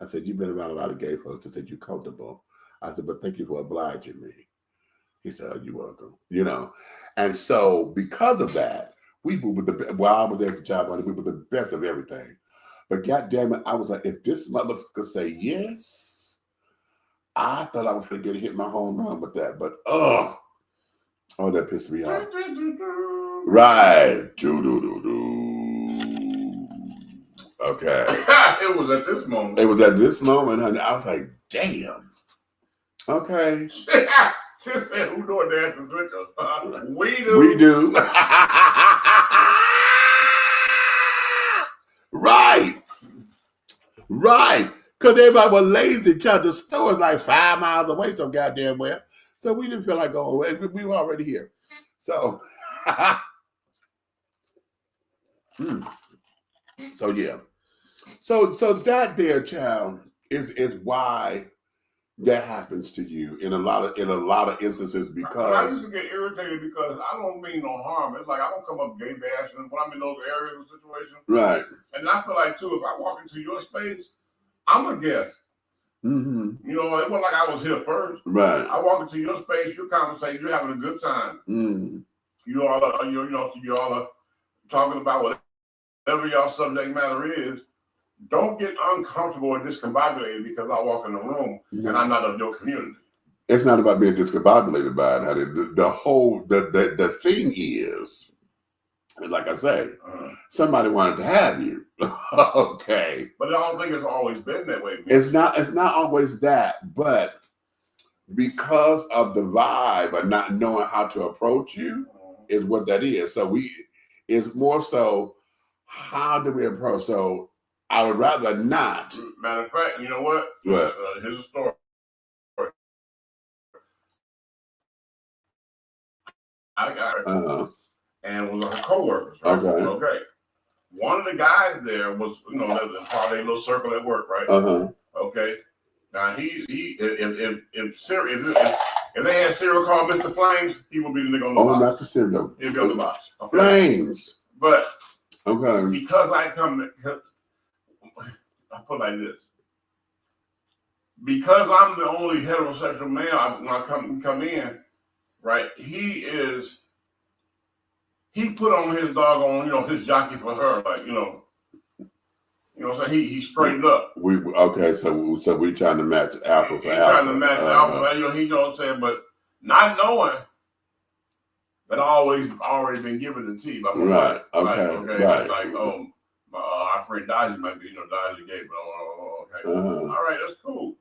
I said, you've been around a lot of gay folks. I said, you're comfortable. I said, but thank you for obliging me. He said, oh, you're welcome. You know. And so because of that, we were while I was at the job, we were the best of everything. But God damn it, I was like, if this motherfucker say yes, I thought I was going to hit my home run with that. But oh, that pissed me off. Right. Okay.
It was at this moment.
It was at this moment, honey. I was like, damn. Okay.
Tim said, who DoorDash is liquor? We do.
We do. Right. Because everybody was lazy. The store was like 5 miles away so goddamn well. So we didn't feel like going away. We were already here. So, so yeah. So that there, child, is why that happens to you in a lot of instances because
I used to get irritated because I don't mean no harm. It's like I don't come up gay bashing when I'm in those areas of situation.
Right.
And I feel like too, if I walk into your space, I'm a guest.
Mm-hmm.
You know, it wasn't like I was here first.
Right.
I walk into your space, you're conversating, you're having a good time.
Mm-hmm.
You all are talking about whatever y'all subject matter is, don't get uncomfortable or discombobulated because I walk in the room and I'm not of your community.
It's not about being discombobulated by it, honey. The thing is, like I say, somebody wanted to have you. Okay.
But I don't think it's always been that way.
It's not always that, but because of the vibe and not knowing how to approach you is what that is. So it's more so, how do we approach? So I would rather not.
Matter of fact, you know what?
What?
Here's a story. I got her, and it was her co-workers, right? Okay. One of the guys there was, part of their little circle at work, right? Okay. Now if they had cereal called Mr. Flames, he would be the nigga on the box.
Not the cereal.
He'd be on the box.
Flames.
But
okay,
because I put it like this. Because I'm the only heterosexual male when I come in, right? He put on his doggone, his jockey for her, like, so he straightened up.
So we trying to match alpha for alpha.
Trying to match alpha, you know what I'm saying? But not knowing that I already been given the tea.
Right. Right.
Like, our friend Dodgy might be, Dodgy gay, but okay. All right, that's cool.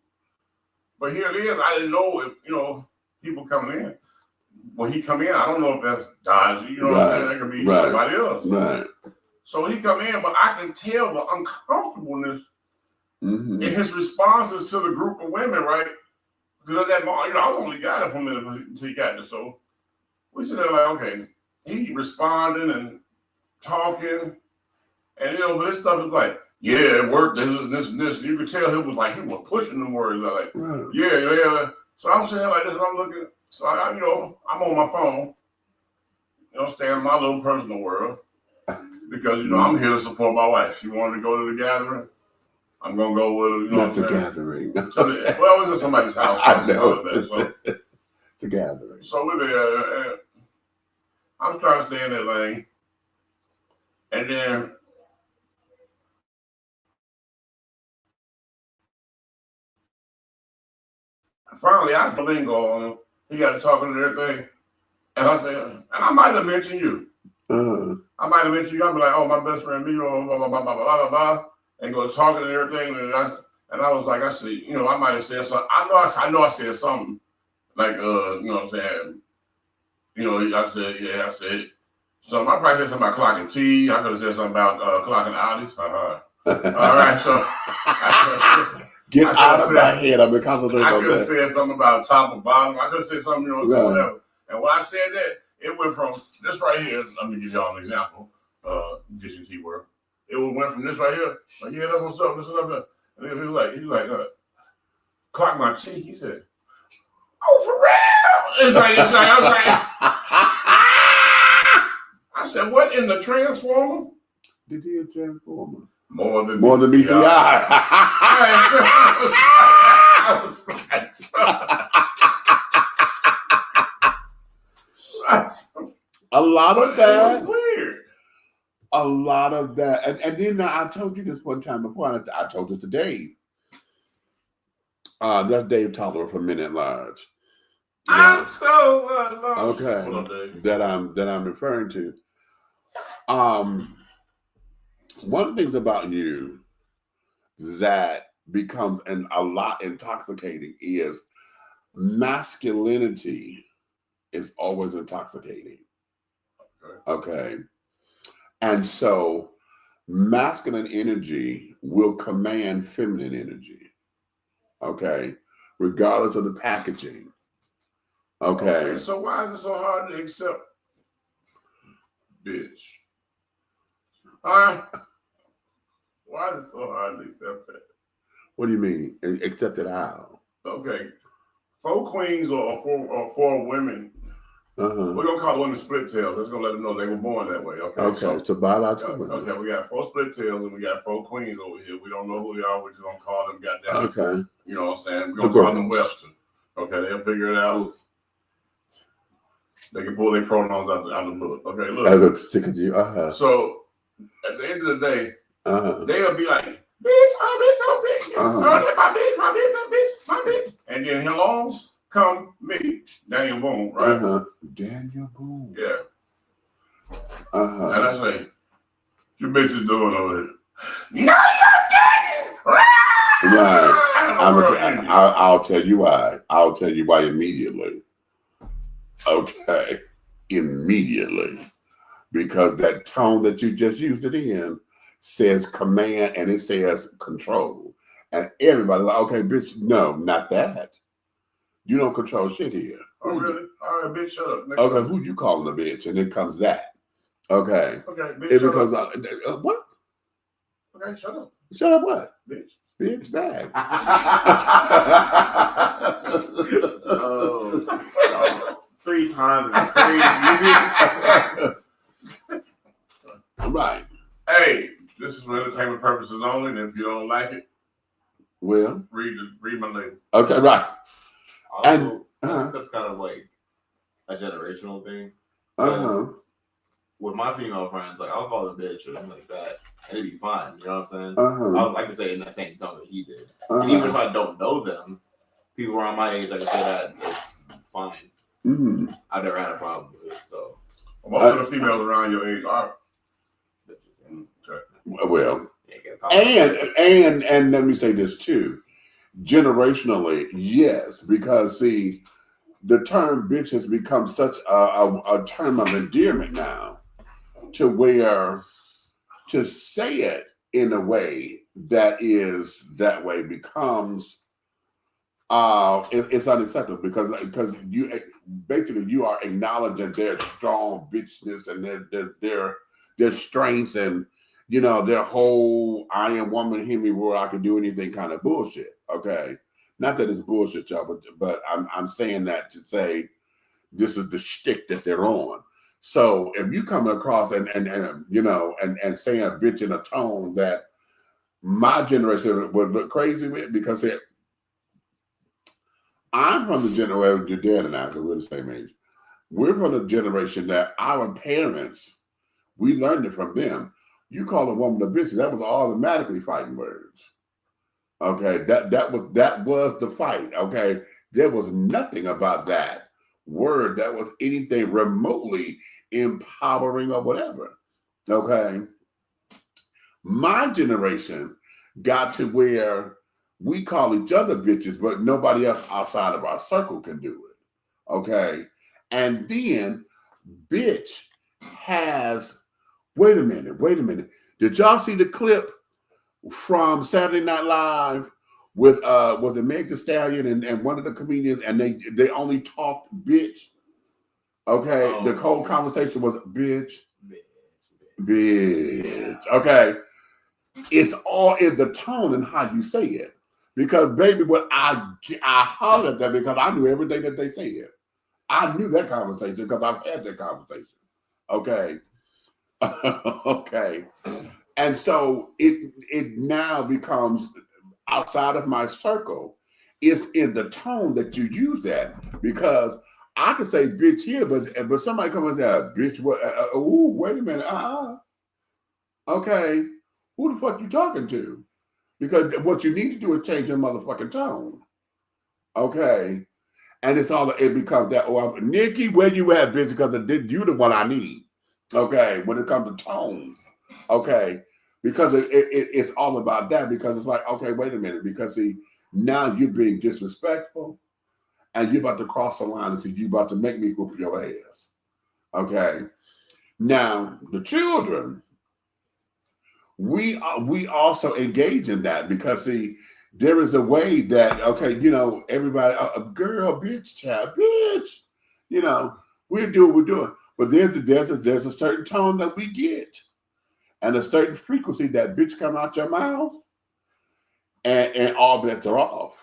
But here it is. I didn't know if, people coming in. When he come in, I don't know if that's Dodgy, what I'm saying? That could be somebody else.
Right.
So he come in, but I can tell the uncomfortableness in his responses to the group of women, right? Because at that moment, I only got it for a minute until he got there. So we sit there like, okay, he responding and talking, and but this stuff is like, yeah, it worked, this. You could tell he was pushing them words, like, yeah. So I'm sitting like this, and I'm looking. So I'm on my phone, staying in my little personal world. Because, I'm here to support my wife. She wanted to go to the gathering. I'm going to go with her.
Not the gathering.
So it was at somebody's house.
I know. The gathering.
So we're there. And I'm trying to stay in that lane. And then finally, I put lingo on him. He got to talking and everything. And I said, and I might have mentioned you. I might have mentioned you. I'd be like, oh, my best friend, me, blah, blah, blah, blah, blah, blah, blah, and go talking and everything. And I was like, I said, I might have said something. I know I said something. Like, what I'm saying? I said something. I probably said something about clocking tea. I could have said something about clocking Audis. All right, so.
Get out of my head. I've been concentrating on that.
I could have said something about top or bottom. I could have said something, whatever. And when I said that, it went from this right here. Let me give y'all an example. Kitchen tea work. It went from this right here. Like, yeah, that's what's up. This and that. And then he was like, clock my tea. He said, "Oh, for real?" It's like I was like, I said, "What in the transformer?"
Did he a transformer?
More than
BTI.
I was like,
a lot of that.
It was weird.
A lot of that. And then I told you this one time before. I told it to Dave. That's Dave Toller from Men at Large.
I'm so lost.
Okay.
Hold on, Dave.
That I'm referring to. One of the things about you that becomes a lot intoxicating is masculinity is always intoxicating. Okay. And so masculine energy will command feminine energy. Okay. Regardless of the packaging. Okay.
So why is it so hard to accept, bitch? Why is it so hard to accept that?
What do you mean? Accept it how?
Okay. 4 queens or four women. We're going to call the women split tails. That's going to let them know they were born that way. Okay.
So biological women.
Okay, we got 4 split tails and we got 4 queens over here. We don't know who they are. We're just going to call them goddamn.
Okay.
You know what I'm saying? We're going to call them Webster. Okay, they'll figure it out. They can pull their pronouns out the book. Okay, look.
I look sick of you.
So at the end of the day,
Uh-huh.
they'll be like, bitch, oh, bitch, oh, that's my bitch. And then along come me, Daniel Boone, right?
Uh-huh. Daniel Boone.
Yeah.
Uh-huh.
And I say, what you bitches doing over there? No,
Right. I'll tell you why. I'll tell you why immediately. Okay. Immediately. Because that tone that you just used it in says command and it says control. And everybody's like, okay, bitch, no, not that. You don't control shit here.
Oh, really? All right, bitch, shut up. Next
okay,
time.
who you calling a bitch? And it comes that. Okay.
Okay, bitch,
It
shut
becomes,
up.
what?
Okay, shut up.
Shut up what?
Bitch.
Bitch, bag.
Oh, 3 times is crazy.
Right.
Hey, this is for entertainment purposes only, and if you don't like it,
Well,
read my label.
okay, right.
Also,
And-
I think that's kind of like a generational thing.
Uh-huh.
With my female friends, like I'll call them bitch or something like that, and it'd be fine. You know what I'm saying?
Uh-huh.
I can say it in that same tone that he did. And even if I don't know them, people around my age, I can say that it's fine.
Mm-hmm.
I've never had a problem with it. So
most of the females around your age are.
Well, and let me say this too. Generationally, yes, because see, the term bitch has become such a term of endearment now, to where to say it in a way that is that way becomes it's unacceptable because you basically you are acknowledging their strong bitchness and their strength and their whole I am woman, hear me roar, I can do anything kind of bullshit. Okay. Not that it's bullshit, y'all, but I'm saying that to say this is the shtick that they're on. So if you come across and saying a bitch in a tone that my generation would look crazy with, because I'm from the generation, your dad and I, because we're the same age. We're from the generation that our parents, we learned it from them. You call a woman a bitch, that was automatically fighting words. Okay, that was the fight. Okay, there was nothing about that word that was anything remotely empowering or whatever. Okay, my generation got to where we call each other bitches, but nobody else outside of our circle can do it. Okay, and then bitch has. Wait a minute. Did y'all see the clip from Saturday Night Live with was it Meg Thee Stallion and one of the comedians, and they only talked bitch? Okay, the whole conversation was bitch. Okay, it's all in the tone and how you say it. Because baby, what I hollered at that because I knew everything that they said. I knew that conversation because I've had that conversation. Okay. Okay. And so it now becomes outside of my circle. It's in the tone that you use that, because I could say bitch here, but somebody comes and says, bitch, what? Oh, wait a minute. Okay. Who the fuck you talking to? Because what you need to do is change your motherfucking tone. Okay. And it becomes that, Nikki, where you at, bitch? Because you the one I need. Okay. When it comes to tones. Okay. Because it's all about that, because it's like, okay, wait a minute. Because see, now you're being disrespectful and you're about to cross the line and say, you're about to make me whoop your ass. Okay. Now, the children, we also engage in that, because see, there is a way that, okay, everybody, a girl, bitch, child, bitch, we do what we're doing. But there's a certain tone that we get and a certain frequency that bitch come out your mouth, and all bets are off.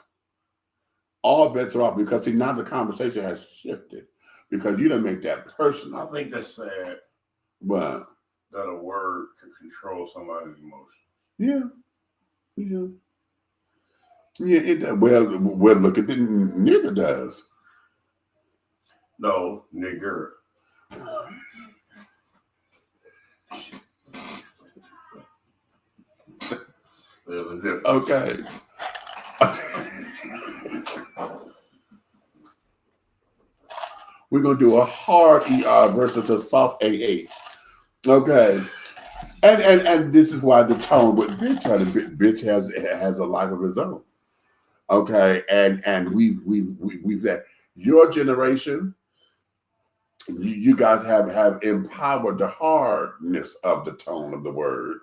All bets are off, because see, now the conversation has shifted because you don't make that personal.
I think that's sad.
But
that a word can control somebody's emotions.
Yeah, it does. Well, look at it. Nigga does.
No, nigger. There's a difference.
Okay. We're gonna do a hard ER versus a soft AH. Okay. And this is why the tone with bitch, bitch has a life of its own. Okay, and we've that your generation, you guys have empowered the hardness of the tone of the word,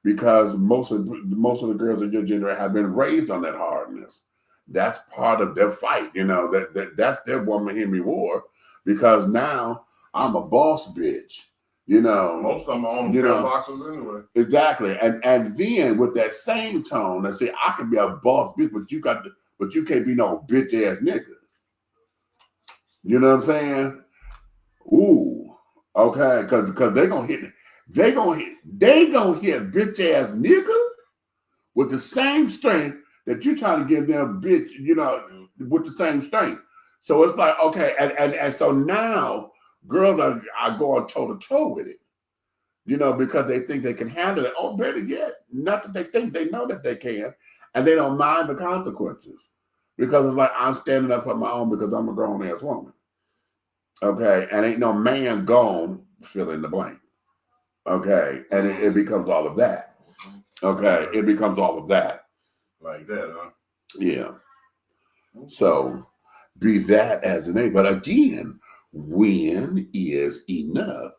because most of the girls in your generation have been raised on that hardness. That's part of their fight, you know. That's their woman Henry War, because now I'm a boss bitch. You know,
most of them are on boxes anyway.
Exactly, and then with that same tone, and say I can be a boss bitch, but you can't be no bitch ass nigga. You know what I'm saying? Ooh, okay, because they gonna hit bitch ass nigga with the same strength that you're trying to give them bitch, you know, with the same strength. So it's like, okay, and so now girls are going toe to toe with it. You know, because they think they can handle it. Oh, better yet, not that they think, they know that they can. And they don't mind the consequences. Because it's like, I'm standing up for my own because I'm a grown-ass woman. Okay? And ain't no man gone, fill in the blank. Okay? And it becomes all of that. Okay? It becomes all of that.
Like that, huh?
Yeah. So, be that as it may. But again, when is enough?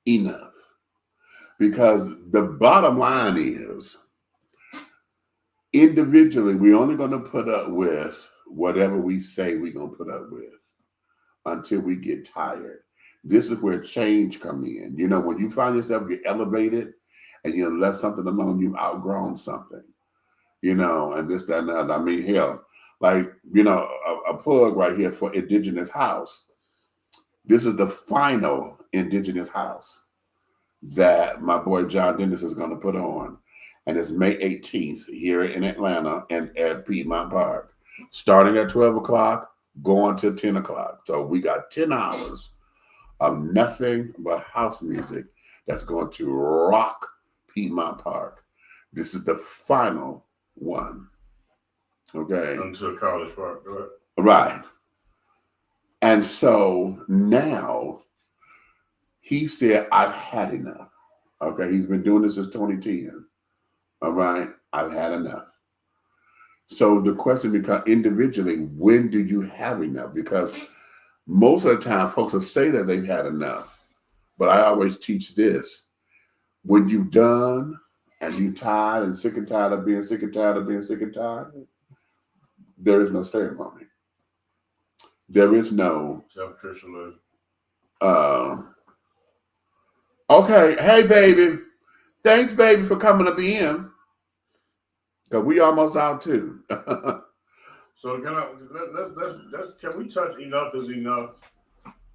Enough. Because the bottom line is, individually, we're only going to put up with whatever we say we're going to put up with until we get tired. This is where change come in. You know, when you find yourself get elevated and you left something alone, you've outgrown something. You know, and this, that, and that. I mean, hell, like, you know, a plug right here for Indigenous House. This is the final Indigenous House that my boy John Dennis is going to put on. And it's May 18th here in Atlanta and at Piedmont Park. Starting at 12 o'clock, going to 10 o'clock. So we got 10 hours of nothing but house music that's going to rock Piedmont Park. This is the final one. Okay.
Until College Park, right?
Right. And so now he said, I've had enough. Okay. He's been doing this since 2010. All right. I've had enough. So the question becomes, individually, when do you have enough? Because most of the time folks will say that they've had enough. But I always teach this. When you're done and you're tired and sick and tired of being sick and tired of being sick and tired, there is no ceremony. There is no okay, hey baby. Thanks, baby, for coming to be in. Because we almost out too.
So can we touch enough is enough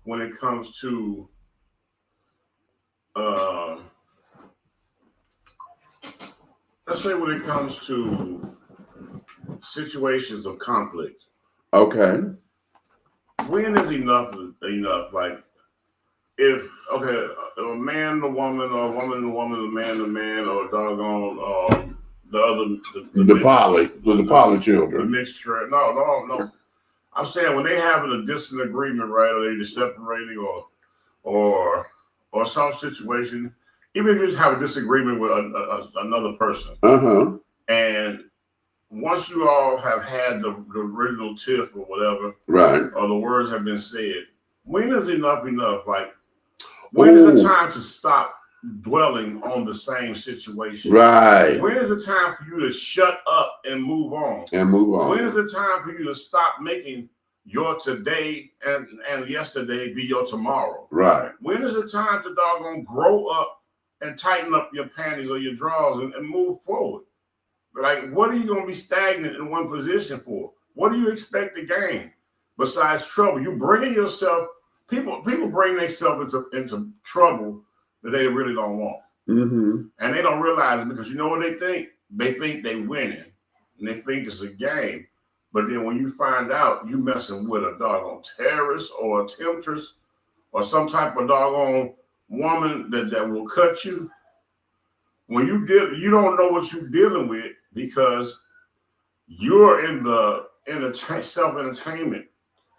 when it comes to let's say when it comes to situations of conflict.
Okay.
When is enough enough? Like if a man to woman, or a woman to woman, a man to man, or a doggone the poly children. The mixture. No. I'm saying when they having a disagreement, right, or they just separating, or some situation, even if you just have a disagreement with another person, and once you all have had the original tiff or whatever, right, or the words have been said, when is enough enough? Like, when is the time to stop dwelling on the same situation? Right. When is the time for you to shut up and move on? When is the time for you to stop making your today and yesterday be your tomorrow? Right. When is the time to doggone grow up and tighten up your panties or your drawers and move forward? Like, what are you going to be stagnant in one position for? What do you expect to gain besides trouble? You bringing yourself, people bring themselves into trouble that they really don't want. And they don't realize it, because you know what they think? They think they winning, and they think it's a game. But then when you find out you messing with a doggone terrorist or a temptress or some type of doggone woman that will cut you, when you don't know what you're dealing with because you're in the self-entertainment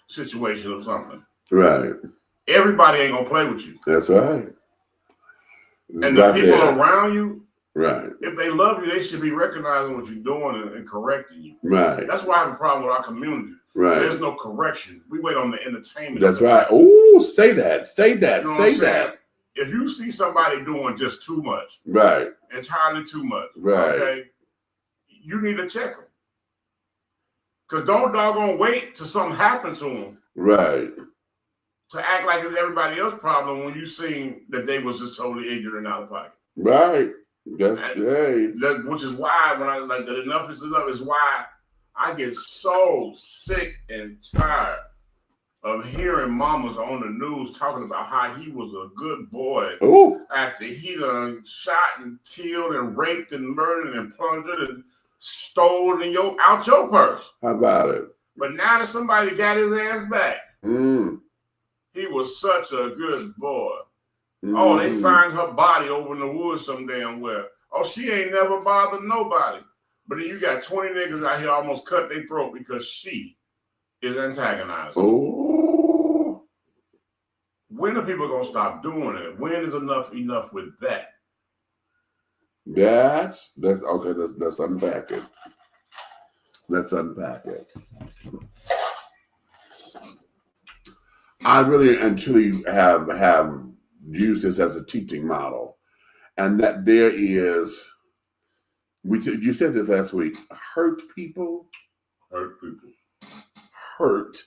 situation or something.
Right.
Everybody ain't gonna play with you.
That's right.
And the people around you,
right,
if they love you, they should be recognizing what you're doing and correcting you.
Right.
That's why I have a problem with our community.
Right.
There's no correction. We wait on the entertainment.
That's right. Oh, say that. Say that.
You know
say that.
If you see somebody doing just too much,
right,
entirely too much,
right,
okay, you need to check them. Because don't doggone wait till something happens to them.
Right.
To act like it's everybody else's problem when you seen that they was just totally ignorant and out of pocket.
Right. That's
which is why when I like that enough is enough is why I get so sick and tired of hearing mamas on the news talking about how he was a good boy after he done shot and killed and raped and murdered and plundered and stole out your purse.
How about it?
But now that somebody got his ass back, he was such a good boy. Oh, they find her body over in the woods some damn well. Oh, she ain't never bothered nobody. But then you got 20 niggas out here almost cut their throat because she is antagonizing.
Oh.
When are people gonna stop doing it? When is enough with that?
That's okay. Let's unpack it. Let's unpack it. I really and truly have used this as a teaching model, and that there is. You said this last week. Hurt people.
Hurt people.
Hurt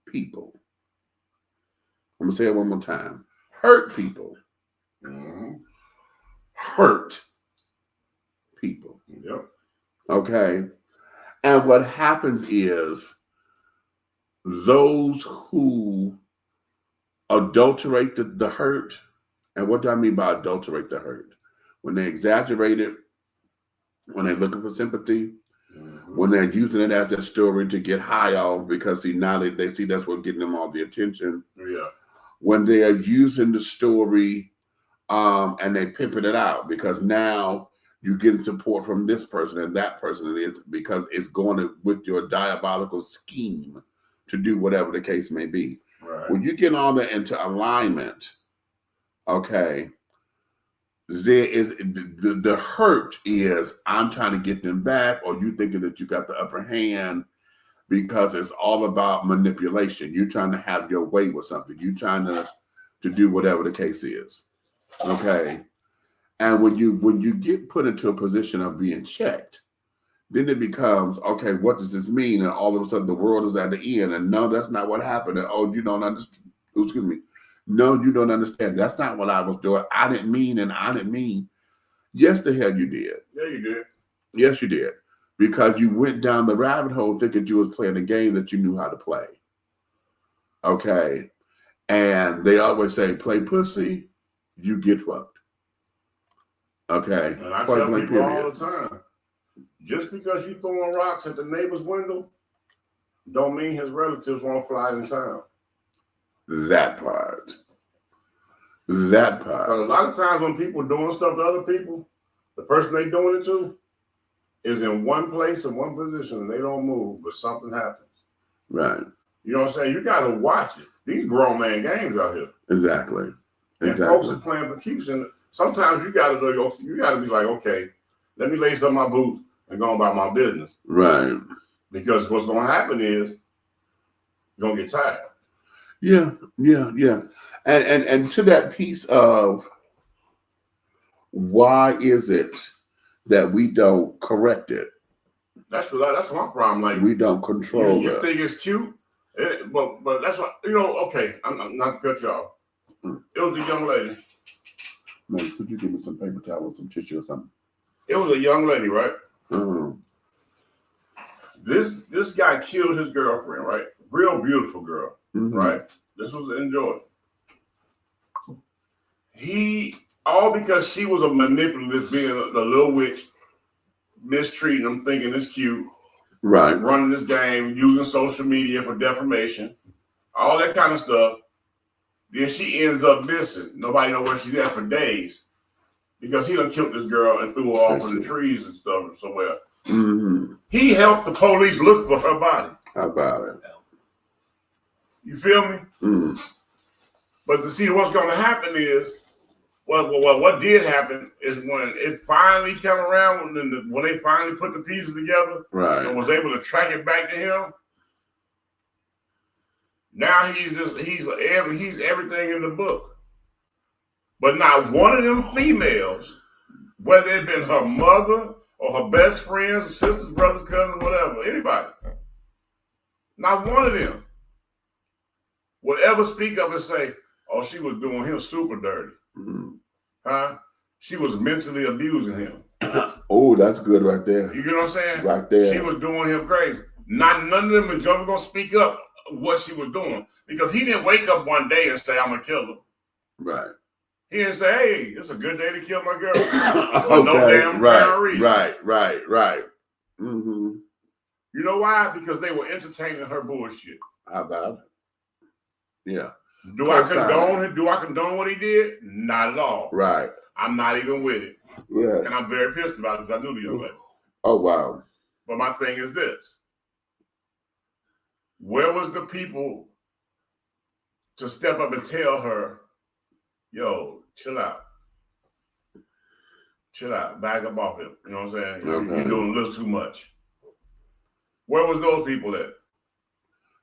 people. I'm gonna say it one more time. Hurt people. Hurt people.
Yep.
Okay. And what happens is those who adulterate the hurt, and what do I mean by adulterate the hurt? When they exaggerate it, when they're looking for sympathy, when they're using it as their story to get high off because now they see that's what's getting them all the attention.
Yeah.
When they are using the story and they pimping it out because now you're getting support from this person and that person because it's going with your diabolical scheme to do whatever the case may be.
Right.
When you get all that into alignment, okay, there is the hurt is I'm trying to get them back, or you thinking that you got the upper hand because it's all about manipulation. You're trying to have your way with something. You're trying to do whatever the case is. Okay. And when you get put into a position of being checked, then it becomes, okay, what does this mean? And all of a sudden the world is at the end. And no, that's not what happened. And, oh, you don't understand. Excuse me. No, you don't understand. That's not what I was doing. I didn't mean. Yes, the hell you did.
Yeah, you did.
Yes, you did. Because you went down the rabbit hole thinking you was playing a game that you knew how to play. Okay. And they always say, play pussy, you get fucked. Okay.
And I tell people all the time, just because you throwing rocks at the neighbor's window, don't mean his relatives won't fly in town.
That part.
Because a lot of times when people doing stuff to other people, the person they doing it to is in one place in one position and they don't move, but something happens.
Right.
You know what I'm saying? You got to watch it. These grown man games out here.
Exactly.
And folks are playing for keeps. And sometimes you got to be like, okay, let me lace up my boots and go about my business.
Right.
Because what's going to happen is you're going to get tired.
Yeah. And to that piece of why is it that we don't correct it?
That's my problem. Like
we don't control it.
You think it's cute, but that's what okay, I'm not to cut you off. It was a young lady.
Man, could you give me some paper towel or some tissue or something?
It was a young lady, right?
Mm-hmm.
This guy killed his girlfriend, right? Real beautiful girl, right? This was in Georgia. All because she was a manipulative, being a little witch, mistreating him, thinking it's cute,
right?
Running this game, using social media for defamation, all that kind of stuff. Then she ends up missing. Nobody knows where she's at for days. because he done killed this girl and threw her off in the trees and stuff somewhere.
Mm-hmm.
He helped the police look for her body.
How about it?
You feel me?
Mm.
But to see what's going to happen is, what did happen is when it finally came around, when they finally put the pieces together,
right,
and was able to track it back to him. Now he's everything in the book. But not one of them females, whether it been her mother or her best friends, sisters, brothers, cousins, whatever, anybody, not one of them would ever speak up and say, "Oh, she was doing him super dirty."
Mm-hmm.
Huh? She was mentally abusing him.
Oh, that's good right there.
You know what I'm saying?
Right there.
She was doing him crazy. None of them is ever gonna speak up what she was doing, because he didn't wake up one day and say, "I'm gonna kill her."
Right.
He didn't say, "Hey, it's a good day to kill my girl."
Okay.
No damn reason.
Right. Mm-hmm.
You know why? Because they were entertaining her bullshit.
How about it? Yeah.
Do I condone what he did? Not at all.
Right.
I'm not even with it.
Yeah.
And I'm very pissed about it because I knew the young lady.
Oh, wow.
But my thing is this. Where was the people to step up and tell her, "Yo, chill out. Chill out. Back up off him." You know what I'm saying?
Okay.
You're doing a little too much. Where was those people at?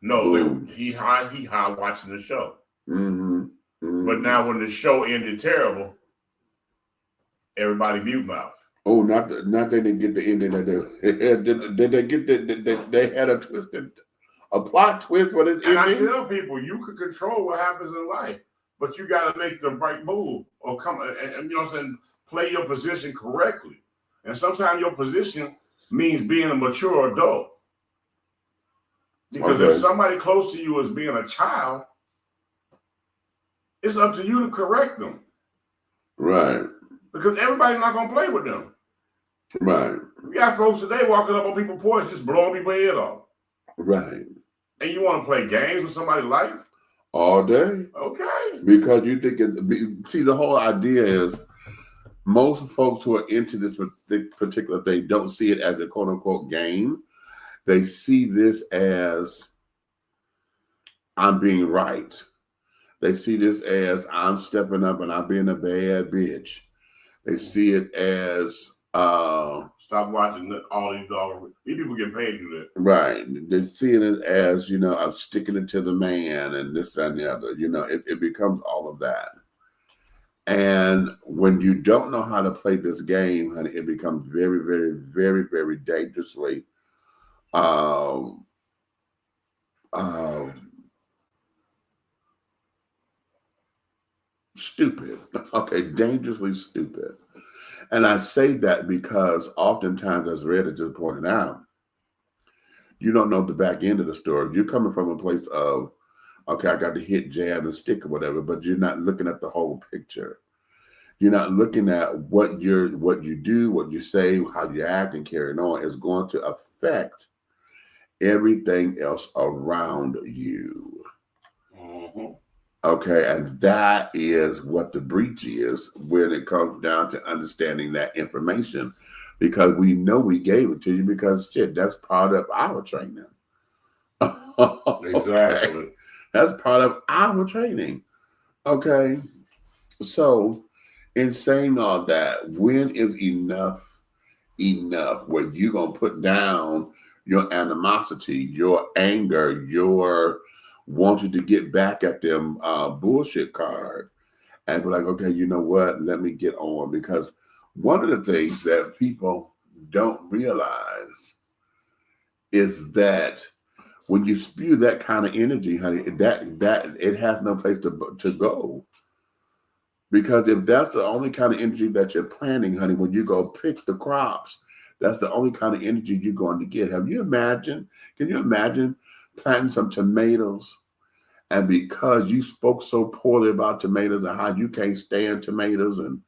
No, he high watching the show.
Mm-hmm. Mm-hmm.
But now when the show ended terrible, everybody mute mouth.
Oh, not they didn't get the ending that they did they get they had a plot twist for this
And
ending?
I tell people, you can control what happens in life, but you got to make the right move or come and you know what I'm saying, play your position correctly. And sometimes your position means being a mature adult. Because if somebody close to you is being a child, it's up to you to correct them.
Right.
Because everybody's not going to play with them.
Right.
We got folks today walking up on people's porch just blowing people's head off.
Right.
And you want to play games with somebody's life?
All day.
Okay.
Because you think see, the whole idea is most folks who are into this particular thing don't see it as a quote unquote game. They see this as I'm being right. They see this as I'm stepping up and I'm being a bad bitch. They see it as
stop watching all these dogs. These people get paid to do that.
Right. They see it as, you know, I'm sticking it to the man and this, that, and the other. You know, it becomes all of that. And when you don't know how to play this game, honey, it becomes very, very, very, very dangerously stupid. Okay, dangerously stupid. And I say that because oftentimes, as Red has just pointed out, you don't know the back end of the story. You're coming from a place of, okay, I got to hit, jab, and stick or whatever, but you're not looking at the whole picture. You're not looking at what you do, what you say, how you act and carry on is going to affect everything else around you.
Mm-hmm.
Okay, and that is what the breach is when it comes down to understanding that information, because we know we gave it to you because shit, that's part of our training.
Exactly.
Okay? That's part of our training. Okay, so in saying all that, when is enough where you're going to put down your animosity, your anger, your wanting to get back at them bullshit card and be like, okay, you know what? Let me get on. Because one of the things that people don't realize is that when you spew that kind of energy, honey, that it has no place to go. Because if that's the only kind of energy that you're planting, honey, when you go pick the crops, that's the only kind of energy you're going to get. Can you imagine planting some tomatoes, and because you spoke so poorly about tomatoes and how you can't stand tomatoes and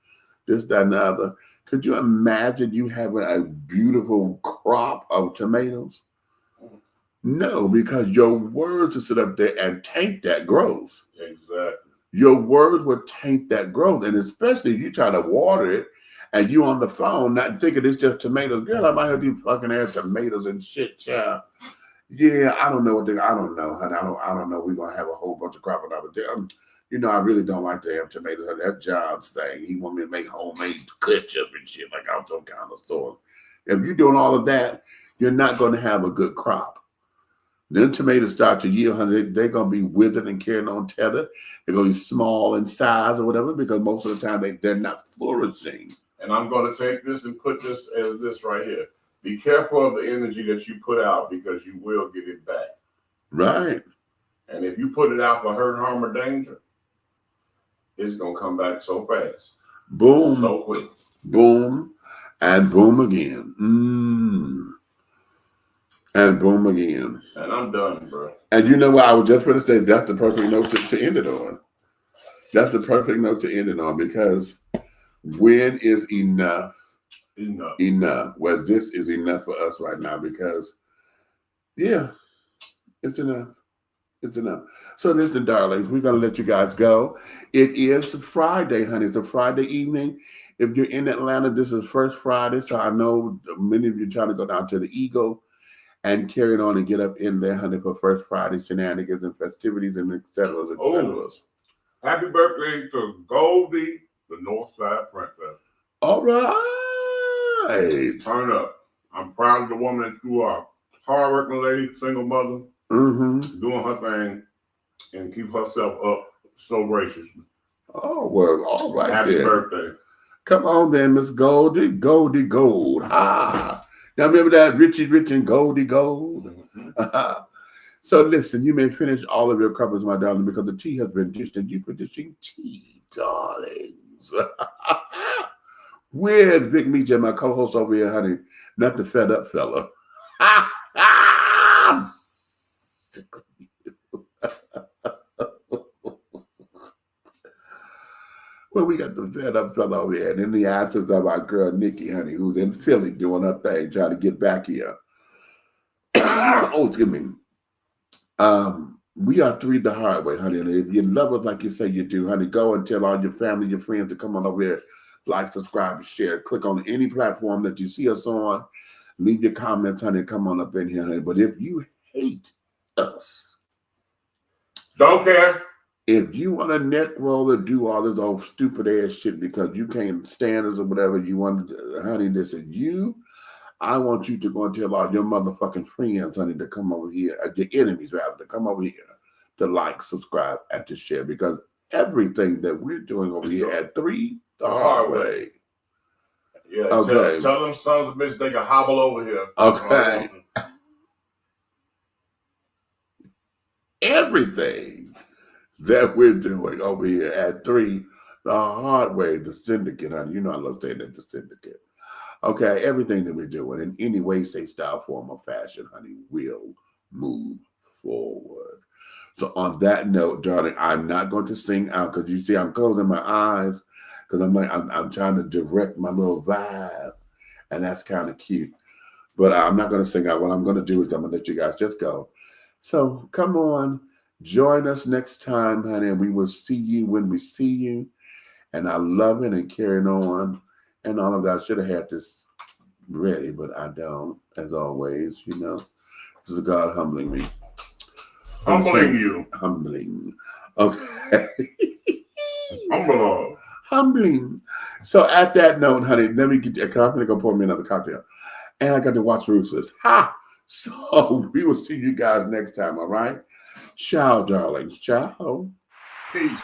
this, that, and the other, could you imagine you having a beautiful crop of tomatoes? No, because your words will sit up there and taint that growth.
Exactly.
Your words will taint that growth. And especially if you try to water it and you on the phone not thinking it's just tomatoes. Girl, I might have these fucking ass tomatoes and shit, child. Yeah, I don't know what I don't know, honey. I don't know. We're gonna have a whole bunch of crop out there. You know, I really don't like to have tomatoes. Honey. That's John's thing. He want me to make homemade ketchup and shit like out some kind of store. If you're doing all of that, you're not going to have a good crop. Then tomatoes start to yield, honey. They're going to be withered and carrying on tethered. They're going to be small in size or whatever because most of the time they're not flourishing.
And I'm going to take this and put this as this right here. Be careful of the energy that you put out because you will get it back.
Right.
And if you put it out for hurt, harm, or danger, it's going to come back so fast.
Boom.
So quick.
Boom. And boom again. And boom again.
And I'm done, bro.
And you know what? I was just going to say that's the perfect note to end it on. That's the perfect note to end it on because when is enough? Enough. Well, this is enough for us right now because, yeah, it's enough. It's enough. So listen, darlings, we're going to let you guys go. It is Friday, honey. It's a Friday evening. If you're in Atlanta, this is First Friday. So I know many of you are trying to go down to the Eagle and carry it on and get up in there, honey, for First Friday shenanigans and festivities and et cetera, et cetera.
Oh, happy birthday to Goldie, the Northside Princess.
All right.
Turn up. I'm proud of the woman who are hardworking lady, single mother, doing her thing and keep herself up so graciously.
Oh, well, all right.
Happy birthday.
Come on then, Miss Goldie. Goldie Gold. Ha. Now remember that Richie Rich and Goldie Gold? So listen, you may finish all of your crumpets, my darling, because the tea has been dished and you for dishing tea, darlings. Where's Big Meat, my co-host over here, honey? Not the fed up fella. I'm sick of you. Well, we got the fed up fella over here, and in the absence of our girl Nikki, honey, who's in Philly doing her thing, trying to get back here. Oh, excuse me. We are three the hard way, honey. And if you love us like you say you do, honey, go and tell all your family, your friends to come on over here, like, subscribe, and share. Click on any platform that you see us on. Leave your comments, honey. Come on up in here, honey. But if you hate us,
don't care.
If you want a neck roll or do all this old stupid ass shit because you can't stand us or whatever, you want to, honey, this is you. I want you to go and tell all your motherfucking friends, honey, to come over here, your enemies rather, to come over here to like, subscribe, and to share because everything that we're doing over here at 3 the hard way.
Yeah,
okay.
Tell them sons of bitches they can hobble over here.
Okay. Everything that we're doing over here at 3 the hard way, the syndicate, honey. You know I love saying that, the syndicate. Okay, everything that we're doing in any way, say, style, form, or fashion, honey, will move forward. So on that note, darling, I'm not going to sing out because you see I'm closing my eyes because I'm trying to direct my little vibe, and that's kind of cute. But I'm not going to sing out. What I'm going to do is I'm going to let you guys just go. So come on, join us next time, honey, and we will see you when we see you. And I love it and carrying on and all of that. I should have had this ready, but I don't, as always, you know. This is God humbling me.
Humbling you.
Humbling. Okay.
Humbling.
So at that note, honey, let me get you, I'm going to go pour me another cocktail. And I got to watch Ruthless. Ha! So we will see you guys next time, all right? Ciao, darlings. Ciao.
Peace.